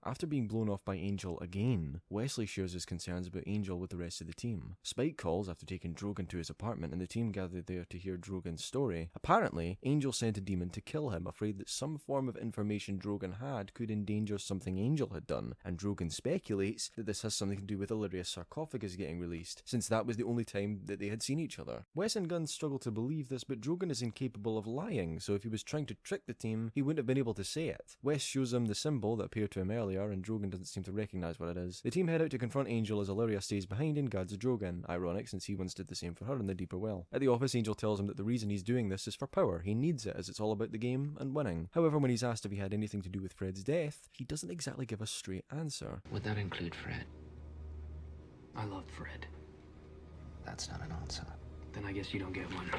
After being blown off by Angel again, Wesley shares his concerns about Angel with the rest of the team. Spike calls after taking Drogon to his apartment, and the team gathered there to hear Drogon's story. Apparently, Angel sent a demon to kill him, afraid that some form of information Drogon had could endanger something Angel had done, and Drogon speculates that this has something to do with Illyria's sarcophagus getting released, since that was the only time that they had seen each other. Wes and Gunn struggle to believe this, but Drogon is incapable of lying, so if he was trying to trick the team, he wouldn't have been able to say it. Wes shows them the symbol that appeared to him earlier, and Drogon doesn't seem to recognise what it is. The team head out to confront Angel as Illyria stays behind and guards Drogon, ironic since he once did the same for her in the deeper well. At the office, Angel tells him that the reason he's doing this is for power. He needs it as it's all about the game and winning. However, when he's asked if he had anything to do with Fred's death, he doesn't exactly give a straight answer. Would that include Fred? I loved Fred. That's not an answer. Then I guess you don't get one.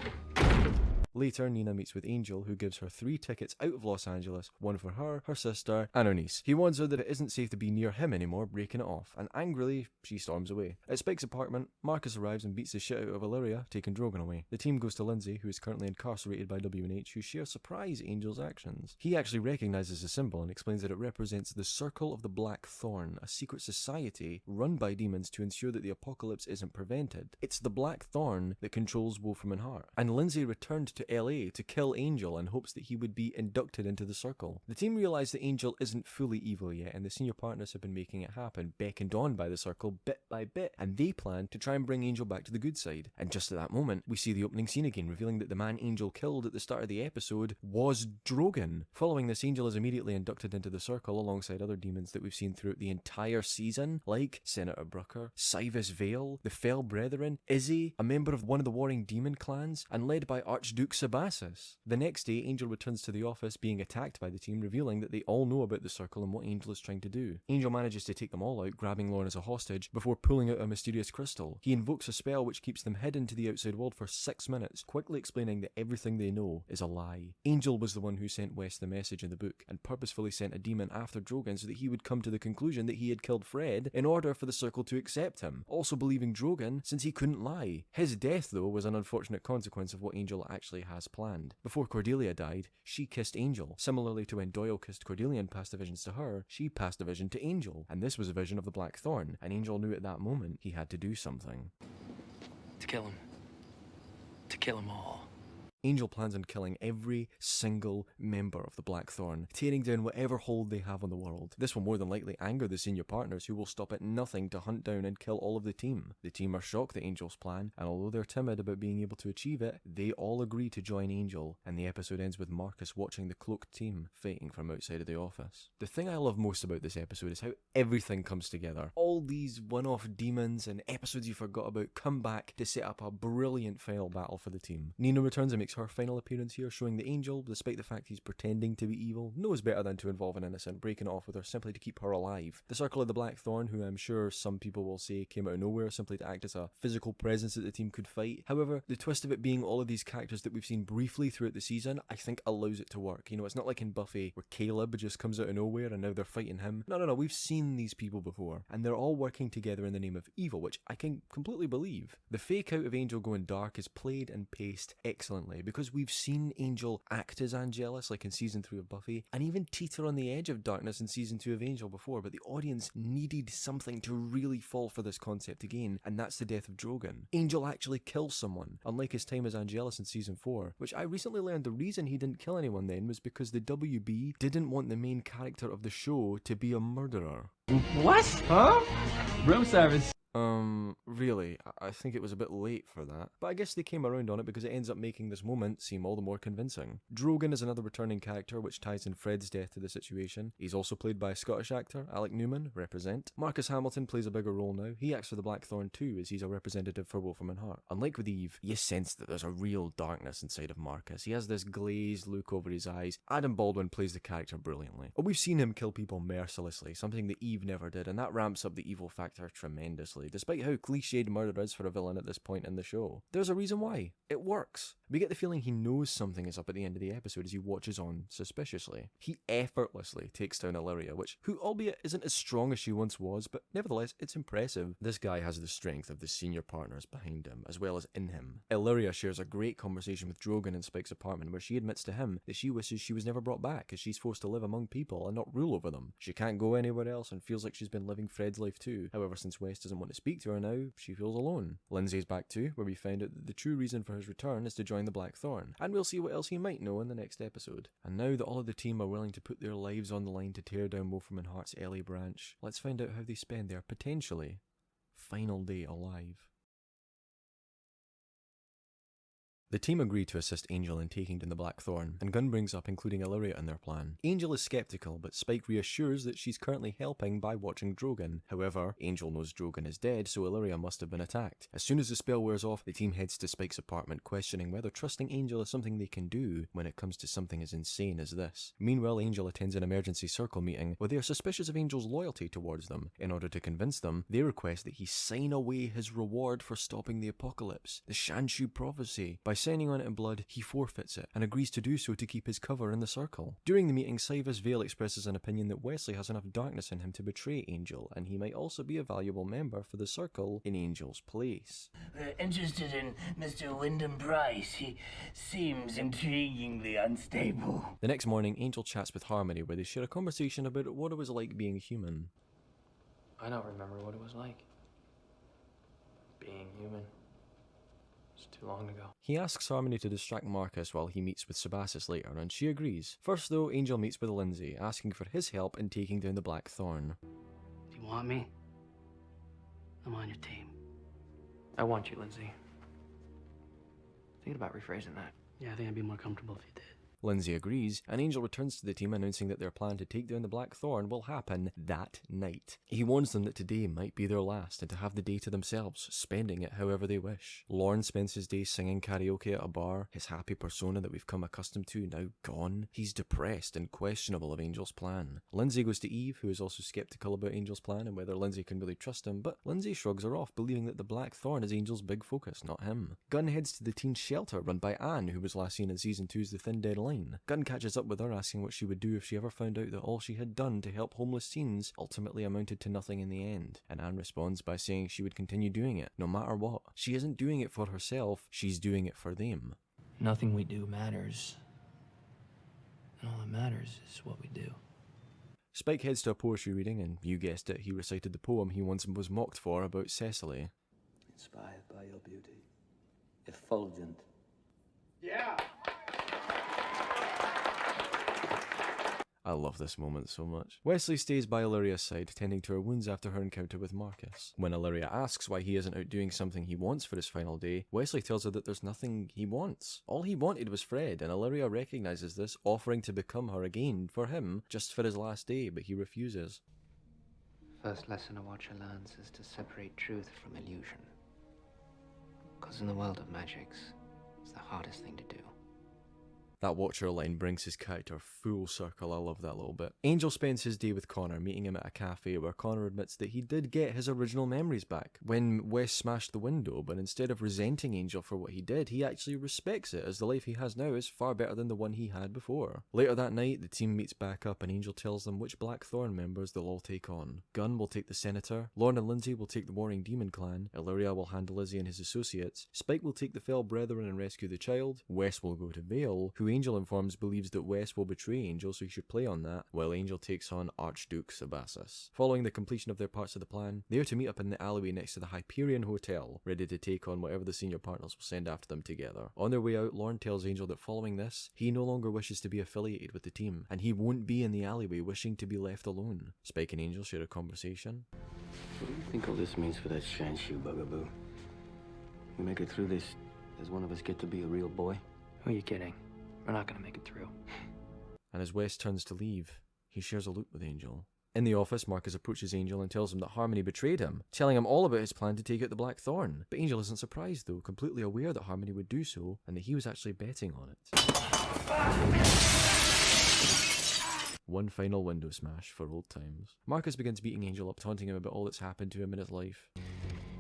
Later, Nina meets with Angel, who gives her 3 tickets out of Los Angeles, one for her, her sister, and her niece. He warns her that it isn't safe to be near him anymore, breaking it off, and angrily, she storms away. At Spike's apartment, Marcus arrives and beats the shit out of Illyria, taking Drogon away. The team goes to Lindsay, who is currently incarcerated by WH, who share surprise Angel's actions. He actually recognises the symbol and explains that it represents the Circle of the Black Thorn, a secret society run by demons to ensure that the apocalypse isn't prevented. It's the Black Thorn that controls Wolfram and Hart. And Lindsay returned to LA to kill Angel in hopes that he would be inducted into the circle. The team realise that Angel isn't fully evil yet, and the senior partners have been making it happen, beckoned on by the circle bit by bit, and they plan to try and bring Angel back to the good side. And just at that moment, we see the opening scene again, revealing that the man Angel killed at the start of the episode was Drogon. Following this, Angel is immediately inducted into the circle alongside other demons that we've seen throughout the entire season, like Senator Brooker, Cywus Vale, the Fell Brethren, Izzy, a member of one of the warring demon clans, and led by Archduke Sebastian. The next day, Angel returns to the office being attacked by the team, revealing that they all know about the circle and what Angel is trying to do. Angel manages to take them all out, grabbing Lauren as a hostage, before pulling out a mysterious crystal. He invokes a spell which keeps them hidden to the outside world for 6 minutes, quickly explaining that everything they know is a lie. Angel was the one who sent Wes the message in the book, and purposefully sent a demon after Drogon so that he would come to the conclusion that he had killed Fred in order for the circle to accept him, also believing Drogon since he couldn't lie. His death, though, was an unfortunate consequence of what Angel actually has planned. Before Cordelia died, she kissed Angel. Similarly to when Doyle kissed Cordelia and passed the visions to her, she passed the vision to Angel. And this was a vision of the Black Thorn, and Angel knew at that moment he had to do something. To kill him. To kill them all. Angel plans on killing every single member of the Black Thorn, tearing down whatever hold they have on the world. This will more than likely anger the senior partners, who will stop at nothing to hunt down and kill all of the team. The team are shocked at Angel's plan, and although they're timid about being able to achieve it, they all agree to join Angel, and the episode ends with Marcus watching the cloaked team fighting from outside of the office. The thing I love most about this episode is how everything comes together. All these one-off demons and episodes you forgot about come back to set up a brilliant final battle for the team. Nina returns and makes her final appearance here, showing that Angel, despite the fact he's pretending to be evil, knows better than to involve an innocent, breaking it off with her simply to keep her alive. The Circle of the Black Thorn, who I'm sure some people will say came out of nowhere simply to act as a physical presence that the team could fight. However, the twist of it being all of these characters that we've seen briefly throughout the season, I think allows it to work. You know, it's not like in Buffy where Caleb just comes out of nowhere and now they're fighting him. No, we've seen these people before, and they're all working together in the name of evil, which I can completely believe. The fake out of Angel going dark is played and paced excellently, because we've seen Angel act as Angelus, like in season 3 of Buffy, and even teeter on the edge of darkness in season 2 of Angel before, but the audience needed something to really fall for this concept again, and that's the death of Drogon. Angel actually kills someone, unlike his time as Angelus in season 4, which I recently learned the reason he didn't kill anyone then was because the WB didn't want the main character of the show to be a murderer. What? Huh? Room service. Really, I think it was a bit late for that, but I guess they came around on it because it ends up making this moment seem all the more convincing. Drogon is another returning character which ties in Fred's death to the situation. He's also played by a Scottish actor, Alec Newman, represent. Marcus Hamilton plays a bigger role now. He acts for the Blackthorn too, as he's a representative for Wolfram Hart. Unlike with Eve, you sense that there's a real darkness inside of Marcus. He has this glazed look over his eyes. Adam Baldwin plays the character brilliantly. But we've seen him kill people mercilessly, something that Eve never did, and that ramps up the evil factor tremendously, despite how cliched murder is for a villain at this point in the show. There's a reason why. It works. We get the feeling he knows something is up at the end of the episode as he watches on suspiciously. He effortlessly takes down Illyria, who albeit isn't as strong as she once was, but nevertheless, it's impressive. This guy has the strength of the senior partners behind him, as well as in him. Illyria shares a great conversation with Drogon in Spike's apartment where she admits to him that she wishes she was never brought back, as she's forced to live among people and not rule over them. She can't go anywhere else and feels like she's been living Fred's life too. However, since West doesn't want to speak to her now, she feels alone. Lindsay's back too, where we find out that the true reason for his return is to join the Blackthorn, and we'll see what else he might know in the next episode. And now that all of the team are willing to put their lives on the line to tear down Wolfram Hart's Ellie branch, let's find out how they spend their potentially final day alive. The team agree to assist Angel in taking down the Blackthorn, and Gunn brings up including Illyria in their plan. Angel is skeptical, but Spike reassures that she's currently helping by watching Drogon. However, Angel knows Drogon is dead, so Illyria must have been attacked. As soon as the spell wears off, the team heads to Spike's apartment, questioning whether trusting Angel is something they can do when it comes to something as insane as this. Meanwhile, Angel attends an emergency circle meeting where they are suspicious of Angel's loyalty towards them. In order to convince them, they request that he sign away his reward for stopping the apocalypse, the Shanshu prophecy. By signing on it in blood, he forfeits it, and agrees to do so to keep his cover in the circle. During the meeting, Cyrus Vale expresses an opinion that Wesley has enough darkness in him to betray Angel, and he might also be a valuable member for the circle in Angel's place. We're interested in Mr. Wyndham Price. He seems intriguingly unstable. The next morning, Angel chats with Harmony, where they share a conversation about what it was like being human. I don't remember what it was like. Being human. It's too long ago. He asks Harmony to distract Marcus while he meets with Sebastius later, and she agrees. First though, Angel meets with Lindsay, asking for his help in taking down the Blackthorn. Do you want me? I'm on your team. I want you, Lindsay. Thinking about rephrasing that. Yeah, I think I'd be more comfortable if you did. Lindsay agrees, and Angel returns to the team announcing that their plan to take down the Blackthorn will happen that night. He warns them that today might be their last and to have the day to themselves, spending it however they wish. Lorne spends his day singing karaoke at a bar, his happy persona that we've come accustomed to now gone. He's depressed and questionable of Angel's plan. Lindsay goes to Eve, who is also skeptical about Angel's plan and whether Lindsay can really trust him, but Lindsay shrugs her off, believing that the Blackthorn is Angel's big focus, not him. Gunn heads to the teen shelter run by Anne, who was last seen in season 2's The Thin Dead Line. Gunn catches up with her, asking what she would do if she ever found out that all she had done to help homeless teens ultimately amounted to nothing in the end. And Anne responds by saying she would continue doing it, no matter what. She isn't doing it for herself, she's doing it for them. Nothing we do matters. And all that matters is what we do. Spike heads to a poetry reading, and you guessed it, he recited the poem he once was mocked for about Cecily. Inspired by your beauty, effulgent. Yeah! I love this moment so much. Wesley stays by Illyria's side, tending to her wounds after her encounter with Marcus. When Illyria asks why he isn't out doing something he wants for his final day, Wesley tells her that there's nothing he wants. All he wanted was Fred, and Illyria recognizes this, offering to become her again for him, just for his last day, but he refuses. First lesson a watcher learns is to separate truth from illusion. Because in the world of magics, it's the hardest thing to do. That Watcher line brings his character full circle. I love that little bit. Angel spends his day with Connor, meeting him at a cafe where Connor admits that he did get his original memories back when Wes smashed the window, but instead of resenting Angel for what he did, he actually respects it, as the life he has now is far better than the one he had before. Later that night, the team meets back up and Angel tells them which Blackthorn members they'll all take on. Gunn will take the Senator, Lorne and Lindsay will take the Warring Demon Clan, Illyria will handle Izzy and his associates, Spike will take the Fell Brethren and rescue the child, Wes will go to Vale, who Angel informs believes that Wes will betray Angel, so he should play on that, while Angel takes on Archduke Sabasis. Following the completion of their parts of the plan, they are to meet up in the alleyway next to the Hyperion Hotel, ready to take on whatever the senior partners will send after them together. On their way out, Lorne tells Angel that following this, he no longer wishes to be affiliated with the team, and he won't be in the alleyway wishing to be left alone. Spike and Angel share a conversation. What do you think all this means for that Shanshu bugaboo? We make it through this, does one of us get to be a real boy? Who are you kidding? We're not gonna make it through. And as Wes turns to leave, he shares a look with Angel. In the office, Marcus approaches Angel and tells him that Harmony betrayed him, telling him all about his plan to take out the Blackthorn. But Angel isn't surprised though, completely aware that Harmony would do so, and that he was actually betting on it. One final window smash for old times. Marcus begins beating Angel up, taunting him about all that's happened to him in his life.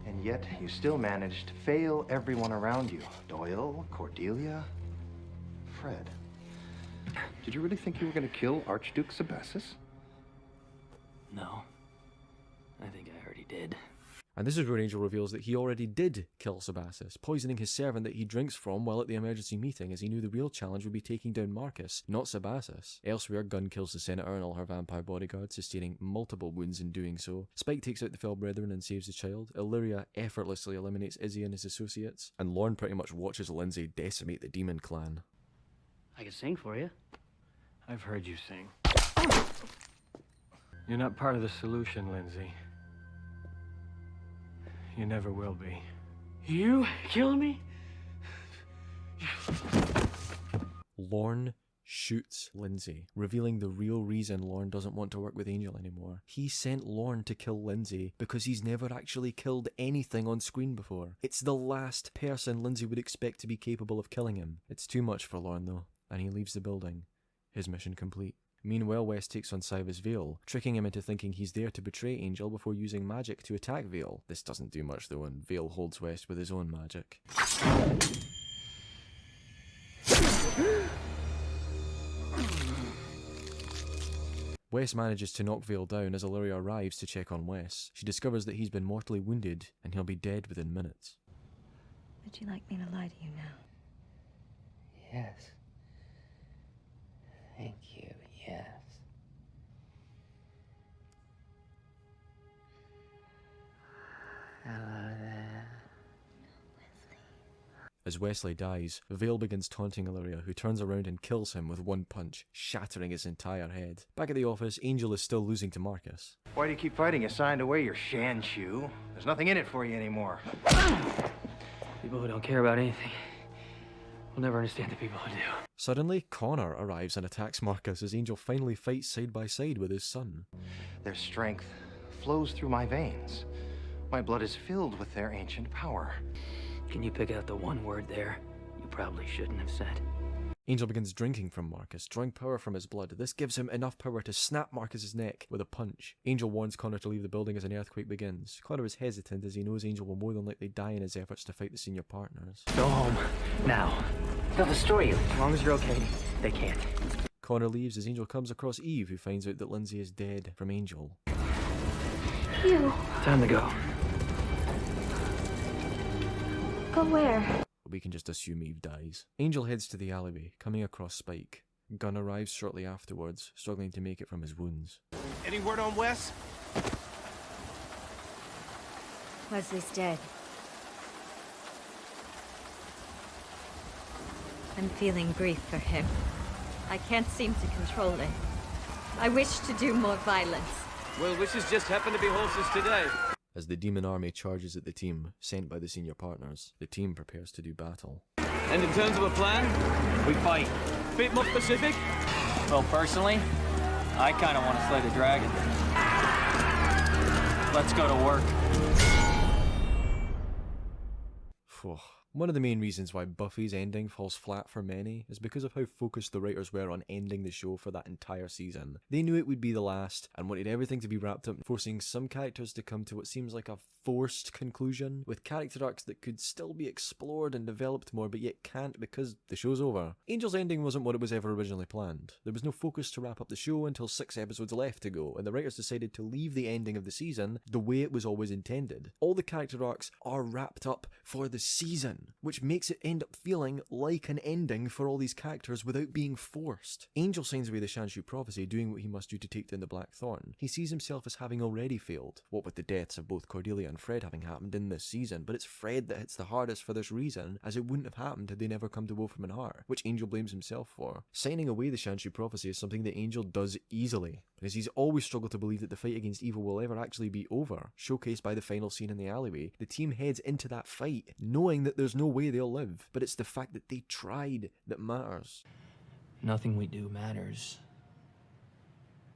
And yet, you still managed to fail everyone around you. Doyle, Cordelia, Fred. Did you really think you were going to kill Archduke Sabasis? No. I think I already did. And this is where Angel reveals that he already did kill Sabasis, poisoning his servant that he drinks from while at the emergency meeting, as he knew the real challenge would be taking down Marcus, not Sabasis. Elsewhere, Gunn kills the Senator and all her vampire bodyguards, sustaining multiple wounds in doing so. Spike takes out the Fell Brethren and saves the child. Illyria effortlessly eliminates Izzy and his associates. And Lorne pretty much watches Lindsay decimate the Demon Clan. I can sing for you. I've heard you sing. You're not part of the solution, Lindsay. You never will be. You killing me? Lorne shoots Lindsay, revealing the real reason Lorne doesn't want to work with Angel anymore. He sent Lorne to kill Lindsay because he's never actually killed anything on screen before. It's the last person Lindsay would expect to be capable of killing him. It's too much for Lorne though, and he leaves the building. His mission complete. Meanwhile, Wes takes on Siva's Vale, tricking him into thinking he's there to betray Angel before using magic to attack Vale. This doesn't do much though, and Vale holds Wes with his own magic. Wes manages to knock Vale down as Illyria arrives to check on Wes. She discovers that he's been mortally wounded, and he'll be dead within minutes. Would you like me to lie to you now? Yes. Thank you, yes. Hello there. As Wesley dies, Vale begins taunting Illyria, who turns around and kills him with one punch, shattering his entire head. Back at the office, Angel is still losing to Marcus. Why do you keep fighting? You signed away your Shanshu. There's nothing in it for you anymore. People who don't care about anything will never understand the people who do. Suddenly, Connor arrives and attacks Marcus as Angel finally fights side by side with his son. Their strength flows through my veins. My blood is filled with their ancient power. Can you pick out the one word there you probably shouldn't have said? Angel begins drinking from Marcus, drawing power from his blood. This gives him enough power to snap Marcus's neck with a punch. Angel warns Connor to leave the building as an earthquake begins. Connor is hesitant as he knows Angel will more than likely die in his efforts to fight the senior partners. Go home. Now. They'll destroy you. As long as you're okay, they can't. Connor leaves as Angel comes across Eve, who finds out that Lindsay is dead from Angel. You. Time to go. Go where? We can just assume Eve dies. Angel heads to the alleyway, coming across Spike. Gunn arrives shortly afterwards, struggling to make it from his wounds. Any word on Wes? Wesley's dead. I'm feeling grief for him. I can't seem to control it. I wish to do more violence. Well, wishes just happen to be horses today. As the demon army charges at the team, sent by the senior partners, the team prepares to do battle. And in terms of a plan, we fight. Bit more specific? Well, personally, I kind of want to slay the dragon. Let's go to work. One of the main reasons why Buffy's ending falls flat for many is because of how focused the writers were on ending the show for that entire season. They knew it would be the last and wanted everything to be wrapped up, forcing some characters to come to what seems like a forced conclusion, with character arcs that could still be explored and developed more but yet can't because the show's over. Angel's ending wasn't what it was ever originally planned. There was no focus to wrap up the show until 6 episodes left to go, and the writers decided to leave the ending of the season the way it was always intended. All the character arcs are wrapped up for the season, which makes it end up feeling like an ending for all these characters without being forced. Angel signs away the Shanshu prophecy, doing what he must do to take down the Blackthorn. He sees himself as having already failed, what with the deaths of both Cordelia and Fred having happened in this season, but it's Fred that hits the hardest for this reason, as it wouldn't have happened had they never come to Wolfram and Hart, which Angel blames himself for. Signing away the Shanshu prophecy is something that Angel does easily, because he's always struggled to believe that the fight against evil will ever actually be over. Showcased by the final scene in the alleyway, the team heads into that fight knowing that there's no way they'll live, but it's the fact that they tried that matters. Nothing we do matters.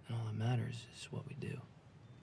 And all that matters is what we do.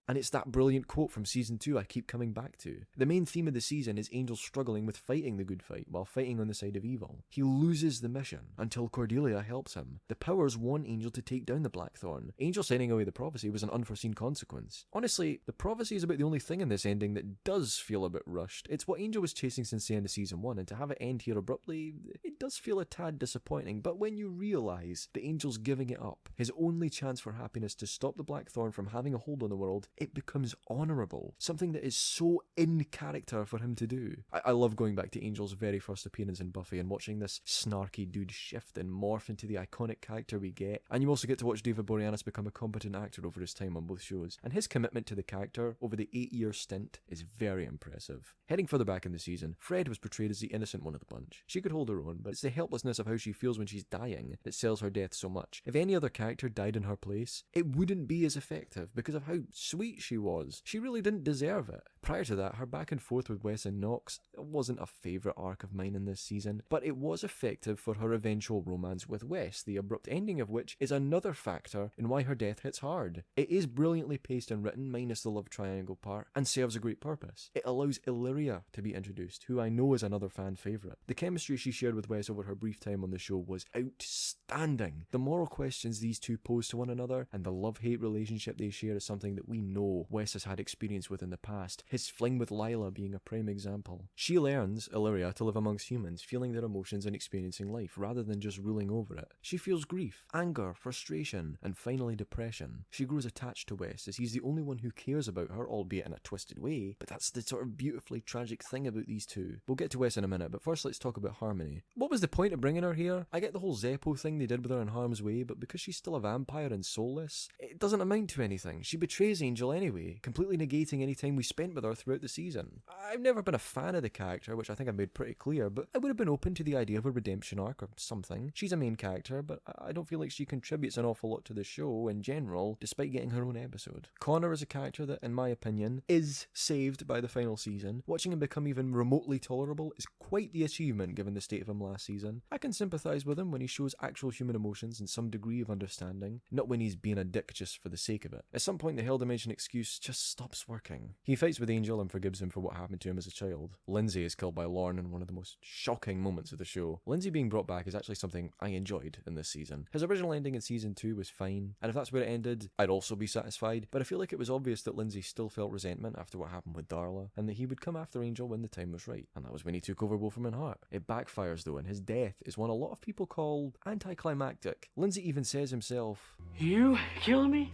And it's that brilliant quote from season 2 I keep coming back to. The main theme of the season is Angel struggling with fighting the good fight while fighting on the side of evil. He loses the mission until Cordelia helps him. The powers want Angel to take down the Blackthorn. Angel signing away the prophecy was an unforeseen consequence. Honestly, the prophecy is about the only thing in this ending that does feel a bit rushed. It's what Angel was chasing since the end of season 1, and to have it end here abruptly, it does feel a tad disappointing, but when you realise that Angel's giving it up, his only chance for happiness to stop the Blackthorn from having a hold on the world, it becomes honourable, something that is so in character for him to do. I love going back to Angel's very first appearance in Buffy and watching this snarky dude shift and morph into the iconic character we get, and you also get to watch David Boreanaz become a competent actor over his time on both shows, and his commitment to the character over the 8-year stint is very impressive. Heading further back in the season, Fred was portrayed as the innocent one of the bunch. She could hold her own, but it's the helplessness of how she feels when she's dying that sells her death so much. If any other character died in her place, it wouldn't be as effective because of how sweet she was. She really didn't deserve it. Prior to that, her back and forth with Wes and Knox wasn't a favourite arc of mine in this season, but it was effective for her eventual romance with Wes, the abrupt ending of which is another factor in why her death hits hard. It is brilliantly paced and written, minus the love triangle part, and serves a great purpose. It allows Illyria to be introduced, who I know is another fan favourite. The chemistry she shared with Wes over her brief time on the show was outstanding. The moral questions these two pose to one another, and the love-hate relationship they share is something that we know Wes has had experience with in the past, his fling with Lila being a prime example. She learns, Illyria, to live amongst humans, feeling their emotions and experiencing life, rather than just ruling over it. She feels grief, anger, frustration, and finally depression. She grows attached to Wes, as he's the only one who cares about her, albeit in a twisted way, but that's the sort of beautifully tragic thing about these two. We'll get to Wes in a minute, but first let's talk about Harmony. What was the point of bringing her here? I get the whole Zeppo thing they did with her in Harm's Way, but because she's still a vampire and soulless, it doesn't amount to anything. She betrays Angel anyway, completely negating any time we spent with her throughout the season. I've never been a fan of the character, which I think I've made pretty clear, but I would have been open to the idea of a redemption arc or something. She's a main character, but I don't feel like she contributes an awful lot to the show in general, despite getting her own episode. Connor is a character that, in my opinion, is saved by the final season. Watching him become even remotely tolerable is quite the achievement given the state of him last season. I can sympathise with him when he shows actual human emotions and some degree of understanding, not when he's being a dick just for the sake of it. At some point the Hell Dimension excuse just stops working. He fights with Angel and forgives him for what happened to him as a child. Lindsay is killed by Lorne in one of the most shocking moments of the show. Lindsay being brought back is actually something I enjoyed in this season. His original ending in season 2 was fine, and if that's where it ended, I'd also be satisfied, but I feel like it was obvious that Lindsay still felt resentment after what happened with Darla, and that he would come after Angel when the time was right, and that was when he took over Wolfram and Hart. It backfires though, and his death is one a lot of people call anticlimactic. Lindsay even says himself, "You kill me?"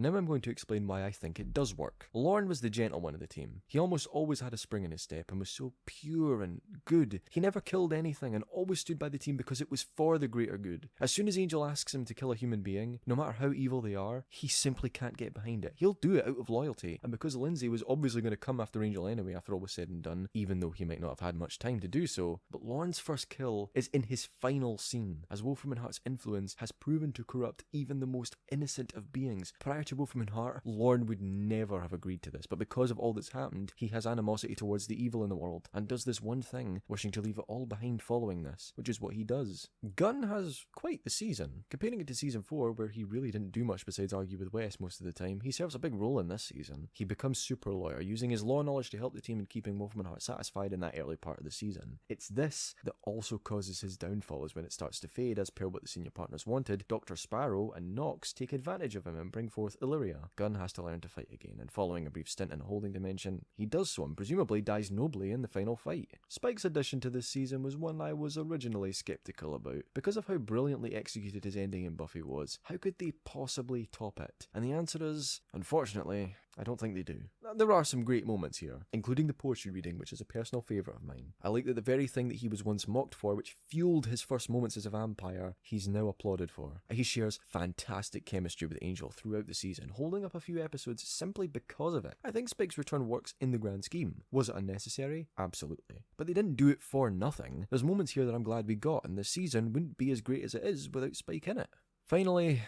Now I'm going to explain why I think it does work. Lorne was the gentle one of the team. He almost always had a spring in his step and was so pure and good. He never killed anything and always stood by the team because it was for the greater good. As soon as Angel asks him to kill a human being, no matter how evil they are, he simply can't get behind it. He'll do it out of loyalty, and because Lindsay was obviously going to come after Angel anyway after all was said and done, even though he might not have had much time to do so, but Lorne's first kill is in his final scene, as Wolfram and Hart's influence has proven to corrupt even the most innocent of beings. Prior to Wolfram Hart, Lorne would never have agreed to this, but because of all that's happened, he has animosity towards the evil in the world, and does this one thing, wishing to leave it all behind following this, which is what he does. Gunn has quite the season. Comparing it to season 4, where he really didn't do much besides argue with Wes most of the time, he serves a big role in this season. He becomes super lawyer, using his law knowledge to help the team in keeping Wolfram Hart satisfied in that early part of the season. It's this that also causes his downfall, is when it starts to fade, as per what the senior partners wanted. Dr. Sparrow and Nox take advantage of him and bring forth Illyria. Gunn has to learn to fight again, and following a brief stint in a holding dimension, he does so and presumably dies nobly in the final fight. Spike's addition to this season was one I was originally skeptical about. Because of how brilliantly executed his ending in Buffy was, how could they possibly top it? And the answer is, unfortunately, I don't think they do. There are some great moments here, including the poetry reading, which is a personal favourite of mine. I like that the very thing that he was once mocked for, which fueled his first moments as a vampire, he's now applauded for. He shares fantastic chemistry with Angel throughout the season, holding up a few episodes simply because of it. I think Spike's return works in the grand scheme. Was it unnecessary? Absolutely. But they didn't do it for nothing. There's moments here that I'm glad we got, and this season wouldn't be as great as it is without Spike in it. Finally,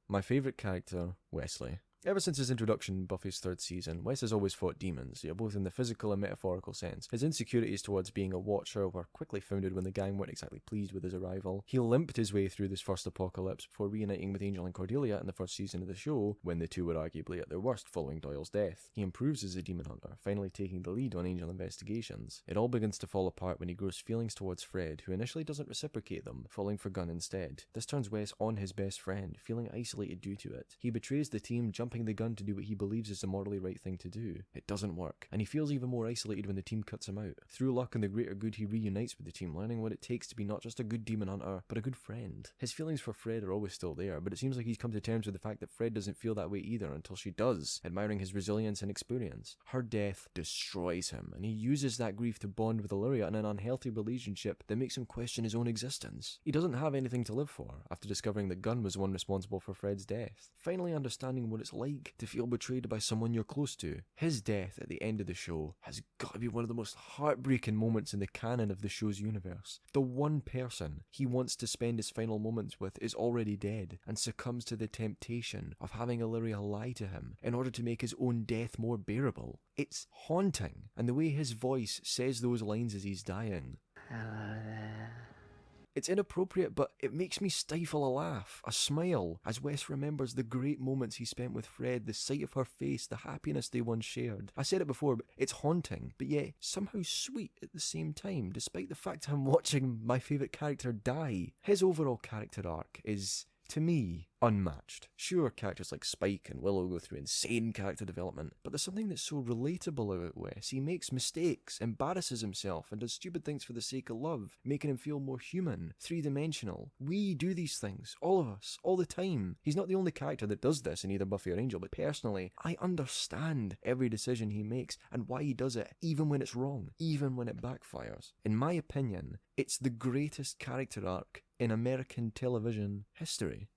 my favourite character, Wesley. Ever since his introduction in Buffy's 3rd season, Wes has always fought demons, both in the physical and metaphorical sense. His insecurities towards being a Watcher were quickly founded when the gang weren't exactly pleased with his arrival. He limped his way through this first apocalypse before reuniting with Angel and Cordelia in the first season of the show, when the two were arguably at their worst following Doyle's death. He improves as a demon hunter, finally taking the lead on Angel investigations. It all begins to fall apart when he grows feelings towards Fred, who initially doesn't reciprocate them, falling for Gunn instead. This turns Wes on his best friend, feeling isolated due to it. He betrays the team, jumping the gun to do what he believes is the morally right thing to do. It doesn't work, and he feels even more isolated when the team cuts him out. Through luck and the greater good, he reunites with the team, learning what it takes to be not just a good demon hunter, but a good friend. His feelings for Fred are always still there, but it seems like he's come to terms with the fact that Fred doesn't feel that way either until she does, admiring his resilience and experience. Her death destroys him, and he uses that grief to bond with Illyria in an unhealthy relationship that makes him question his own existence. He doesn't have anything to live for, after discovering that Gunn was the one responsible for Fred's death. Finally understanding what it's like to feel betrayed by someone you're close to. His death at the end of the show has got to be one of the most heartbreaking moments in the canon of the show's universe. The one person he wants to spend his final moments with is already dead, and succumbs to the temptation of having Illyria lie to him in order to make his own death more bearable. It's haunting, and the way his voice says those lines as he's dying. Hello there. It's inappropriate, but it makes me stifle a laugh, a smile, as Wes remembers the great moments he spent with Fred, the sight of her face, the happiness they once shared. I said it before, but it's haunting, but yet somehow sweet at the same time, despite the fact I'm watching my favourite character die. His overall character arc is, to me, unmatched. Sure, characters like Spike and Willow go through insane character development, but there's something that's so relatable about Wes. He makes mistakes, embarrasses himself, and does stupid things for the sake of love, making him feel more human, three-dimensional. We do these things, all of us, all the time. He's not the only character that does this in either Buffy or Angel, but personally, I understand every decision he makes and why he does it, even when it's wrong, even when it backfires. In my opinion, it's the greatest character arc in American television history.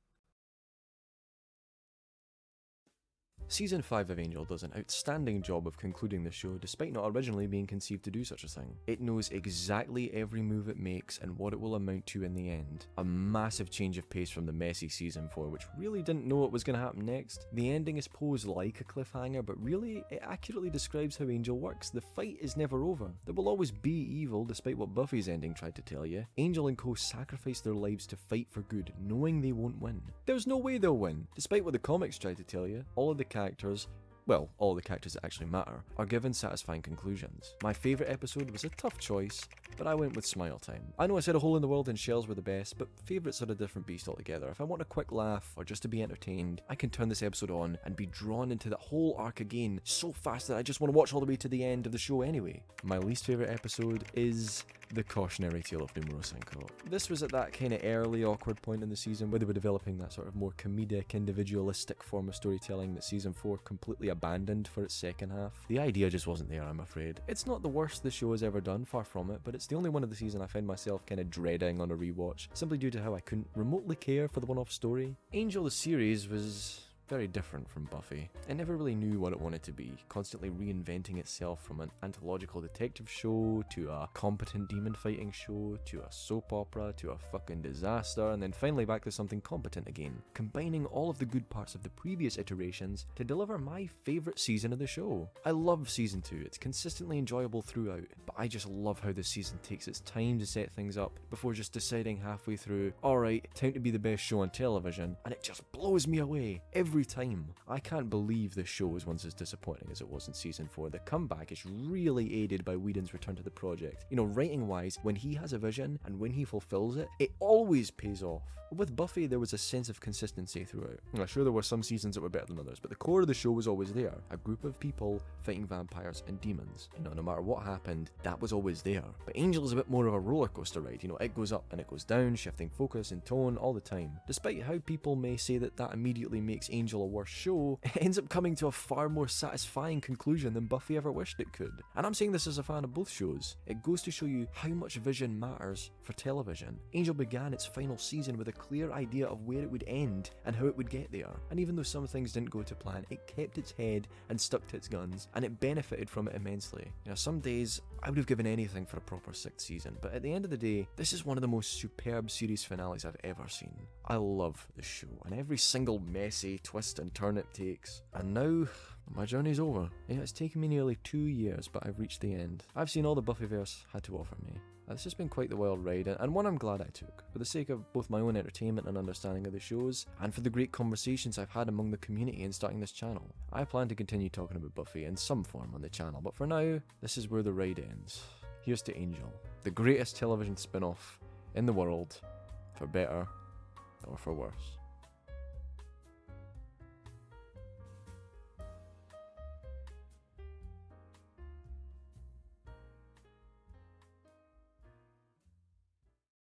Season 5 of Angel does an outstanding job of concluding the show despite not originally being conceived to do such a thing. It knows exactly every move it makes and what it will amount to in the end. A massive change of pace from the messy Season 4, which really didn't know what was going to happen next. The ending is posed like a cliffhanger, but really it accurately describes how Angel works. The fight is never over. There will always be evil despite what Buffy's ending tried to tell you. Angel and co sacrifice their lives to fight for good, knowing they won't win. There's no way they'll win, despite what the comics try to tell you. All of the characters, well, all the characters that actually matter, are given satisfying conclusions. My favourite episode was a tough choice, but I went with Smile Time. I know I said A Hole in the World and Shells were the best, but favourites are a different beast altogether. If I want a quick laugh or just to be entertained, I can turn this episode on and be drawn into that whole arc again so fast that I just want to watch all the way to the end of the show anyway. My least favourite episode is the Cautionary tale of Numero Cinco. This was at that kind of early awkward point in the season where they were developing that sort of more comedic, individualistic form of storytelling that Season 4 completely abandoned for its second half. The idea just wasn't there, I'm afraid. It's not the worst the show has ever done, far from it, but it's the only one of the season I find myself kind of dreading on a rewatch, simply due to how I couldn't remotely care for the one-off story. Angel the series was very different from Buffy. It never really knew what it wanted to be, constantly reinventing itself from an anthological detective show, to a competent demon fighting show, to a soap opera, to a fucking disaster, and then finally back to something competent again, combining all of the good parts of the previous iterations to deliver my favourite season of the show. I love season 2, it's consistently enjoyable throughout, but I just love how this season takes its time to set things up before just deciding halfway through, alright, time to be the best show on television, and it just blows me away every time. I can't believe this show was once as disappointing as it was in season 4. The comeback is really aided by Whedon's return to the project. You know, writing wise, when he has a vision and when he fulfills it, it always pays off. With Buffy, there was a sense of consistency throughout. Now, sure, there were some seasons that were better than others, but the core of the show was always there. A group of people fighting vampires and demons. You know, no matter what happened, that was always there. But Angel is a bit more of a roller coaster ride. You know, it goes up and it goes down, shifting focus and tone all the time. Despite how people may say that that immediately makes Angel a worse show, it ends up coming to a far more satisfying conclusion than Buffy ever wished it could. And I'm saying this as a fan of both shows. It goes to show you how much vision matters for television. Angel began its final season with a clear idea of where it would end and how it would get there. And even though some things didn't go to plan, it kept its head and stuck to its guns, and it benefited from it immensely. You know, some days I would have given anything for a proper 6th season, but at the end of the day, this is one of the most superb series finales I've ever seen. I love the show and every single messy twist and turn it takes. And now, my journey's over. Yeah, it's taken me nearly 2 years, but I've reached the end. I've seen all the Buffyverse had to offer me. It's just been quite the wild ride, and one I'm glad I took, for the sake of both my own entertainment and understanding of the shows, and for the great conversations I've had among the community in starting this channel. I plan to continue talking about Buffy in some form on the channel, but for now, this is where the ride ends. Here's to Angel, the greatest television spin-off in the world, for better or for worse.